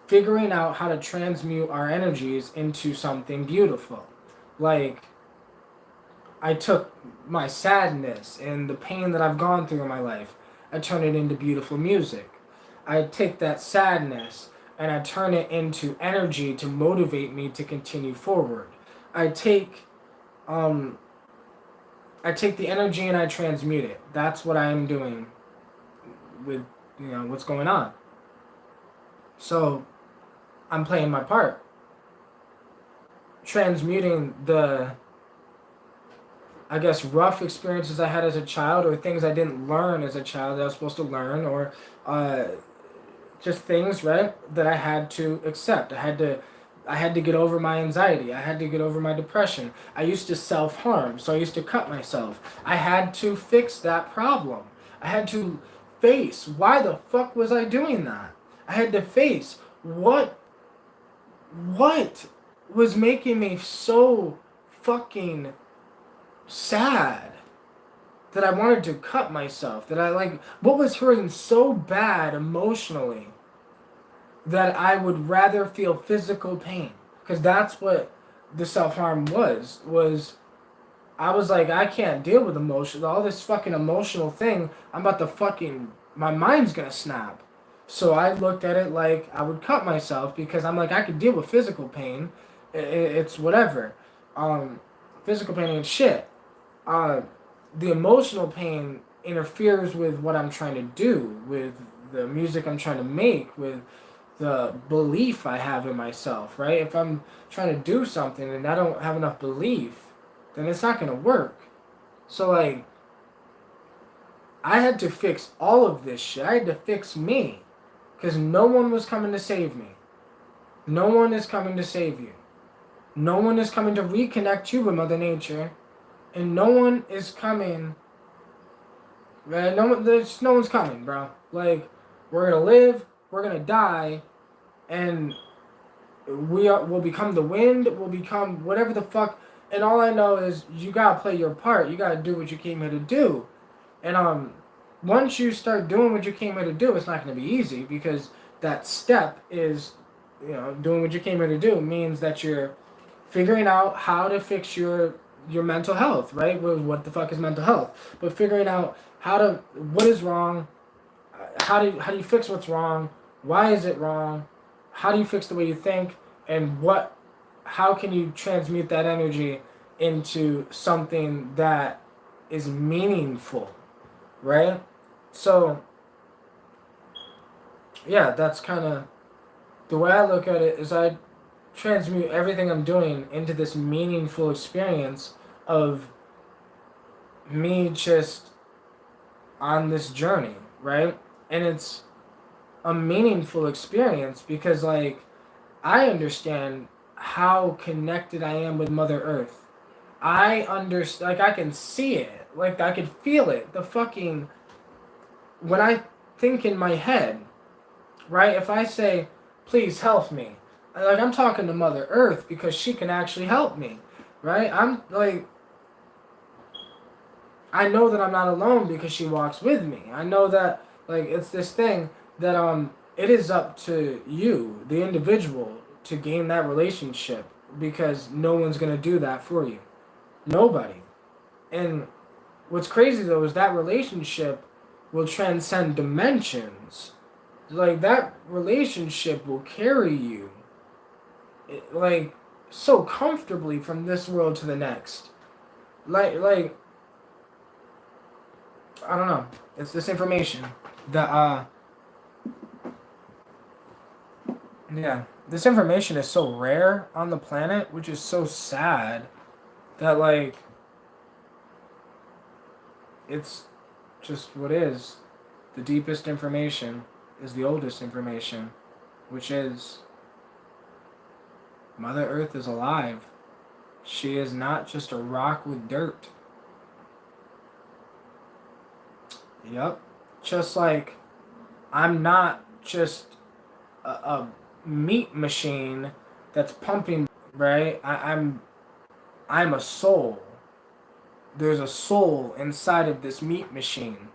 figuring out how to transmute our energies into something beautiful. Like, I took my sadness and the pain that I've gone through in my life, I turn it into beautiful music. I take that sadness and I turn it into energy to motivate me to continue forward. I take um I take the energy and I transmute it. That's what I am doing with what's going on. So I'm playing my part. Transmuting the, I guess, rough experiences I had as a child, or things I didn't learn as a child that I was supposed to learn, or uh, just things, right, that I had to accept. I had to get over my anxiety. I had to get over my depression. I used to self-harm, so I used to cut myself. I had to fix that problem. I had to face why the fuck was I doing that? I had to face what was making me so fucking sad that I wanted to cut myself, that I like what was hurting so bad emotionally that I would rather feel physical pain. Because that's what the self-harm was I was like, I can't deal with emotion. All this fucking emotional thing, I'm about to fucking, my mind's gonna snap. So I looked at it like I would cut myself because I'm like, I could deal with physical pain. It's whatever. Um, Physical pain ain't shit. Uh, the emotional pain interferes with what I'm trying to do, with the music I'm trying to make, with the belief I have in myself, right? If I'm trying to do something and I don't have enough belief, then it's not going to work. So, like, I had to fix all of this shit. I had to fix me. Because no one was coming to save me. No one is coming to save you. No one is coming to reconnect you with Mother Nature. And no one is coming. Man, no one's coming, bro. Like, we're gonna live, we're gonna die, and we'll become the wind, we'll become whatever the fuck. And all I know is you gotta play your part. You gotta do what you came here to do. And once you start doing what you came here to do, it's not gonna be easy because that step is, doing what you came here to do means that you're figuring out how to fix your mental health, right? Well, what the fuck is mental health? But figuring out what is wrong, how do you fix what's wrong? Why is it wrong? How do you fix the way you think? And how can you transmute that energy into something that is meaningful, right? So, yeah, that's kind of the way I look at it is I transmute everything I'm doing into this meaningful experience of me just on this journey, right? And it's a meaningful experience because, like, I understand how connected I am with Mother Earth. I understand, like, I can see it, like, I can feel it. The fucking, when I think in my head, right? If I say, please help me, like, I'm talking to Mother Earth because she can actually help me, right? I'm like, I know that I'm not alone because she walks with me. I know that, like, it's this thing that it is up to you, the individual, to gain that relationship because no one's gonna do that for you. Nobody. And what's crazy though is that relationship will transcend dimensions. Like, that relationship will carry you, like, so comfortably from this world to the next. Like I don't know. It's this information that yeah, this information is so rare on the planet, which is so sad that, like, it's just what is. The deepest information is the oldest information, which is Mother Earth is alive. She is not just a rock with dirt. Yep. Just like I'm not just a meat machine that's pumping, right? I'm a soul. There's a soul inside of this meat machine.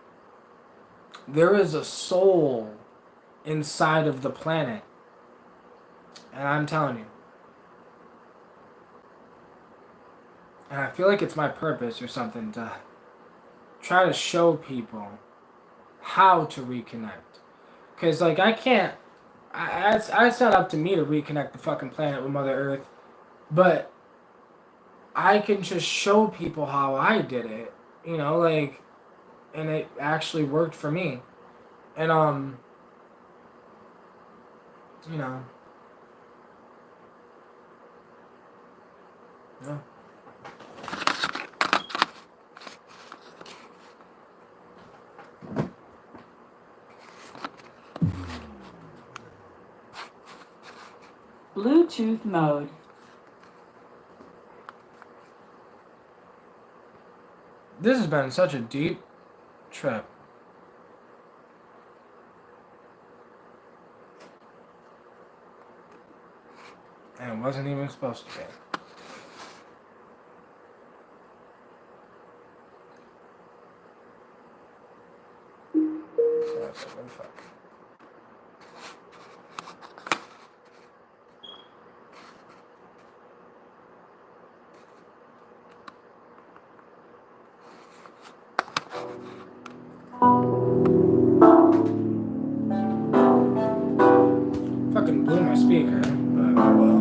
There is a soul inside of the planet. And I'm telling you. And I feel like it's my purpose or something to try to show people how to reconnect. Because, like, I can't. It's not up to me to reconnect the fucking planet with Mother Earth. But I can just show people how I did it. Like, and it actually worked for me. And, you know, yeah. Bluetooth mode. This has been such a deep trip. And it wasn't even supposed to be. What the fuck? speaker, but oh well.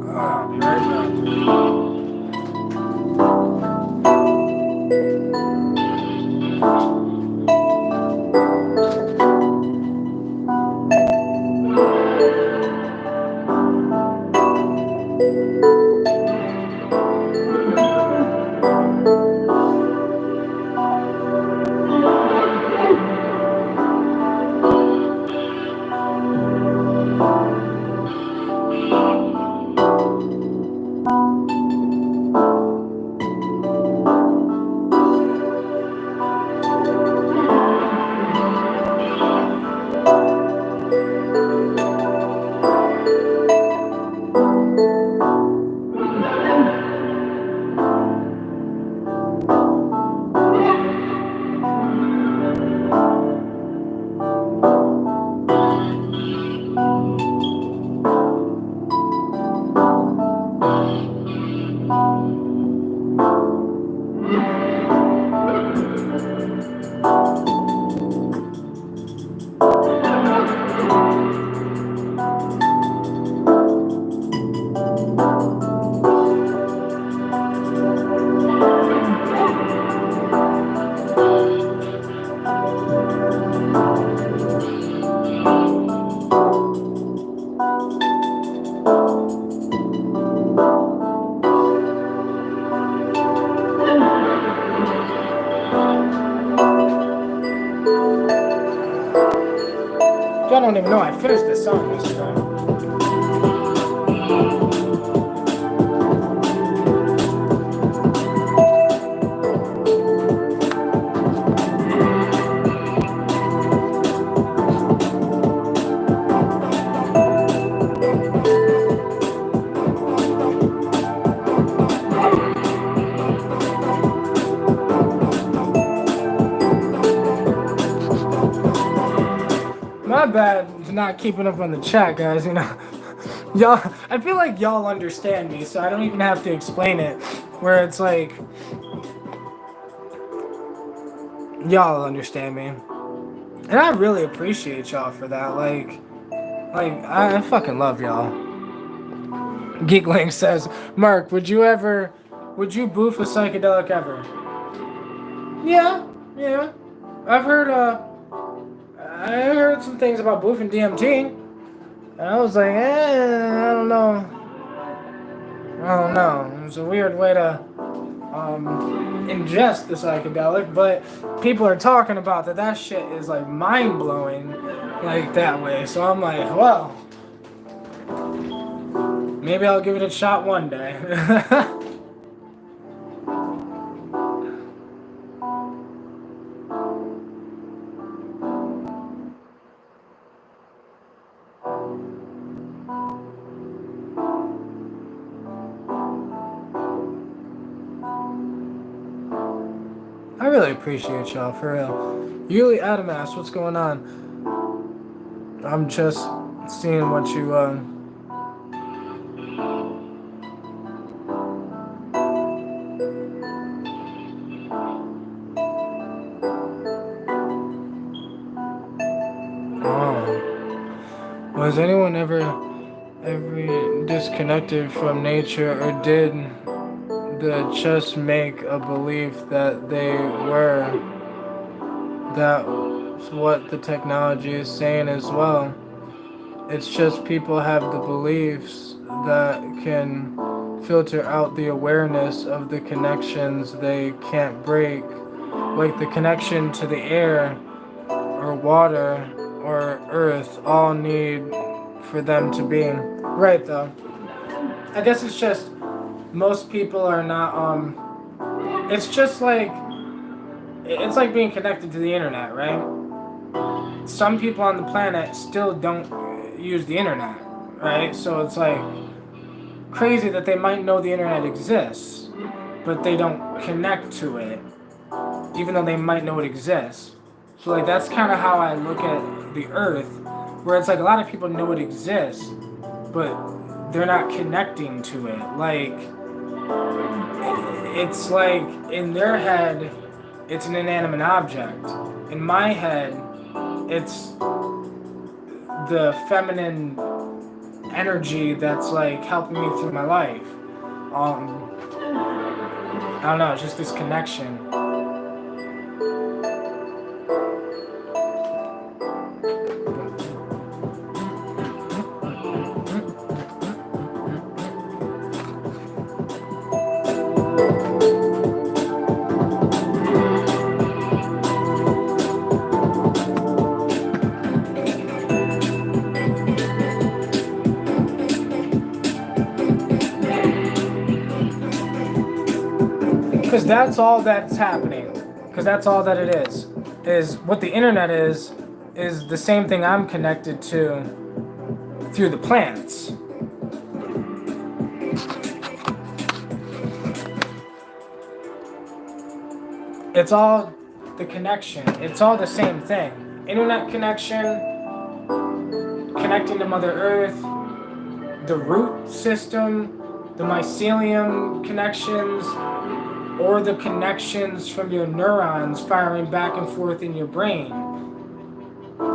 I'll be right back. Y'all don't even know I finished this song yesterday. My bad for not keeping up on the chat, guys. You know, y'all. I feel like y'all understand me, so I don't even have to explain it. Where it's like, y'all understand me, and I really appreciate y'all for that. Like I fucking love y'all. Geekling says, Mark, would you boof a psychedelic ever? Yeah, yeah. I've heard, I heard some things about boofing DMT, and I was like, I don't know. I don't know. It's a weird way to ingest the psychedelic, but people are talking about that shit is like mind blowing, like that way. So I'm like, well, maybe I'll give it a shot one day. I really appreciate y'all, for real. Yuli Adamas, what's going on? I'm just seeing what you, was anyone ever disconnected from nature, or did the just make a belief that they were? That's what the technology is saying as well. It's just people have the beliefs that can filter out the awareness of the connections they can't break, like the connection to the air or water or earth, all need for them to be. Right, though. I guess it's just most people are not, it's just like, it's like being connected to the internet, right? Some people on the planet still don't use the internet, right? So it's like crazy that they might know the internet exists, but they don't connect to it, even though they might know it exists. So like that's kind of how I look at the earth, where it's like a lot of people know it exists, but they're not connecting to it. Like it's like in their head it's an inanimate object. In my head, it's the feminine energy that's like helping me through my life. I don't know, it's just this connection. Because that's all that's happening. Because that's all that it is. Is what the internet is the same thing I'm connected to through the plants. It's all the connection. It's all the same thing. Internet connection, connecting to Mother Earth, the root system, the mycelium connections, or the connections from your neurons firing back and forth in your brain.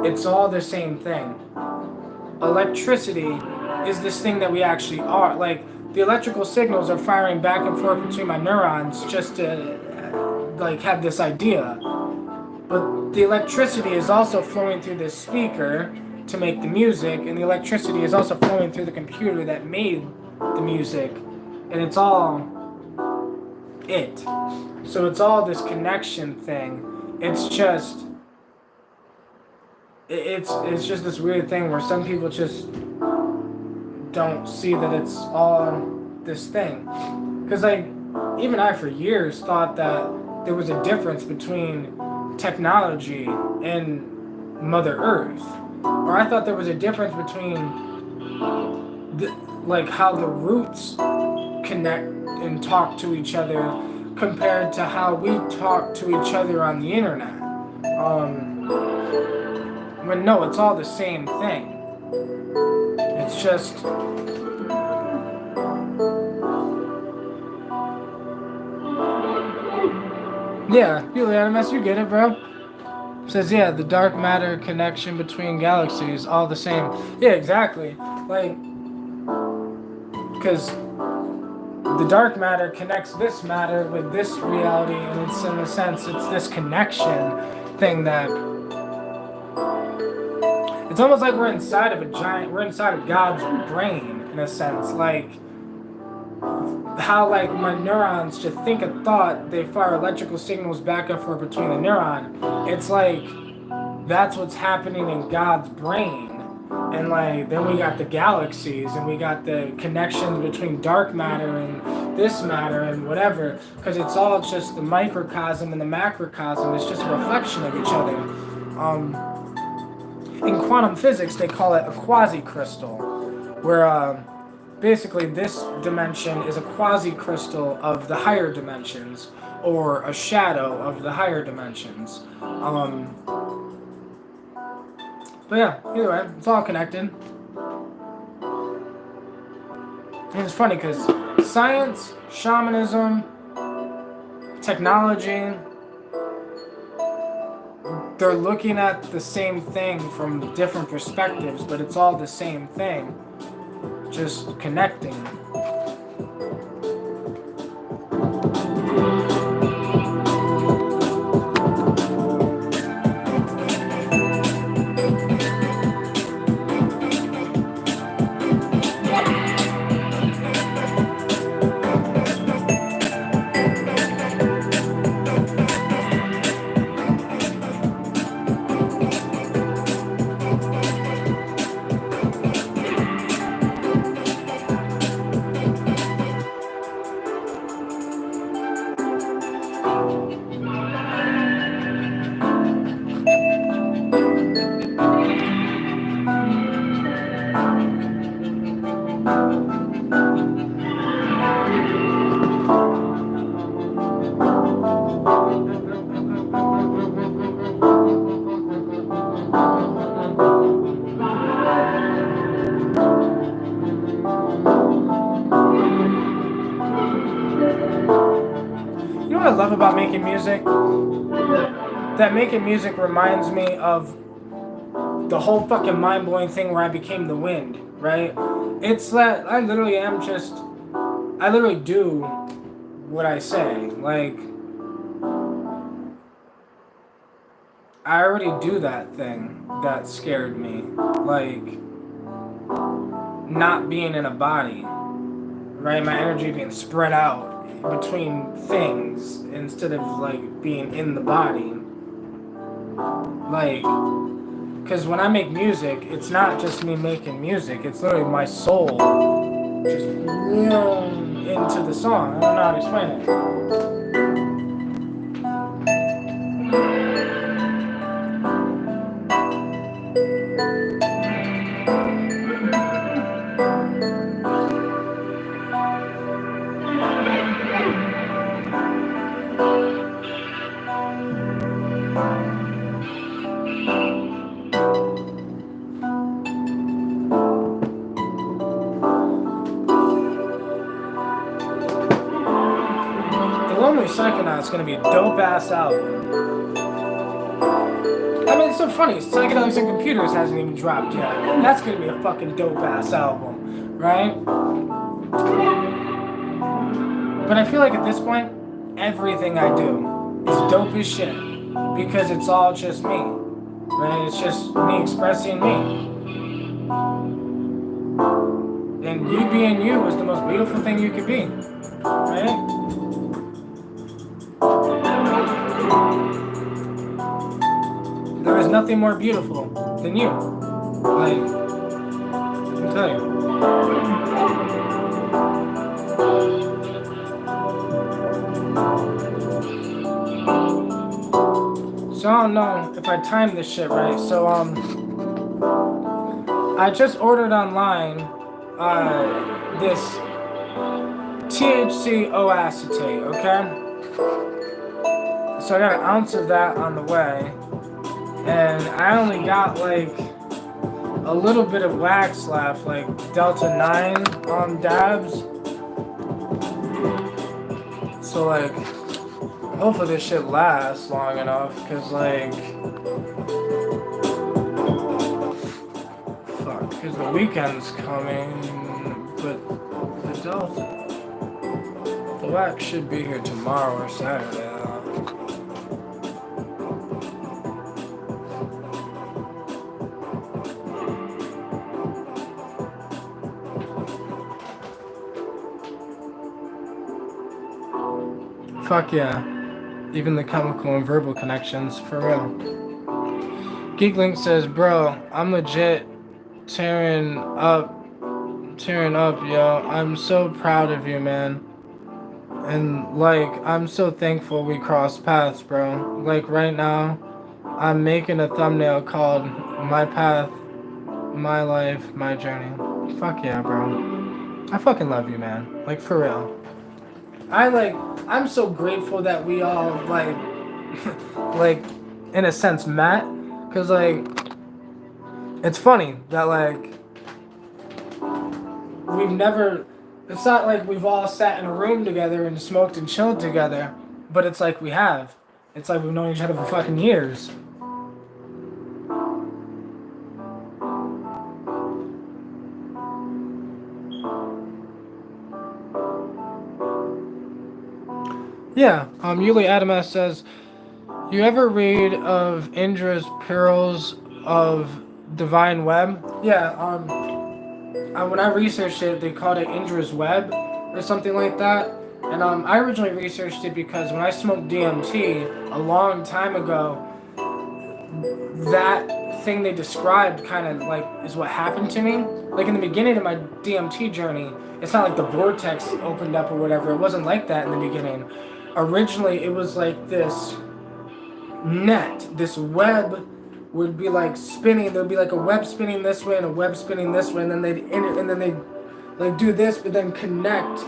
It's all the same thing. Electricity is this thing that we actually are. Like, the electrical signals are firing back and forth between my neurons just to like have this idea. But the electricity is also flowing through this speaker to make the music, and the electricity is also flowing through the computer that made the music. And it's all it. So it's all this connection thing. It's just it's just this weird thing where some people just don't see that it's all this thing. Because like even I for years thought that there was a difference between technology and Mother Earth. Or I thought there was a difference between like how the roots connect and talk to each other compared to how we talk to each other on the internet. But no, it's all the same thing. It's just yeah, Helianimus, you get it, bro. Says, yeah, the dark matter connection between galaxies, all the same. Yeah, exactly. Like, because the dark matter connects this matter with this reality, and it's in a sense, it's this connection thing that it's almost like we're inside of we're inside of God's brain, in a sense. Like, how like my neurons to think a thought, they fire electrical signals back and forth between the neuron. It's like that's what's happening in God's brain. And like then we got the galaxies and we got the connections between dark matter and this matter and whatever, because it's all just the microcosm and the macrocosm. It's just a reflection of each other. In quantum physics they call it a quasi-crystal, where basically this dimension is a quasi-crystal of the higher dimensions, or a shadow of the higher dimensions. But yeah, either way, it's all connected. And it's funny because science, shamanism, technology, they're looking at the same thing from different perspectives, but it's all the same thing. Just connecting. about making music, that making music reminds me of the whole fucking mind-blowing thing where I became the wind, right? It's that I literally do what I say. Like, I already do that thing that scared me. Like, not being in a body, right? My energy being spread out between things instead of, like, being in the body. Like, because when I make music, it's not just me making music, it's literally my soul just into the song. I don't know how to explain it. The Lonely Psychonaut's gonna be a dope ass album. I mean, it's so funny. Psychedelics and Computers hasn't even dropped yet. That's gonna be a fucking dope ass album, right? But I feel like at this point, everything I do is dope as shit because it's all just me, right? It's just me expressing me. And you being you is the most beautiful thing you could be, right? There is nothing more beautiful than you. Like, I'll tell you. So I don't know if I timed this shit right. So I just ordered online this THC acetate, okay? So I got an ounce of that on the way, and I only got like a little bit of wax left, like Delta 9 dabs. So like, hopefully this shit lasts long enough, cause like, fuck, cause the weekend's coming, but the Delta, the wax should be here tomorrow or Saturday. Fuck yeah. Even the chemical and verbal connections, for real. Geeklink says, bro, I'm legit tearing up, yo. I'm so proud of you, man. And, like, I'm so thankful we crossed paths, bro. Like, right now, I'm making a thumbnail called My Path, My Life, My Journey. Fuck yeah, bro. I fucking love you, man. Like, for real. I'm so grateful that we all, like, like, in a sense, met. Because, like, it's funny that, like, it's not like we've all sat in a room together and smoked and chilled together, but it's like we have. It's like we've known each other for fucking years. Yeah, Yuli Adamas says, you ever read of Indra's Pearls of Divine Web? Yeah, when I researched it, they called it Indra's Web or something like that. And I originally researched it because when I smoked DMT a long time ago, that thing they described kind of like is what happened to me. Like in the beginning of my DMT journey, it's not like the vortex opened up or whatever. It wasn't like that in the beginning. Originally, it was like this net, this web would be like spinning. There'd be like a web spinning this way and a web spinning this way, and then they'd like do this, but then connect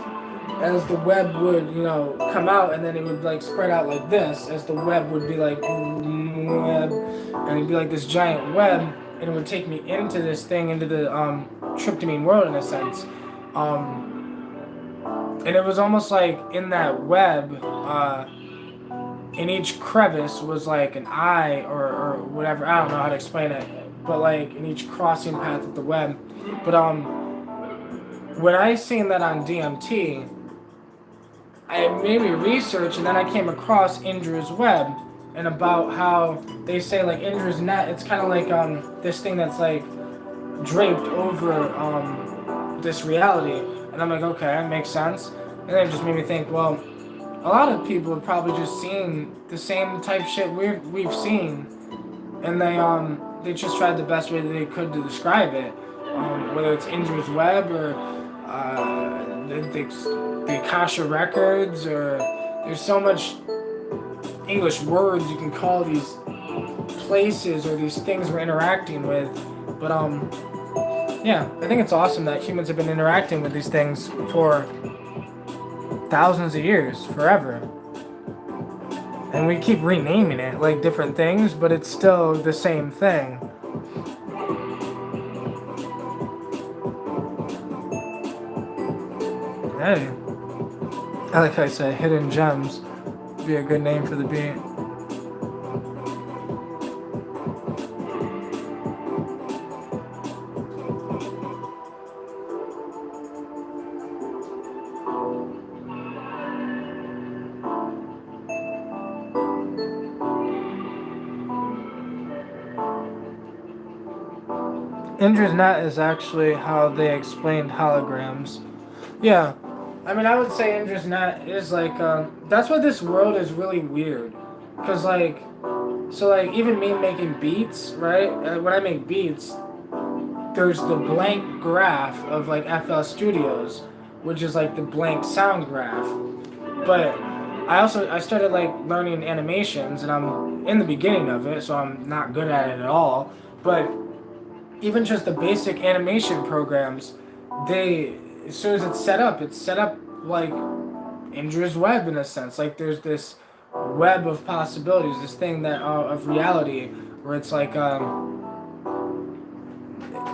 as the web would, come out, and then it would like spread out like this as the web would be like web, and it'd be like this giant web, and it would take me into this thing, into the tryptamine world in a sense. And it was almost like in that web, and each crevice was like an eye or whatever. I don't know how to explain it, but like in each crossing path of the web. But when I seen that on DMT, I made me research, and then I came across Indra's web, and about how they say like Indra's net. It's kind of like this thing that's like draped over this reality, and I'm like, okay, it makes sense. And then it just made me think, well, a lot of people have probably just seen the same type shit we've seen, and they just tried the best way that they could to describe it, whether it's Indra's web or the Akasha records, or there's so much English words you can call these places or these things we're interacting with. But yeah, I think it's awesome that humans have been interacting with these things for thousands of years, forever. And we keep renaming it like different things, but it's still the same thing. Hey, I like how I said hidden gems. Be a good name for the beat. Indra's net is actually how they explained holograms. Yeah, I mean, I would say Indra's net is like, that's why this world is really weird. Cause like, so like even me making beats, right? When I make beats, there's the blank graph of like FL Studios, which is like the blank sound graph. But I started like learning animations, and I'm in the beginning of it, so I'm not good at it at all. But even just the basic animation programs, they as soon as it's set up like Indra's web in a sense. Like there's this web of possibilities, this thing that of reality, where it's like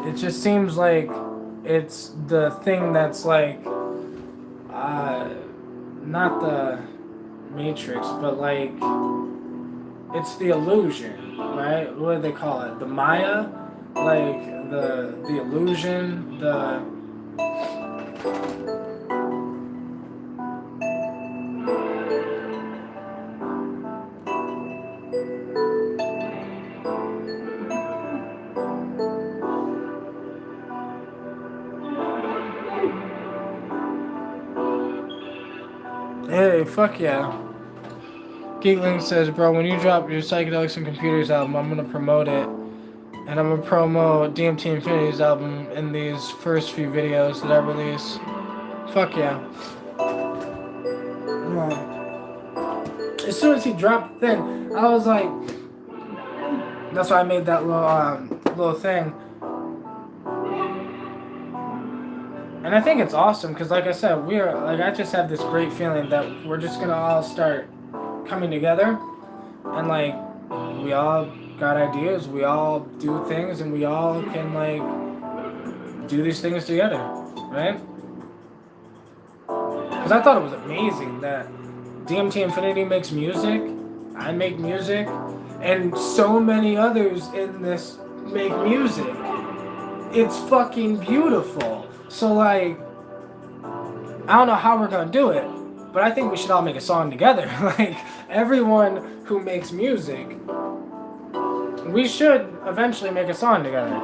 it just seems like it's the thing that's like uh, not the Matrix, but like it's the illusion, right? What do they call it? The Maya, like the illusion, the hey, fuck yeah. Geekling says, bro, when you drop your Psychedelics and Computers album, I'm gonna promote it. And I'm gonna promote DMT Infinity's album in these first few videos that I release. Fuck yeah. Yeah. As soon as he dropped the thing, I was like, that's why I made that little thing. And I think it's awesome because, like I said, I just have this great feeling that we're just gonna all start coming together, and like we all got ideas, we all do things, and we all can like do these things together, right? Because I thought it was amazing that DMT Infinity makes music, I make music, and so many others in this make music. It's fucking beautiful. So like, I don't know how we're gonna do it, but I think we should all make a song together. Like everyone who makes music, we should eventually make a song together.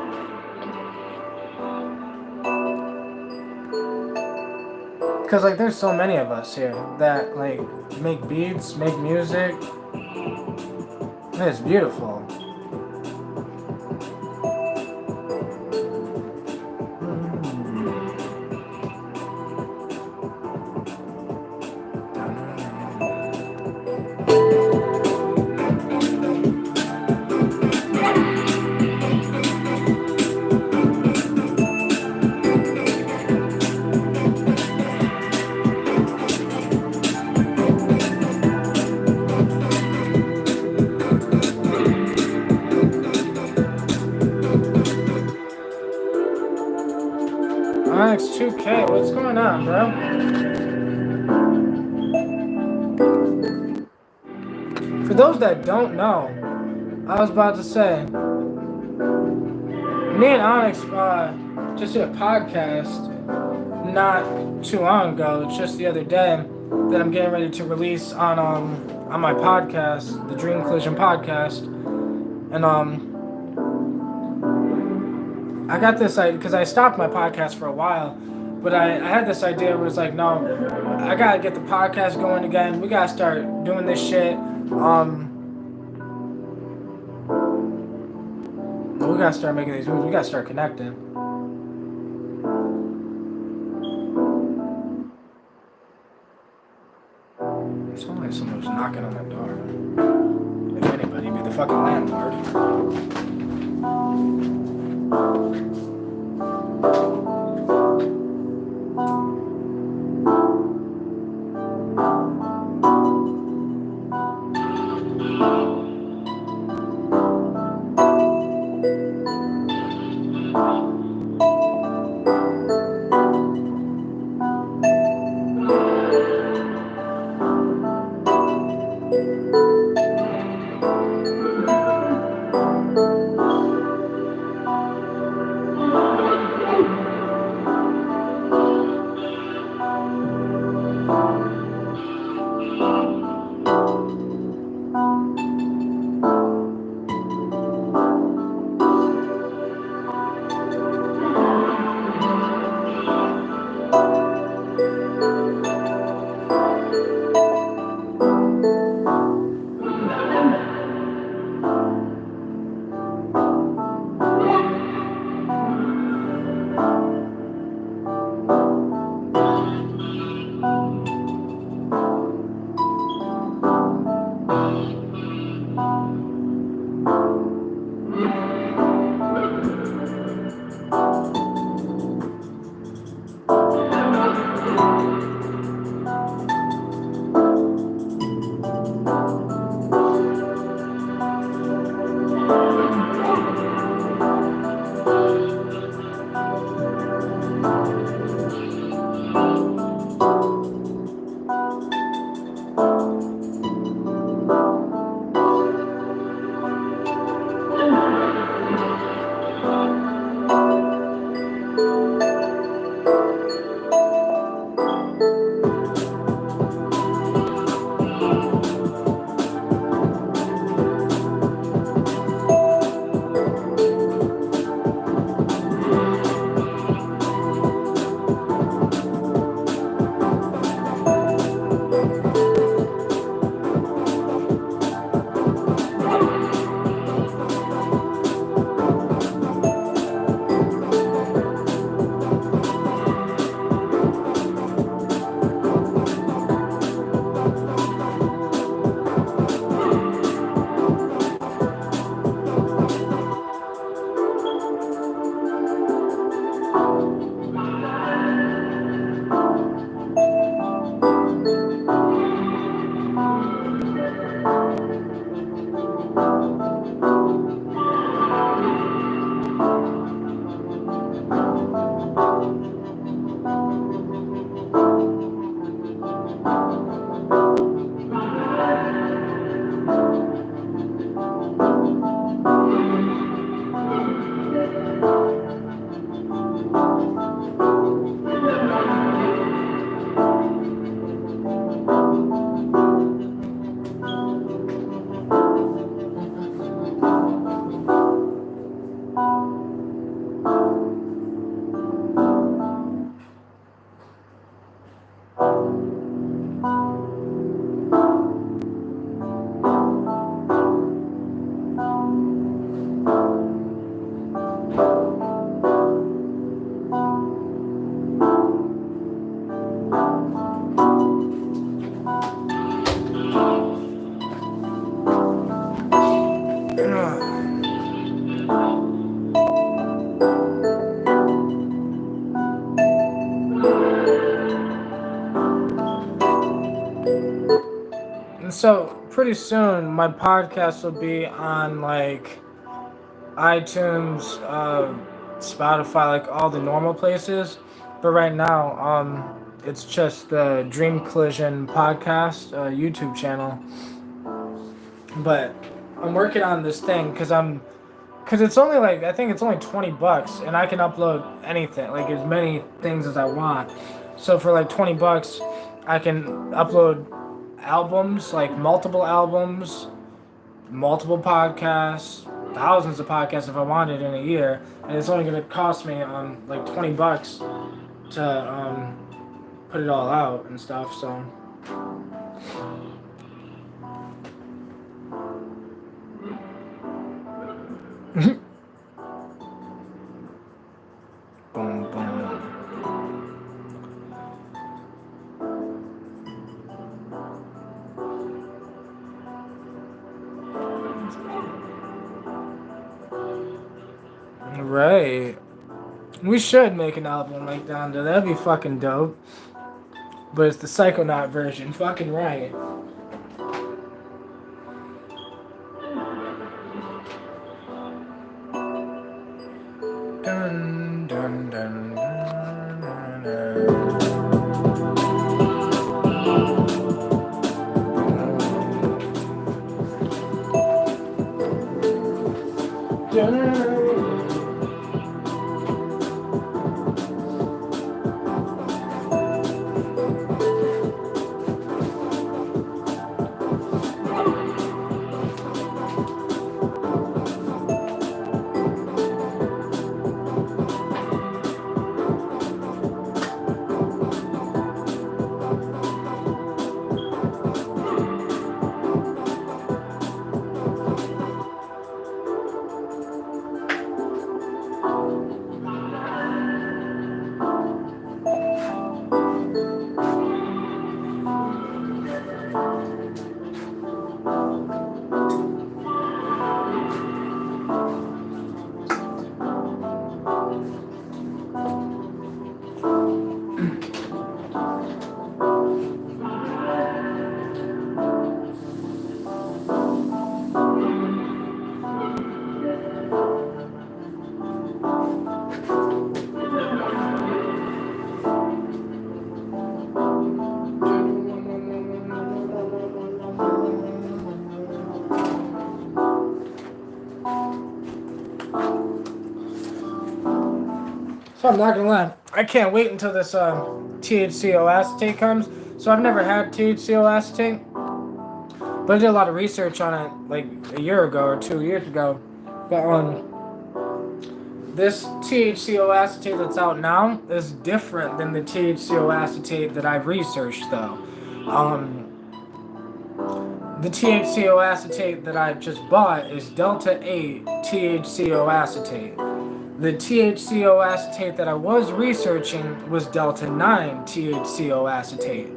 Cause like there's so many of us here that like make beats, make music. It's beautiful. Onyx 2K, what's going on, bro? For those that don't know, I was about to say, me and Onyx just did a podcast not too long ago, just the other day, that I'm getting ready to release on my podcast, the Dream Collision podcast, and I got this idea because I stopped my podcast for a while, but I had this idea where it's like, no, I gotta get the podcast going again. We gotta start doing this shit. We gotta start making these moves. We gotta start connecting. It's only like someone who's knocking on my door. If anybody, be the fucking landlord. And so pretty soon my podcast will be on like iTunes, Spotify, like all the normal places. But right now, it's just the Dream Collision podcast YouTube channel. But I'm working on this thing because it's only like I think it's only $20, and I can upload anything, like as many things as I want. So for like $20, I can upload albums, like multiple albums, multiple podcasts, thousands of podcasts if I wanted in a year, and it's only gonna cost me like $20 to put it all out and stuff. So. Boom, boom. Right. We should make an album like Donda. That'd be fucking dope. But it's the Psychonaut version. Fucking right. Dun, dun, dun, dun, dun, dun. So I'm not gonna lie, I can't wait until this THCO acetate comes. So I've never had THCO acetate, but I did a lot of research on it like a year ago or 2 years ago. But this THCO acetate that's out now is different than the THCO acetate that I've researched though. The THCO acetate that I just bought is Delta 8 THCO acetate. The THCO acetate that I was researching was Delta 9 THCO acetate.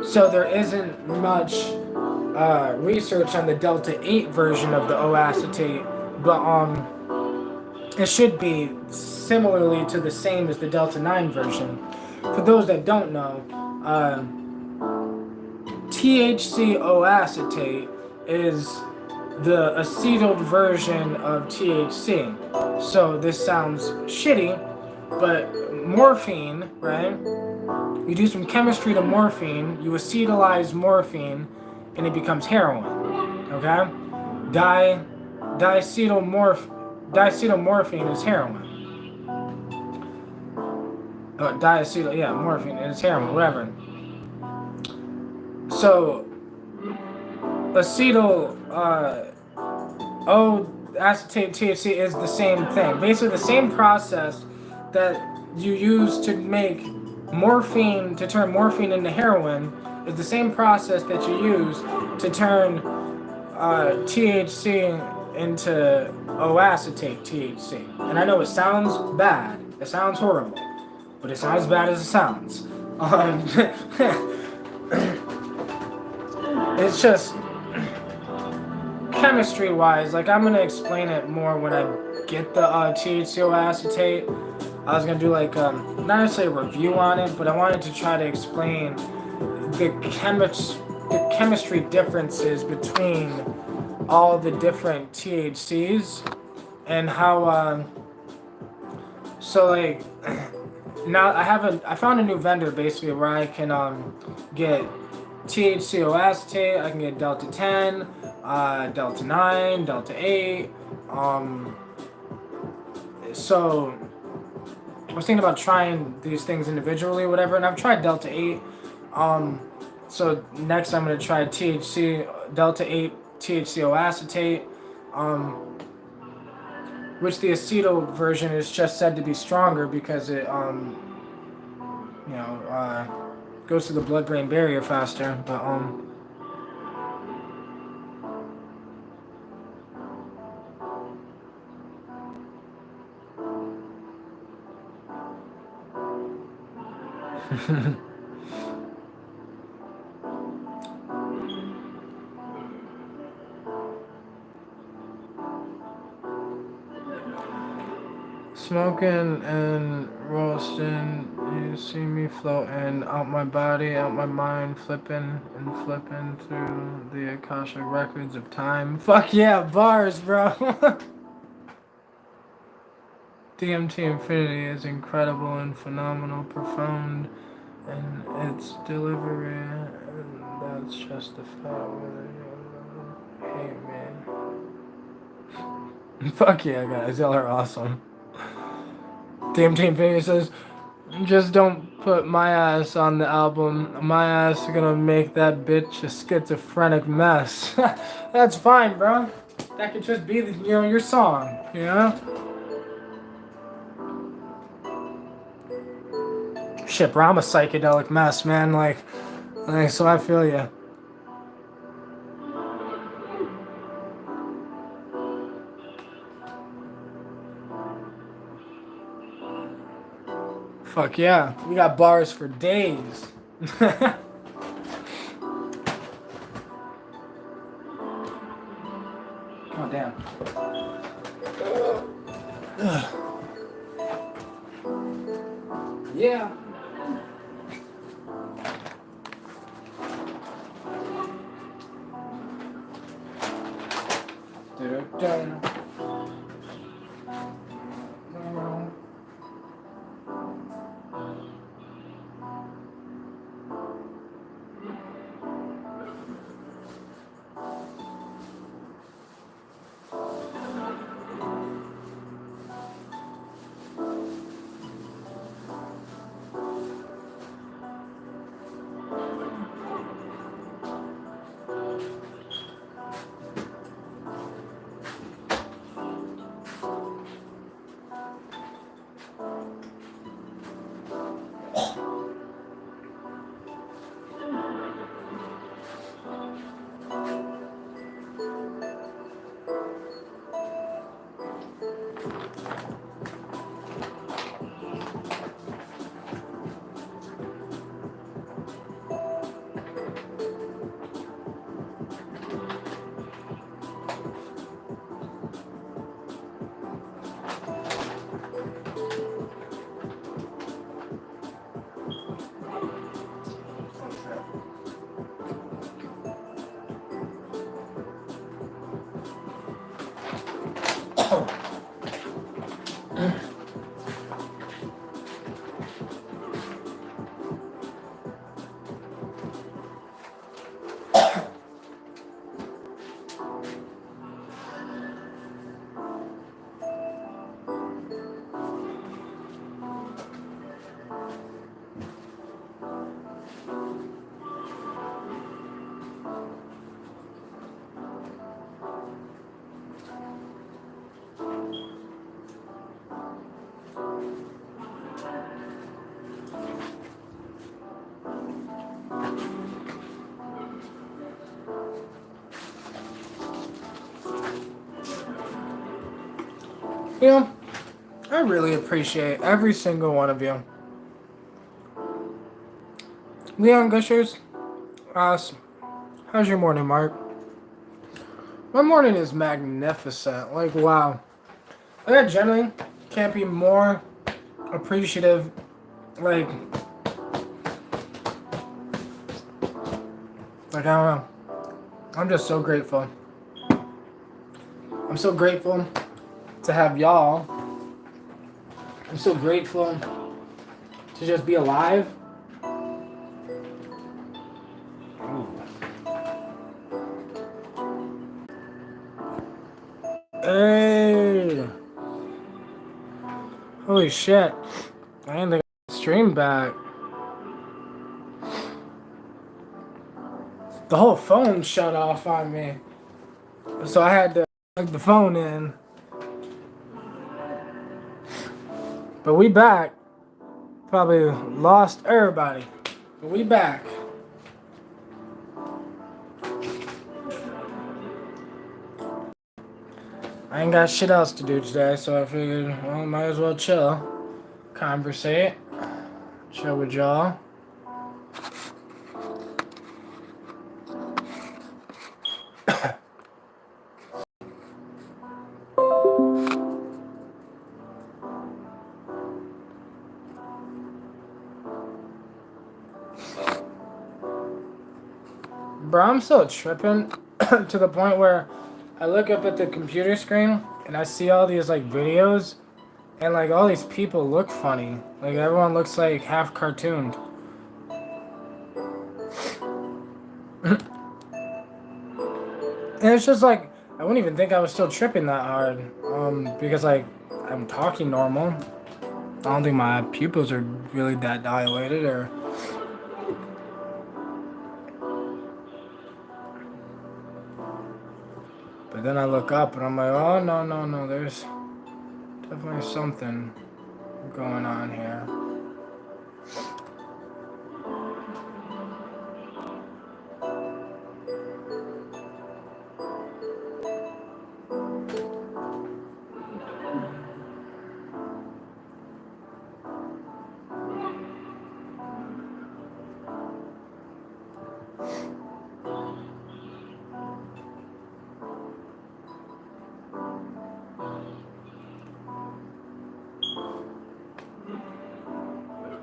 So there isn't much research on the Delta 8 version of the O acetate, but it should be similarly to the same as the Delta 9 version. For those that don't know, THCO acetate is the acetyl version of THC. So this sounds shitty, but morphine, right? You do some chemistry to morphine, you acetylize morphine, and it becomes heroin. Okay? Diacetylmorphine is heroin. Morphine is heroin, whatever. So, acetyl acetate THC is the same thing. Basically, the same process that you use to make morphine, to turn morphine into heroin, is the same process that you use to turn THC into O-acetate THC. And I know it sounds bad, it sounds horrible, but it's not as bad as it sounds. It's just chemistry wise, like I'm gonna explain it more when I get the THCO acetate. I was gonna do like not necessarily a review on it, but I wanted to try to explain the chemistry differences between all the different THCs and how so like now I found a new vendor basically where I can get THCO acetate. I can get delta 10, delta 9, delta 8. Um, so I was thinking about trying these things individually, or whatever, and I've tried delta 8. Um, so next I'm gonna try THC delta 8 THCO acetate. Um, which the aceto version is just said to be stronger because it you know goes through the blood-brain barrier faster. But smoking and roasting, you see me floating out my body, out my mind, flipping and flipping through the Akashic records of time. Fuck yeah, bars, bro. DMT Infinity is incredible and phenomenal, profound, and its delivery, and that's justified whether you hate me. Fuck yeah, guys, y'all are awesome. DMT Infinity says, just don't put my ass on the album. My ass is gonna make that bitch a schizophrenic mess. That's fine, bro. That could just be, your song, you know? Shit, bro, I'm a psychedelic mess, man. So I feel you. Fuck yeah, we got bars for days. Oh damn. Yeah. Dun-dun-dun. You know, I really appreciate every single one of you. Leon Gushers asks, how's your morning, Mark? My morning is magnificent. Like, wow. Like, I generally can't be more appreciative. Like, I don't know. I'm just so grateful. I'm so grateful to have y'all. I'm so grateful to just be alive. Hey, holy shit! I didn't think I stream back. The whole phone shut off on me, so I had to plug the phone in. But we back. Probably lost everybody. But we back. I ain't got shit else to do today, so I figured, well, might as well chill, conversate, chill with y'all. Bro, I'm still tripping to the point where I look up at the computer screen and I see all these like videos and like all these people look funny. Like everyone looks like half cartooned. And it's just like I wouldn't even think I was still tripping that hard. Because like I'm talking normal. I don't think my pupils are really that dilated or but then I look up and I'm like, oh no, there's definitely something going on here.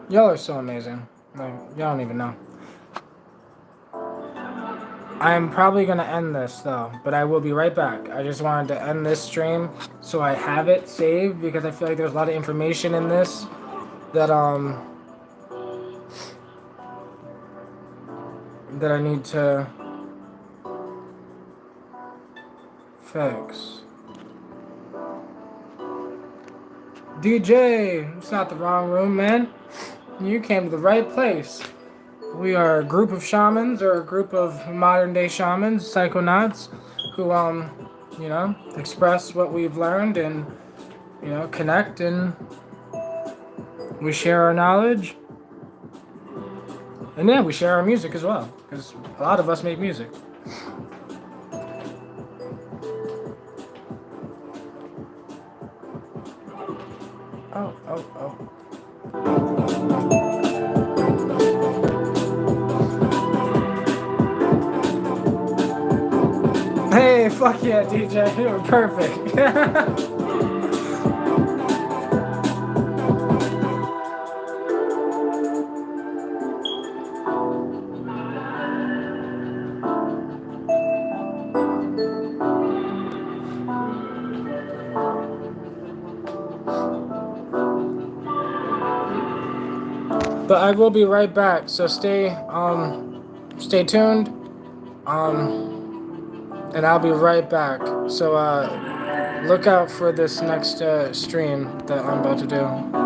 Y'all are so amazing. Like, y'all don't even know. I'm probably gonna end this though, but I will be right back. I just wanted to end this stream so I have it saved because I feel like there's a lot of information in this that I need to fix. DJ, it's not the wrong room, man. You came to the right place. We are a group of shamans or a group of modern day shamans, psychonauts, who express what we've learned and connect and we share our knowledge. And yeah, we share our music as well, because a lot of us make music. Oh. Hey, fuck yeah, DJ, you were perfect. But I will be right back, so stay tuned, and I'll be right back. So look out for this next stream that I'm about to do.